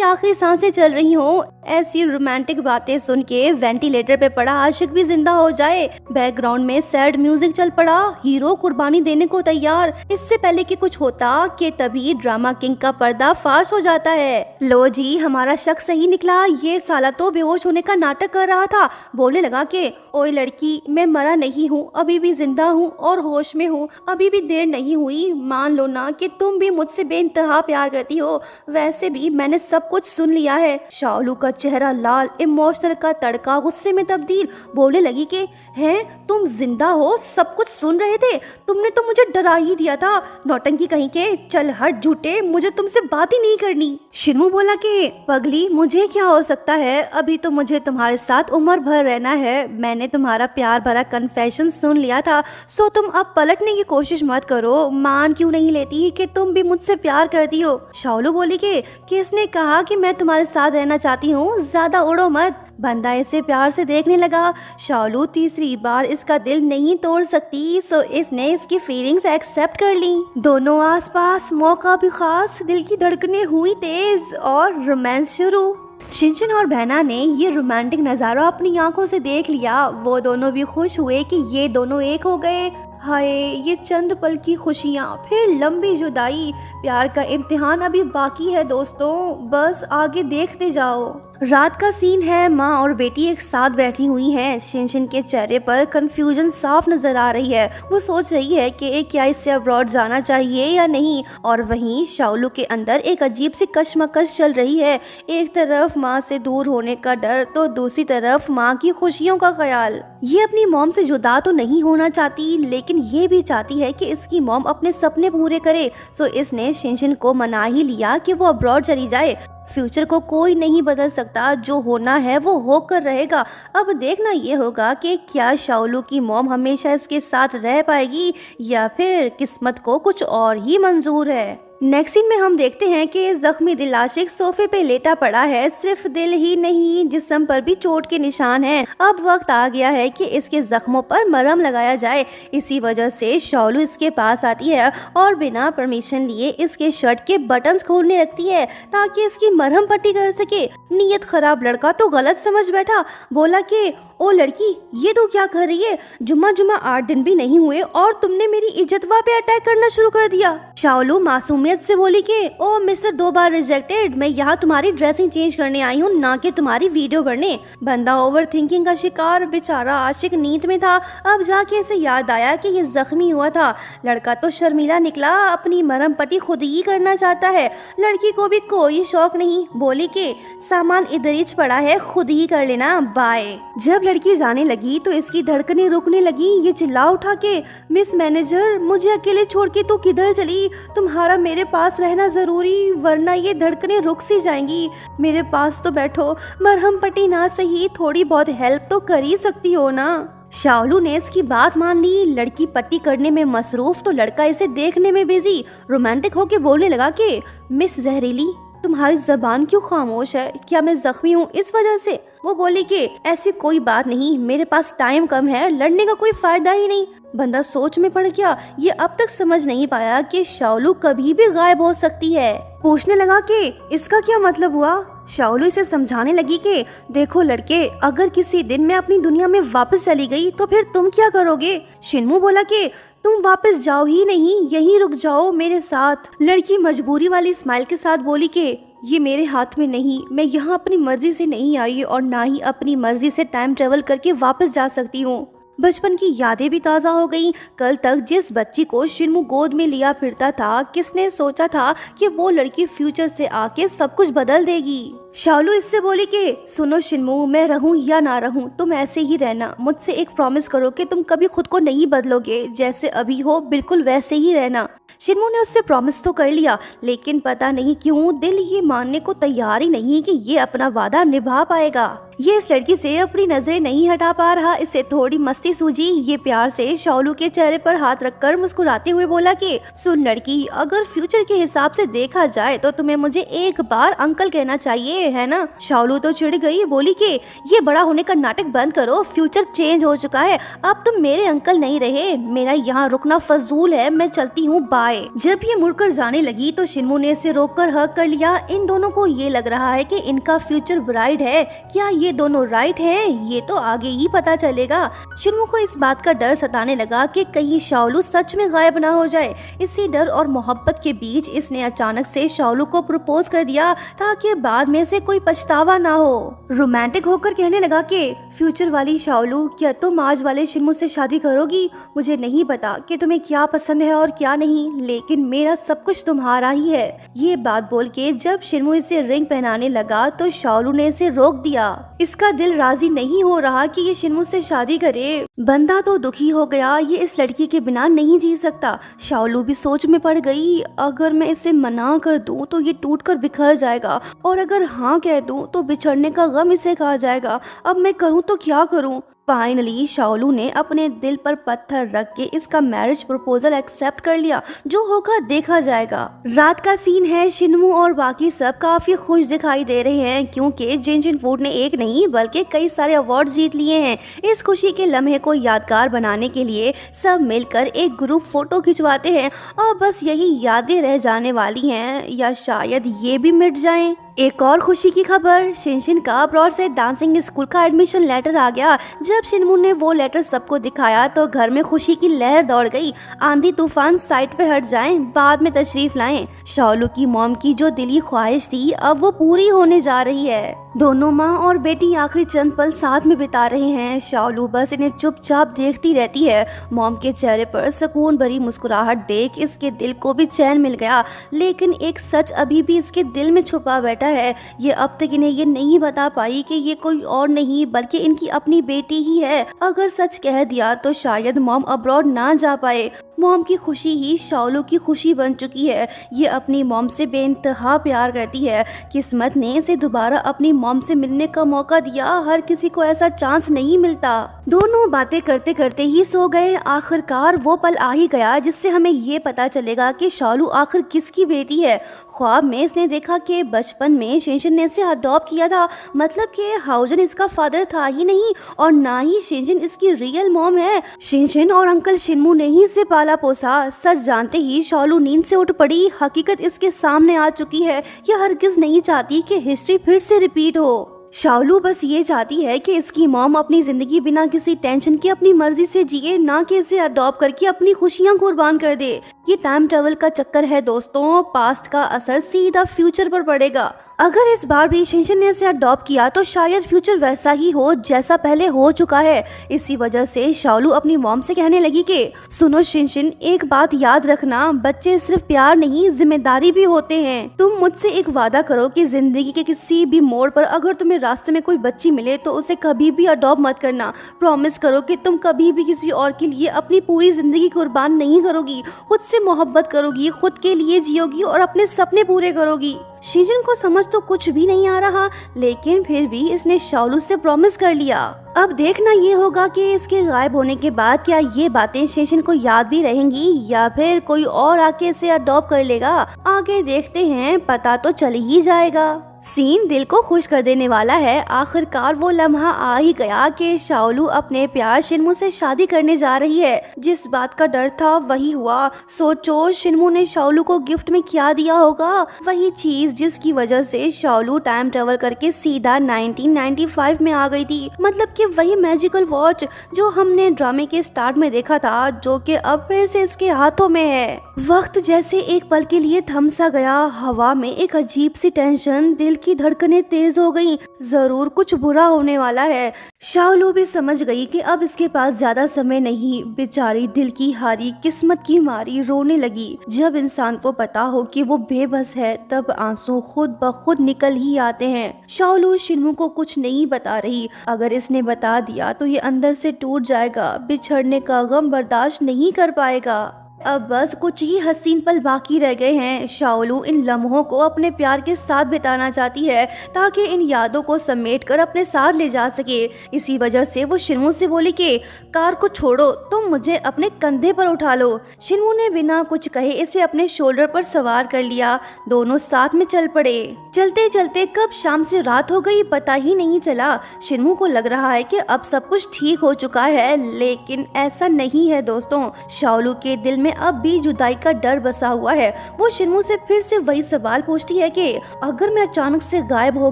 आखिरी सांसें चल रही हों। ऐसी रोमांटिक बातें सुन के वेंटिलेटर पे पड़ा आशिक भी जिंदा हो जाए। बैकग्राउंड में सैड म्यूजिक चल पड़ा। हीरो कुर्बानी देने को तैयार। इससे पहले कि कुछ होता कि तभी ड्रामा किंग का पर्दा फाश हो जाता है। लो जी, हमारा शक सही निकला। ये साला तो बेहोश होने का नाटक कर रहा था। बोलने लगा कि ओए लड़की, मैं मरा नहीं हूँ, अभी भी जिंदा हूँ और होश में हूँ। अभी भी देर नहीं हुई। मान लो ना कि तुम भी मुझसे बेइंतहा प्यार करती हो। वैसे भी मैंने सब कुछ सुन लिया है। शाओलू का चेहरा लाल, इमोशनल का तड़का गुस्से में तब्दील। बोलने लगी कि हैं, तुम जिंदा हो, सब कुछ सुन रहे थे? तुमने तो मुझे डरा ही दिया था। नौटंकी कहीं के, चल हट झूठे, मुझे तुमसे बात ही नहीं करनी। शिन्मू बोला कि पगली, मुझे क्या हो सकता है, अभी तो मुझे तुम्हारे साथ उम्र भर रहना है। मैंने तुम्हारा प्यार भरा कन्फेशन सुन लिया था, सो तुम अब पलटने की कोशिश मत करो। मान क्यों नहीं लेती कि तुम भी मुझसे प्यार करती हो? शाओलू बोली कि किसने कहा कि मैं तुम्हारे साथ रहना चाहती हूँ? ज्यादा उड़ो मत। बंदा इसे प्यार से देखने लगा। शाओलू तीसरी बार इसका दिल नहीं तोड़ सकती, सो इसने इसकी फीलिंग्स एक्सेप्ट कर ली। दोनों आसपास, मौका भी खास, दिल की धड़कनें हुई तेज और रोमांस शुरू। शिनशिन और बहना ने ये रोमांटिक नज़ारा अपनी आंखों से देख लिया। वो दोनों भी खुश हुए कि ये दोनों एक हो गए। हाय, ये चंद पल की खुशियाँ, फिर लंबी जुदाई। प्यार का इम्तिहान अभी बाकी है दोस्तों, बस आगे देखते जाओ। रात का सीन है। माँ और बेटी एक साथ बैठी हुई हैं। शिनशिन के चेहरे पर कंफ्यूजन साफ नजर आ रही है। वो सोच रही है कि क्या इससे अब्रॉड जाना चाहिए या नहीं। और वहीं शाओलू के अंदर एक अजीब सी कशमकश चल रही है। एक तरफ माँ से दूर होने का डर, तो दूसरी तरफ माँ की खुशियों का ख्याल। ये अपनी मॉम से जुदा तो नहीं होना चाहती, लेकिन ये भी चाहती है कि इसकी मॉम अपने सपने पूरे करे। सो इसने शिनशिन को मना ही लिया कि वो अब्रॉड चली जाए। फ्यूचर को कोई नहीं बदल सकता, जो होना है वो होकर रहेगा। अब देखना ये होगा कि क्या शाओलू की मॉम हमेशा इसके साथ रह पाएगी या फिर किस्मत को कुछ और ही मंजूर है। नेक्स्ट सीन में हम देखते हैं कि जख्मी दिल आशिक सोफे पे लेटा पड़ा है। सिर्फ दिल ही नहीं, जिस्म पर भी चोट के निशान हैं। अब वक्त आ गया है कि इसके जख्मों पर मरहम लगाया जाए। इसी वजह से शाओलू इसके पास आती है और बिना परमिशन लिए इसके शर्ट के बटन्स खोलने लगती है ताकि इसकी मरहम पट्टी कर सके। नीयत खराब लड़का तो गलत समझ बैठा। बोला कि ओ लड़की, ये तो क्या कर रही है? जुम्मा 8 दिन भी नहीं हुए और तुमने मेरी इज्जतवा पे अटैक करना शुरू कर दिया। शाओलू मासूमियत से बोली कि ओ मिस्टर 2 बार रिजेक्टेड, मैं यहाँ तुम्हारी ड्रेसिंग चेंज करने आई हूँ, ना कि तुम्हारी वीडियो भरने। बंदा ओवर थिंकिंग का शिकार, बेचारा आशिक नींद में था। अब जाके इसे याद आया कि ये जख्मी हुआ था। लड़का तो शर्मीला निकला, अपनी मरहम पट्टी खुद ही करना चाहता है। लड़की को भी कोई शौक नहीं। बोली कि सामान इधर ही पड़ा है, खुद ही कर लेना, बाय। जब लड़की जाने लगी तो इसकी धड़कनें रुकने लगी। ये चिल्ला उठा के, मिस मैनेजर, मुझे अकेले छोड़ के तो किधर चली? तुम्हारा मेरे मेरे पास रहना ज़रूरी, वरना ये धड़कनें रुक सी जाएंगी। मेरे पास तो बैठो, मरहम पट्टी ना सही, थोड़ी बहुत हेल्प तो कर ही सकती हो ना। शाओलू ने इसकी बात मान ली। लड़की पट्टी करने में मसरूफ तो लड़का इसे देखने में बिजी। रोमांटिक होके बोलने लगा कि मिस जहरीली, तुम्हारी जबान क्यों खामोश है? क्या मैं जख्मी हूँ इस वजह से? वो बोली कि ऐसी कोई बात नहीं, मेरे पास टाइम कम है, लड़ने का कोई फायदा ही नहीं। बंदा सोच में पड़ गया। ये अब तक समझ नहीं पाया कि शाओलू कभी भी गायब हो सकती है। पूछने लगा कि इसका क्या मतलब हुआ। शाओलू इसे समझाने लगी कि देखो लड़के, अगर किसी दिन मैं अपनी दुनिया में वापस चली गई तो फिर तुम क्या करोगे? शिन्मू बोला कि तुम वापस जाओ ही नहीं, यहीं रुक जाओ मेरे साथ। लड़की मजबूरी वाली स्माइल के साथ बोली कि ये मेरे हाथ में नहीं, मैं यहाँ अपनी मर्जी से नहीं आई और ना ही अपनी मर्जी से टाइम ट्रेवल करके वापस जा सकती हूँ। बचपन की यादें भी ताज़ा हो गईं। कल तक जिस बच्ची को शिन्मू गोद में लिया फिरता था, किसने सोचा था कि वो लड़की फ्यूचर से आके सब कुछ बदल देगी। शाओलू इससे बोली कि सुनो शिन्मू, मैं रहूं या ना रहूं, तुम ऐसे ही रहना। मुझसे एक प्रॉमिस करो कि तुम कभी खुद को नहीं बदलोगे, जैसे अभी हो बिल्कुल वैसे ही रहना। शिन्मू ने उससे प्रॉमिस तो कर लिया, लेकिन पता नहीं क्यों दिल ये मानने को तैयार ही नहीं कि ये अपना वादा निभा पाएगा। ये इस लड़की से अपनी नजरें नहीं हटा पा रहा। इसे थोड़ी मस्ती सूझी। ये प्यार से शाओलू के चेहरे पर हाथ रखकर मुस्कुराते हुए बोला कि सुन लड़की, अगर फ्यूचर के हिसाब से देखा जाए तो तुम्हें मुझे एक बार अंकल कहना चाहिए, है ना? शाओलू तो चिढ़ गई, बोली कि ये बड़ा होने का नाटक बंद करो, फ्यूचर चेंज हो चुका है, अब तुम मेरे अंकल नहीं रहे, मेरा यहाँ रुकना फजूल है, मैं चलती हूँ, बाय। जब ये मुड़कर जाने लगी तो शिन्मू ने इसे रोककर हक कर लिया। इन दोनों को ये लग रहा है कि इनका फ्यूचर ब्राइड है। क्या ये दोनों राइट हैं? ये तो आगे ही पता चलेगा। शिन्मू को इस बात का डर सताने लगा कि कहीं शाओलू सच में गायब ना हो जाए। इसी डर और मोहब्बत के बीच इसने अचानक से शाओलू को प्रपोज कर दिया ताकि बाद में से कोई पछतावा ना हो। रोमांटिक होकर कहने लगा कि फ्यूचर वाली शाओलू, क्या तुम आज वाले शिन्मू से शादी करोगी? मुझे नहीं पता कि तुम्हें क्या पसंद है और क्या नहीं, लेकिन मेरा सब कुछ तुम्हारा ही है। ये बात बोल के जब शिन्मू इसे रिंग पहनाने लगा तो शाओलू ने इसे रोक दिया। इसका दिल राजी नहीं हो रहा कि ये शिन्मू से शादी करे। बंदा तो दुखी हो गया, ये इस लड़की के बिना नहीं जी सकता। शाओलू भी सोच में पड़ गई, अगर मैं इसे मना कर दूं तो ये टूटकर बिखर जाएगा, और अगर हाँ कह दूं तो बिछड़ने का गम इसे खा जाएगा। अब मैं करूं तो क्या करूं? फाइनली शाओलू ने अपने दिल पर पत्थर रख के इसका मैरिज प्रपोजल एक्सेप्ट कर लिया। जो होगा देखा जाएगा। रात का सीन है। शिन्मू और बाकी सब काफी खुश दिखाई दे रहे हैं क्योंकि जिन जिन फूड ने एक नहीं बल्कि कई सारे अवार्ड जीत लिए हैं। इस खुशी के लम्हे को यादगार बनाने के लिए सब मिलकर एक ग्रुप फोटो खिंचवाते हैं और बस यही यादें रह जाने वाली हैं, या शायद ये भी मिट जाएं। एक और खुशी की खबर, शिनशिन का अब्रॉड से डांसिंग स्कूल का एडमिशन लेटर आ गया। जब शिन्मू ने वो लेटर सबको दिखाया तो घर में खुशी की लहर दौड़ गई। आंधी तूफान साइड पे हट जाएं, बाद में तशरीफ लाएं। शाओलू की मॉम की जो दिली ख्वाहिश थी अब वो पूरी होने जा रही है। दोनों माँ और बेटी आखिरी चंद पल साथ में बिता रहे हैं। शाओलू बस इन्हें चुपचाप देखती रहती है। मॉम के चेहरे पर सुकून भरी मुस्कुराहट देख इसके दिल को भी चैन मिल गया, लेकिन एक सच अभी भी इसके दिल में छुपा बैठा है। ये अब तक इन्हें ये नहीं बता पाई कि ये कोई और नहीं बल्कि इनकी अपनी बेटी ही है। अगर सच कह दिया तो शायद मॉम अब्रॉड ना जा पाए। मॉम की खुशी ही शाओलू की खुशी बन चुकी है। ये अपनी मॉम से बेइंतहा प्यार करती है। किस्मत ने इसे दोबारा अपनी मॉम से मिलने का मौका दिया। हर किसी को ऐसा चांस नहीं मिलता। दोनों बातें करते करते ही सो गए। आखिरकार वो पल आ ही गया जिससे हमें ये पता चलेगा कि शाओलू आखिर किसकी बेटी है। ख्वाब में इसने देखा कि बचपन में शिनशिन ने इसे अडॉप्ट किया था, मतलब कि हाउजन इसका फादर था ही नहीं और ना ही शिनशिन इसकी रियल मॉम है। शिनशिन और अंकल शिन्मू ने ही इसे पाला पोसा। सच जानते ही शाओलू नींद से उठ पड़ी। हकीकत इसके सामने आ चुकी है। यह हरगिज नहीं चाहती कि हिस्ट्री फिर से रिपीट हो। शाओलू बस ये चाहती है कि इसकी मॉम अपनी जिंदगी बिना किसी टेंशन के अपनी मर्जी से जिए, ना कि इसे अडॉप्ट करके अपनी खुशियां कुर्बान कर दे। ये टाइम ट्रेवल का चक्कर है दोस्तों। पास्ट का असर सीधा फ्यूचर पर पड़ेगा। अगर इस बार भी शिनशिन ने इसे अडॉप्ट किया तो शायद फ्यूचर वैसा ही हो जैसा पहले हो चुका है। इसी वजह से शाओलू अपनी मॉम से कहने लगी कि सुनो शिनशिन, एक बात याद रखना, बच्चे सिर्फ प्यार नहीं जिम्मेदारी भी होते हैं। तुम मुझसे एक वादा करो कि जिंदगी के किसी भी मोड़ पर अगर तुम्हें रास्ते में कोई बच्ची मिले तो उसे कभी भी अडॉप्ट मत करना। प्रॉमिस करो कि तुम कभी भी किसी और के लिए अपनी पूरी जिंदगी कुर्बान नहीं करोगी, खुद से मोहब्बत करोगी, खुद के लिए जियोगी और अपने सपने पूरे करोगी। शिनशिन को समझ तो कुछ भी नहीं आ रहा, लेकिन फिर भी इसने शाओलू से प्रॉमिस कर लिया। अब देखना ये होगा कि इसके गायब होने के बाद क्या ये बातें शिनशिन को याद भी रहेंगी या फिर कोई और आके इसे अडॉप्ट कर लेगा। आगे देखते हैं, पता तो चल ही जाएगा। सीन दिल को खुश कर देने वाला है। आखिरकार वो लम्हा आ ही गया कि शाओलू अपने प्यार शिनमू से शादी करने जा रही है। जिस बात का डर था वही हुआ। सोचो, शिनमू ने शाओलू को गिफ्ट में क्या दिया होगा, वही चीज जिसकी वजह से शाओलू टाइम ट्रेवल करके सीधा 1995 में आ गई थी। मतलब कि वही मैजिकल वॉच जो हमने ड्रामे के स्टार्ट में देखा था, जो कि अब फिर से इसके हाथों में है। वक्त जैसे एक पल के लिए थम सा गया। हवा में एक अजीब सी टेंशन, दिल की धड़कनें तेज हो गईं। जरूर कुछ बुरा होने वाला है। शाओलू भी समझ गई कि अब इसके पास ज्यादा समय नहीं। बेचारी दिल की हारी, किस्मत की मारी रोने लगी। जब इंसान को पता हो कि वो बेबस है तब आंसू खुद ब खुद निकल ही आते हैं। शाओलू शिनमू को कुछ नहीं बता रही। अगर इसने बता दिया तो ये अंदर से टूट जाएगा, बिछड़ने का गम बर्दाश्त नहीं कर पाएगा। अब बस कुछ ही हसीन पल बाकी रह गए हैं। शाओलू इन लम्हों को अपने प्यार के साथ बिताना चाहती है ताकि इन यादों को समेट कर अपने साथ ले जा सके। इसी वजह से वो शिनमू से बोली कि कार को छोड़ो, तुम मुझे अपने कंधे पर उठा लो। शिनमू ने बिना कुछ कहे इसे अपने शोल्डर पर सवार कर लिया। दोनों साथ में चल पड़े। चलते चलते कब शाम से रात हो गई पता ही नहीं चला। शिनमू को लग रहा है कि अब सब कुछ ठीक हो चुका है, लेकिन ऐसा नहीं है दोस्तों। शाओलू के दिल में अब भी जुदाई का डर बसा हुआ है। वो शिनमू से फिर से वही सवाल पूछती है कि अगर मैं अचानक से गायब हो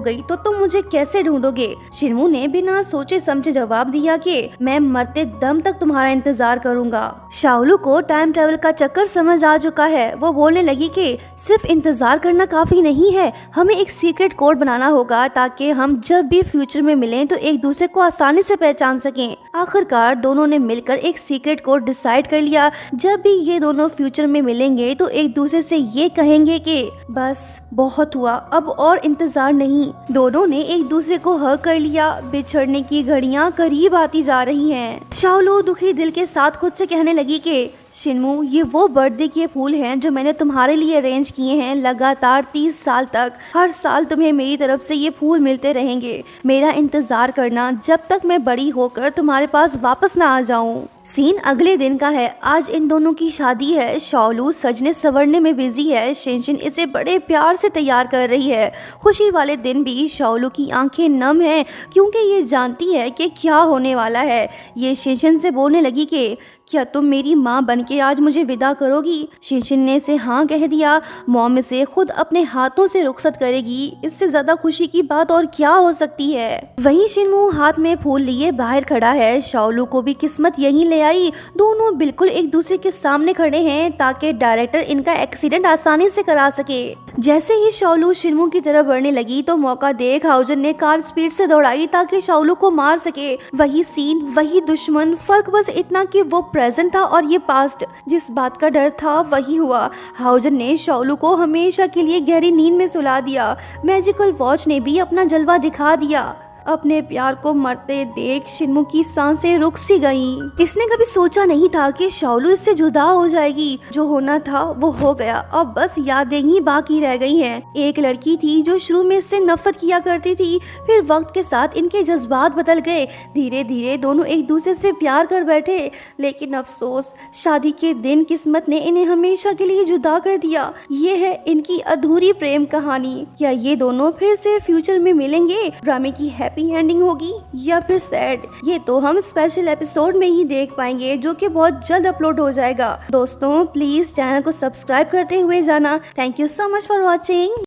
गई तो तुम मुझे कैसे ढूंढोगे। शिनमू ने बिना सोचे समझे जवाब दिया कि मैं मरते दम तक तुम्हारा इंतजार करूंगा। शाओलू को टाइम ट्रेवल का चक्कर समझ आ चुका है। वो बोलने लगी कि सिर्फ इंतजार करना काफी नहीं है, हमें एक सीक्रेट कोड बनाना होगा ताकि हम जब भी फ्यूचर में मिलें तो एक दूसरे को आसानी से पहचान सकें। आखिरकार दोनों ने मिलकर एक सीक्रेट कोड डिसाइड कर लिया। जब भी ये दोनों फ्यूचर में मिलेंगे तो एक दूसरे से ये कहेंगे कि बस बहुत हुआ, अब और इंतजार नहीं। दोनों ने एक दूसरे को हग कर लिया। बिछड़ने की घड़ियां करीब आती जा रही हैं। शाओलू दुखी दिल के साथ खुद से कहने लगी कि शिनमू, ये वो बर्थडे के फूल हैं जो मैंने तुम्हारे लिए अरेंज किए हैं लगातार 30 साल तक। हर साल तुम्हें मेरी तरफ से ये फूल मिलते रहेंगे। मेरा इंतजार करना जब तक मैं बड़ी होकर तुम्हारे पास वापस ना आ जाऊं। सीन अगले दिन का है। आज इन दोनों की शादी है। शाओलू सजने संवरने में बिजी है। शिनशिन इसे बड़े प्यार से तैयार कर रही है। खुशी वाले दिन भी शाओलू की आंखें नम हैं क्योंकि ये जानती है कि क्या होने वाला है। ये शिनशिन से बोलने लगी कि क्या तुम मेरी माँ बनके आज मुझे विदा करोगी। शिनशिन ने इसे हाँ कह दिया। मॉम इसे खुद अपने हाथों से रुखसत करेगी। इससे ज्यादा खुशी की बात और क्या हो सकती है। वहीं शिनमू हाथ में फूल लिए बाहर खड़ा है। शाओलू को भी किस्मत यहीं ले आई। दोनों बिल्कुल एक दूसरे के सामने खड़े हैं ताकि डायरेक्टर इनका एक्सीडेंट आसानी से करा सके। जैसे ही शाओलू शिनमू की तरफ बढ़ने लगी तो मौका देख हाउजन ने कार स्पीड से दौड़ाई ताकि शाओलू को मार सके। वही सीन, वही दुश्मन, फर्क बस इतना कि वो प्रेजेंट था और ये पास्ट। जिस बात का डर था वही हुआ। हाउजन ने शाओलू को हमेशा के लिए गहरी नींद में सुला दिया। मैजिकल वॉच ने भी अपना जलवा दिखा दिया। अपने प्यार को मरते देख शिनमू की सांसें रुक सी गईं। इसने कभी सोचा नहीं था कि शाओलू इससे जुदा हो जाएगी। जो होना था वो हो गया। अब बस यादें ही बाकी रह गई हैं। एक लड़की थी जो शुरू में इससे नफरत किया करती थी, फिर वक्त के साथ इनके जज्बात बदल गए। धीरे धीरे दोनों एक दूसरे से प्यार कर बैठे, लेकिन अफसोस शादी के दिन किस्मत ने इन्हें हमेशा के लिए जुदा कर दिया। ये है इनकी अधूरी प्रेम कहानी। क्या ये दोनों फिर से फ्यूचर में मिलेंगे? ड्रामे की हैप्पी एंडिंग होगी या फिर सैड? ये तो हम स्पेशल एपिसोड में ही देख पाएंगे जो कि बहुत जल्द अपलोड हो जाएगा। दोस्तों प्लीज चैनल को सब्सक्राइब करते हुए जाना। Thank you so much for watching.